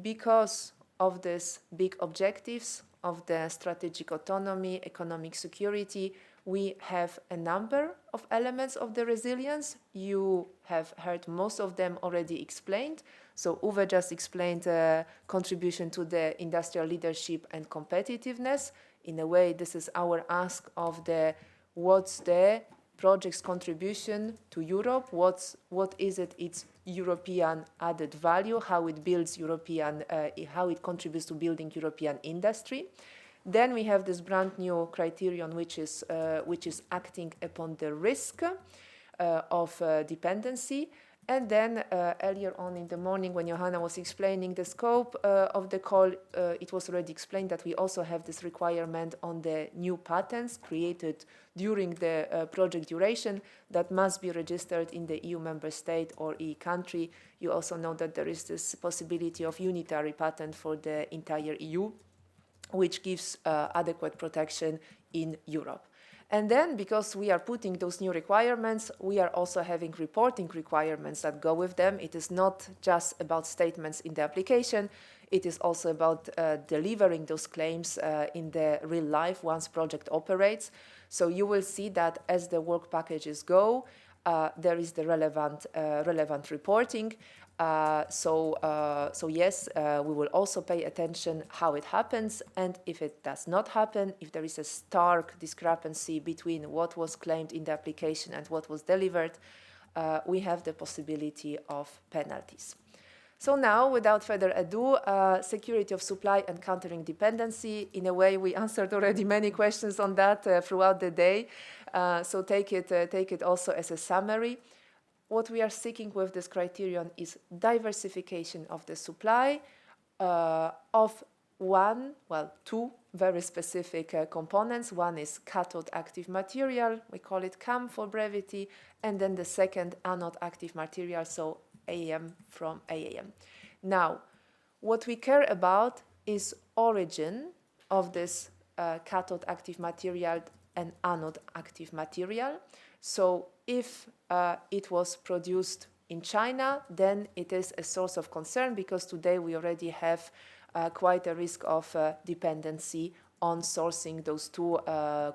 because of these big objectives of the strategic autonomy, economic security, we have a number of elements of the resilience. You have heard most of them already explained. So Uwe just explained contribution to the industrial leadership and competitiveness. In a way, this is our ask of what's the project's contribution to Europe, what is its European added value, how it builds how it contributes to building European industry. Then we have this brand new criterion, which is acting upon the risk of dependency. And then earlier on in the morning, when Johanna was explaining the scope of the call, it was already explained that we also have this requirement on the new patents created during the project duration that must be registered in the EU member state or EU country. You also know that there is this possibility of unitary patent for the entire EU, which gives adequate protection in Europe. And then, because we are putting those new requirements, we are also having reporting requirements that go with them. It is not just about statements in the application. It is also about delivering those claims in the real life once project operates. So you will see that as the work packages go, there is the relevant reporting. So yes, we will also pay attention how it happens, and if it does not happen, if there is a stark discrepancy between what was claimed in the application and what was delivered, we have the possibility of penalties. So now, without further ado, security of supply and countering dependency. In a way, we answered already many questions on that throughout the day. So take it also as a summary. What we are seeking with this criterion is diversification of the supply of two very specific components. One is cathode active material, we call it CAM for brevity, and then the second anode active material, so AAM from AAM. Now, what we care about is origin of this cathode active material and anode active material. So if it was produced in China, then it is a source of concern because today we already have quite a risk of dependency on sourcing those two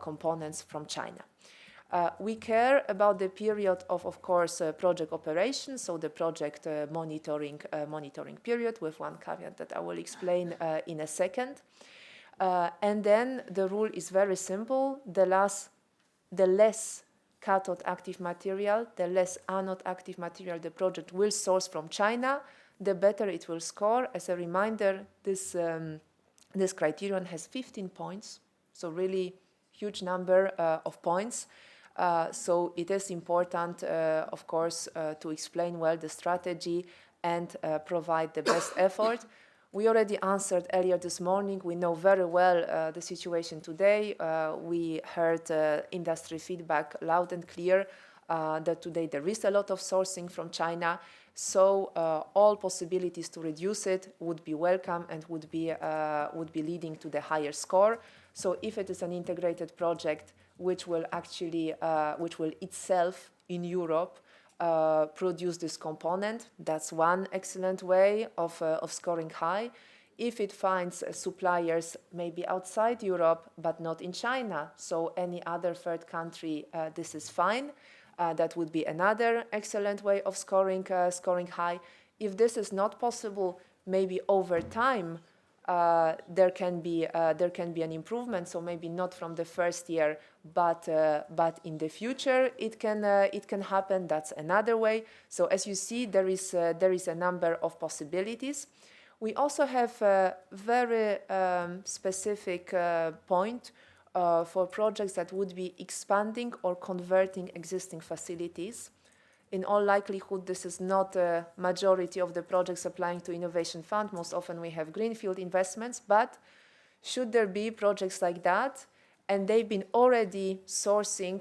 components from China. We care about the period of course, project operation, so the project monitoring period, with one caveat that I will explain in a second. And then the rule is very simple. The less cathode active material, the less anode active material the project will source from China, the better it will score. As a reminder, this criterion has 15 points, so really huge number of points. So it is important, of course, to explain well the strategy and provide the best effort. We already answered earlier this morning. We know very well the situation today. We heard industry feedback loud and clear that today there is a lot of sourcing from China. So all possibilities to reduce it would be welcome and would be leading to the higher score. So if it is an integrated project which will actually, which will itself in Europe produce this component, that's one excellent way of scoring high. If it finds suppliers maybe outside Europe but not in China, so any other third country, this is fine. That would be another excellent way of scoring high. If this is not possible, maybe over time there can be an improvement. So maybe not from the first year, but in the future it can happen. That's another way. So as you see, there is a number of possibilities. We also have a very specific point for projects that would be expanding or converting existing facilities. In all likelihood, this is not a majority of the projects applying to Innovation Fund. Most often we have greenfield investments, but should there be projects like that, and they've been already sourcing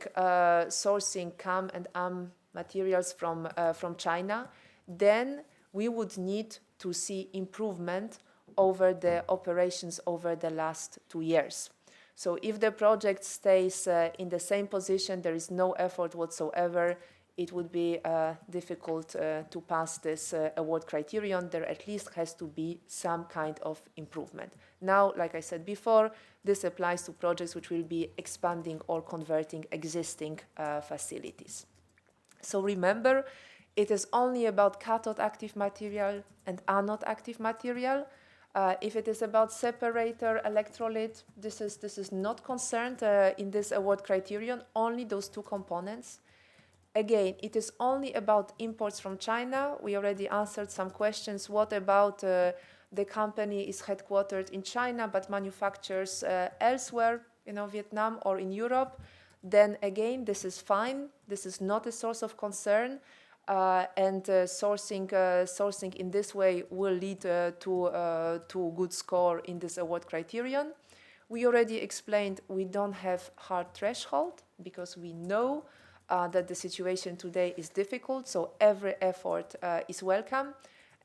CAM and AM materials from China, then we would need to see improvement over the operations over the last 2 years. So if the project stays in the same position, there is no effort whatsoever, it would be difficult to pass this award criterion. There at least has to be some kind of improvement. Now, like I said before, this applies to projects which will be expanding or converting existing facilities. So remember, it is only about cathode active material and anode active material. If it is about separator, electrolyte, this is not concerned in this award criterion, only those two components. Again, it is only about imports from China. We already answered some questions. What about the company is headquartered in China but manufactures elsewhere, Vietnam or in Europe? Then again, this is fine. This is not a source of concern. And sourcing in this way will lead to a good score in this award criterion. We already explained we don't have hard threshold because we know that the situation today is difficult, so every effort is welcome.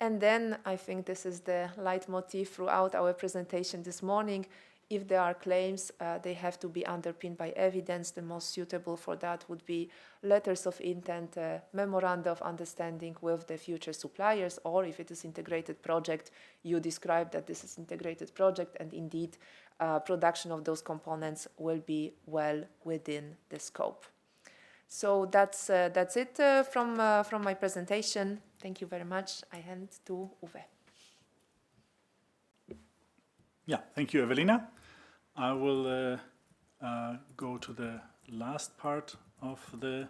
And then I think this is the leitmotif throughout our presentation this morning. If there are claims, they have to be underpinned by evidence. The most suitable for that would be letters of intent, memoranda of understanding with the future suppliers, or if it is integrated project, you describe that this is integrated project, and indeed production of those components will be well within the scope. So that's it from my presentation. Thank you very much. I hand to Uwe. Yeah, thank you, Evelina. I will go to the last part of the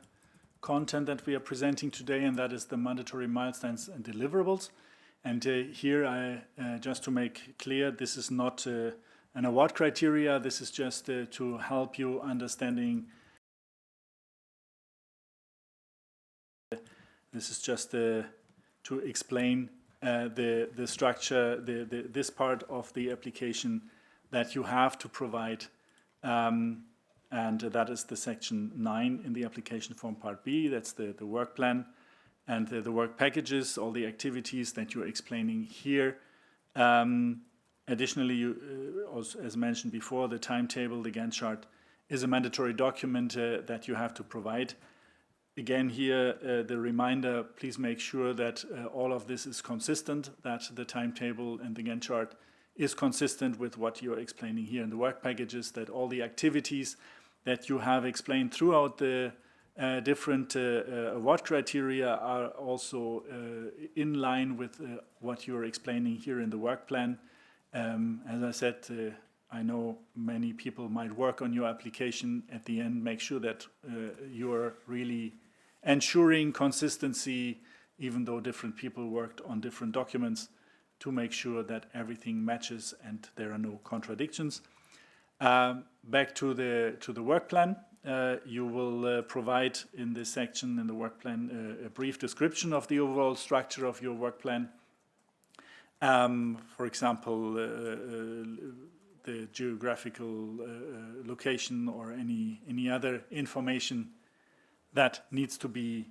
content that we are presenting today, and that is the mandatory milestones and deliverables. And here, just to make clear, this is not an award criteria. This is just to help you understanding. This is just to explain the structure, this part of the application that you have to provide, and that is the section 9 in the application form part B. That's the work plan and the work packages, all the activities that you're explaining here. Additionally, you, as mentioned before, the timetable, the Gantt chart, is a mandatory document that you have to provide. again here, the reminder, please make sure that all of this is consistent, that the timetable and the Gantt chart is consistent with what you're explaining here in the work packages, that all the activities that you have explained throughout the different award criteria are also in line with what you're explaining here in the work plan. As I said, I know many people might work on your application. At the end, make sure that you're really ensuring consistency, even though different people worked on different documents, to make sure that everything matches and there are no contradictions. Back to the work plan. You will provide in this section in the work plan a brief description of the overall structure of your work plan. For example, the geographical location or any other information that needs to be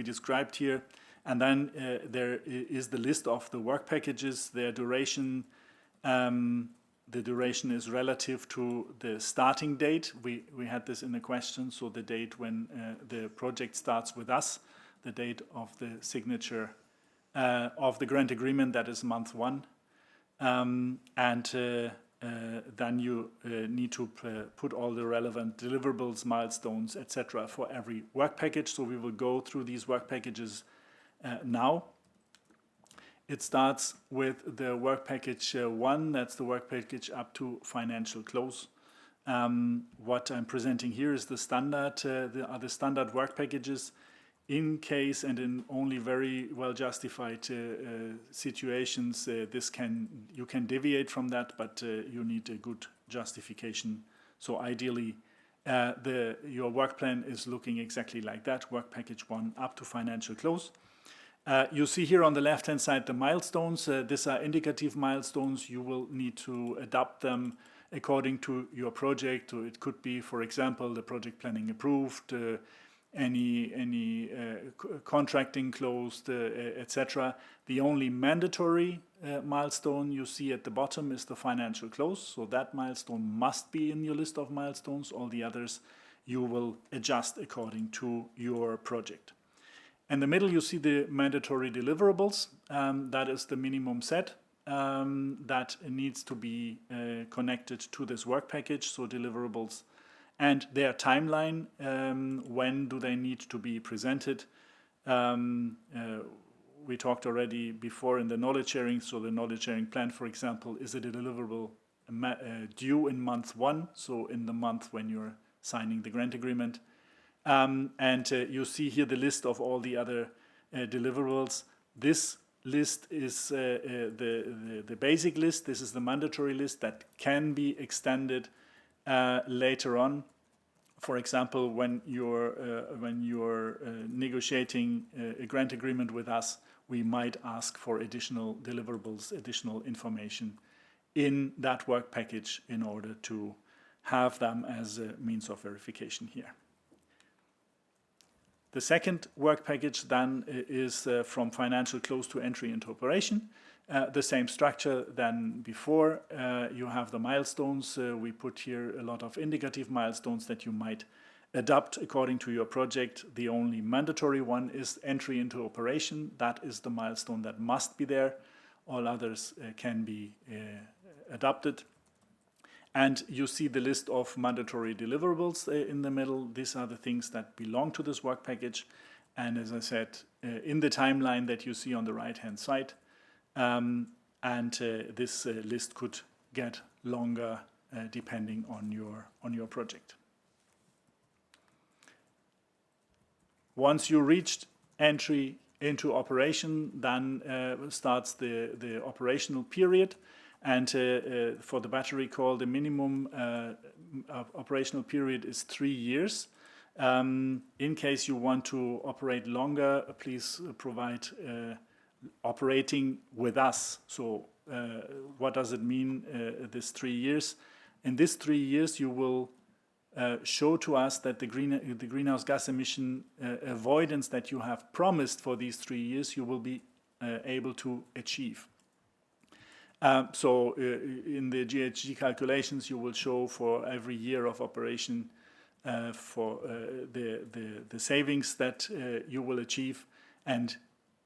described here. And then there is the list of the work packages, their duration. The duration is relative to the starting date. We had this in the question, so the date when the project starts with us, the date of the signature of the grant agreement, that is month 1. Then you need to put all the relevant deliverables, milestones, etc. for every work package. So we will go through these work packages now. It starts with the work package 1, that's the work package up to financial close. What I'm presenting here is the standard, the standard work packages. In case and in only very well justified situations, you can deviate from that, but you need a good justification. So ideally, your work plan is looking exactly like that, work package 1 up to financial close. You see here on the left-hand side the milestones. These are indicative milestones. You will need to adapt them according to your project. So it could be, for example, the project planning approved, any contracting closed, etc. The only mandatory milestone you see at the bottom is the financial close. So that milestone must be in your list of milestones. All the others you will adjust according to your project. In the middle, you see the mandatory deliverables. That is the minimum set that needs to be connected to this work package. So deliverables and their timeline, when do they need to be presented. We talked already before in the knowledge sharing. So the knowledge sharing plan, for example, is a deliverable due in month 1, so in the month when you're signing the grant agreement. You see here the list of all the other deliverables. This list is the basic list. This is the mandatory list that can be extended later on. For example, when you're negotiating a grant agreement with us, we might ask for additional deliverables, additional information in that work package in order to have them as a means of verification here. The second work package then is from financial close to entry into operation. The same structure than before. You have the milestones. We put here a lot of indicative milestones that you might adapt according to your project. The only mandatory one is entry into operation. That is the milestone that must be there. All others can be adapted. And you see the list of mandatory deliverables in the middle. These are the things that belong to this work package. And as I said, in the timeline that you see on the right-hand side. This list could get longer depending on your project. Once you reached entry into operation, then starts the operational period. And for the battery call, the minimum operational period is 3 years. In case you want to operate longer, please provide operating with us. So what does it mean, this 3 years? In this 3 years, you will show to us that the greenhouse gas emission avoidance that you have promised for these 3 years, you will be able to achieve. In the GHG calculations, you will show for every year of operation for the savings that you will achieve. And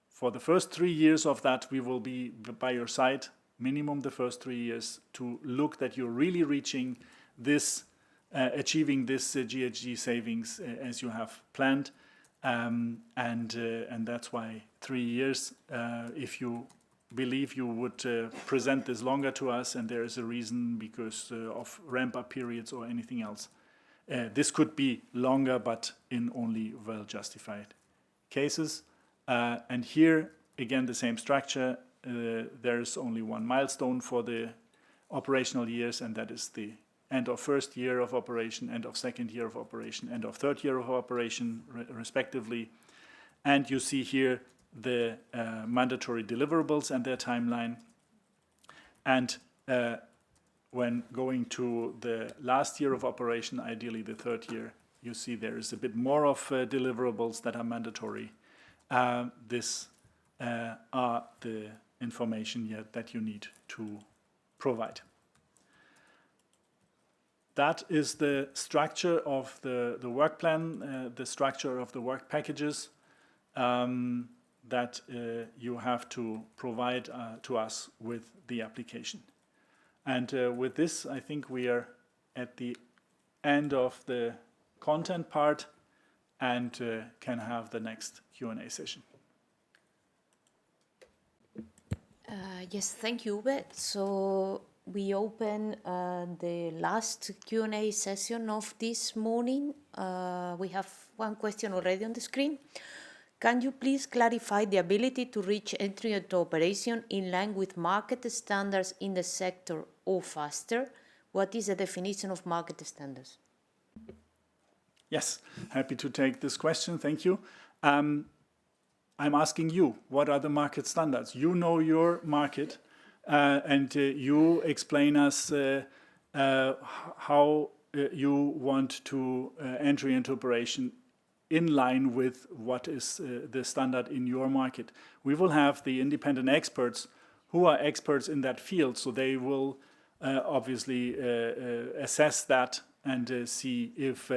for the first 3 years of that, we will be by your side, minimum the first 3 years, to look that you're really reaching this, achieving this GHG savings as you have planned. And that's why 3 years. If you believe you would present this longer to us and there is a reason because of ramp-up periods or anything else, this could be longer, but in only well-justified cases. And here, again, the same structure. There's only one milestone for the operational years, and that is the end of first year of operation, end of second year of operation, end of third year of operation, respectively. And you see here the mandatory deliverables and their timeline. And when going to the last year of operation, ideally the third year, you see there is a bit more of deliverables that are mandatory. This are the information that you need to provide. That is the structure of the work plan, the structure of the work packages that you have to provide to us with the application. And with this, I think we are at the end of the content part and can have the next Q&A session. Yes, thank you, Uwe. So we open the last Q&A session of this morning. We have one question already on the screen. Can you please clarify the ability to reach entry into operation in line with market standards in the sector or faster? What is the definition of market standards? Yes, happy to take this question. Thank you. I'm asking you, what are the market standards? You know your market, and you explain us how you want to enter into operation in line with what is the standard in your market. We will have the independent experts who are experts in that field, so they will obviously assess that and see if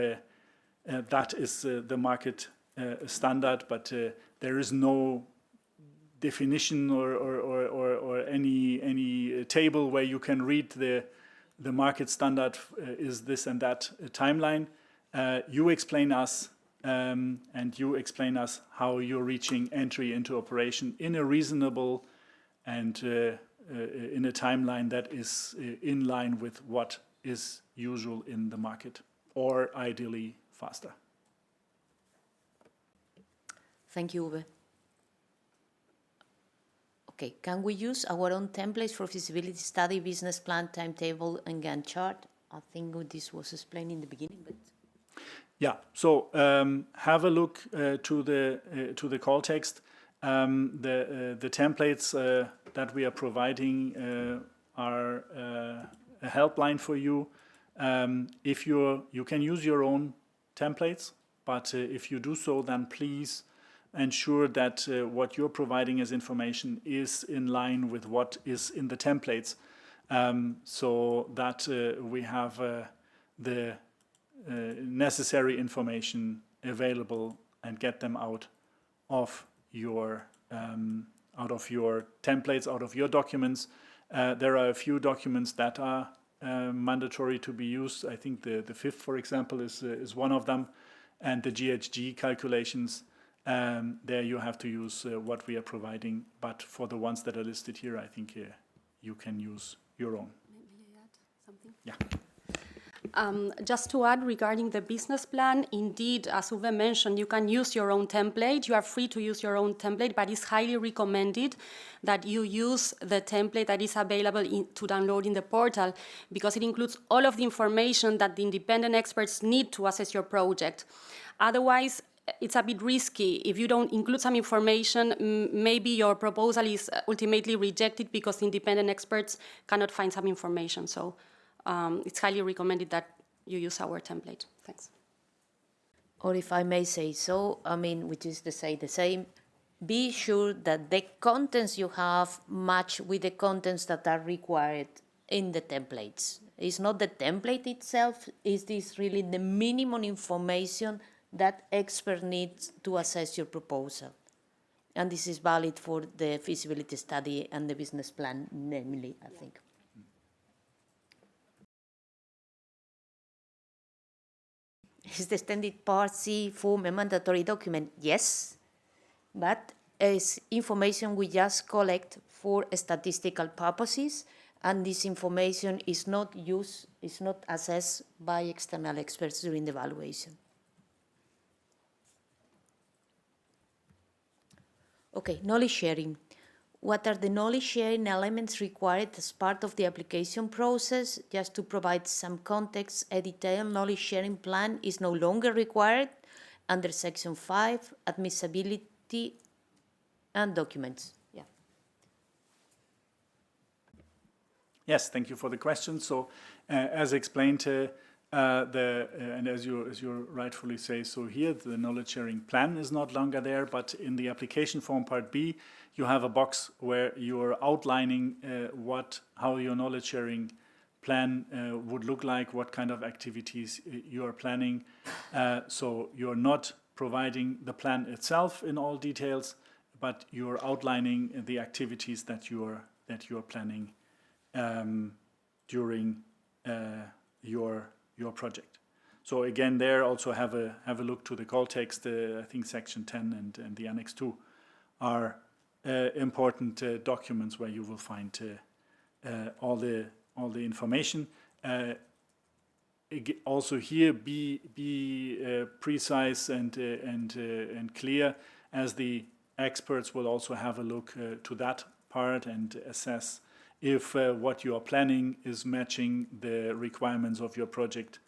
that is the market standard, but there is no definition or any table where you can read the market standard is this and that timeline. You explain us and you explain us how you're reaching entry into operation in a reasonable and in a timeline that is in line with what is usual in the market, or ideally faster. Thank you, Uwe. Okay, can we use our own templates for feasibility study, business plan, timetable, and Gantt chart? I think this was explained in the beginning, but... Yeah, so have a look to the call text. The templates that we are providing are a helpline for you. If you can use your own templates, but if you do so, then please ensure that what you're providing as information is in line with what is in the templates, so that we have the necessary information available and get them out of your templates, out of your documents. There are a few documents that are mandatory to be used. I think the fifth, for example, is one of them, and the GHG calculations. There you have to use what we are providing, but for the ones that are listed here, I think you can use your own. May I add something? Yeah. Just to add regarding the business plan, indeed, as Uwe mentioned, you can use your own template. You are free to use your own template, but it's highly recommended that you use the template that is available to download in the portal, because it includes all of the information that the independent experts need to assess your project. Otherwise, it's a bit risky. If you don't include some information, maybe your proposal is ultimately rejected because independent experts cannot find some information. So it's highly recommended that you use our template. Thanks. Or if I may say so, I mean, which is to say the same, be sure that the contents you have match with the contents that are required in the templates. It's not the template itself, is this really the minimum information that expert needs to assess your proposal. And this is valid for the feasibility study and the business plan, namely, I think. Is the extended Part C form a mandatory document? Yes, but it's information we just collect for statistical purposes, and this information is not used, is not assessed by external experts during the evaluation. Okay, knowledge sharing. What are the knowledge sharing elements required as part of the application process? Just to provide some context, a detailed knowledge sharing plan is no longer required under Section 5, admissibility and documents. Yeah. Yes, thank you for the question. So, as explained, and as you rightfully say, so here the knowledge sharing plan is not longer there, but in the application form Part B, you have a box where you're outlining how your knowledge sharing plan would look like, what kind of activities you are planning. So you're not providing the plan itself in all details, but you're outlining the activities that you're planning during your project. So again, there also have a look to the call text. I think Section 10 and the Annex 2 are important documents where you will find all the information. Also here, be precise and clear, as the experts will also have a look to that part and assess if what you are planning is matching the requirements of your project,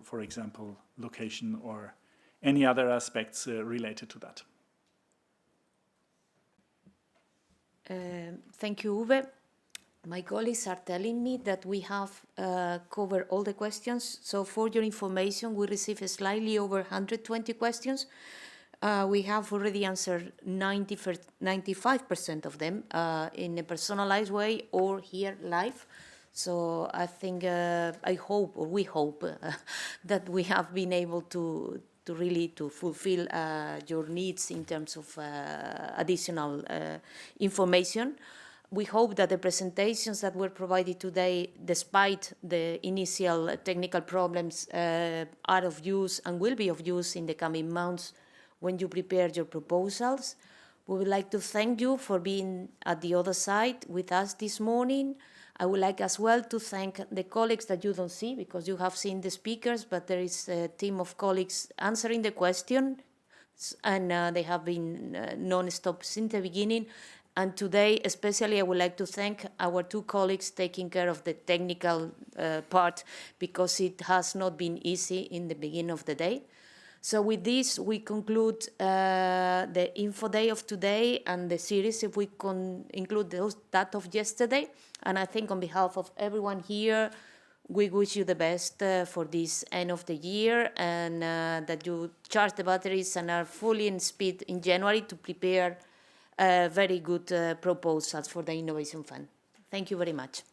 for example, location or any other aspects related to that. Thank you, Uwe. My colleagues are telling me that we have covered all the questions. So for your information, we received slightly over 120 questions. We have already answered 95% of them in a personalized way or here live. So I think, I hope, or we hope, that we have been able to really fulfill your needs in terms of additional information. We hope that the presentations that were provided today, despite the initial technical problems, are of use and will be of use in the coming months when you prepare your proposals. We would like to thank you for being at the other side with us this morning. I would like as well to thank the colleagues that you don't see, because you have seen the speakers, but there is a team of colleagues answering the question, and they have been non-stop since the beginning. And today, especially, I would like to thank our two colleagues taking care of the technical part, because it has not been easy in the beginning of the day. So with this, we conclude the info day of today and the series, if we can include that of yesterday. And I think on behalf of everyone here, we wish you the best for this end of the year, and that you charge the batteries and are fully in speed in January to prepare very good proposals for the Innovation Fund. Thank you very much.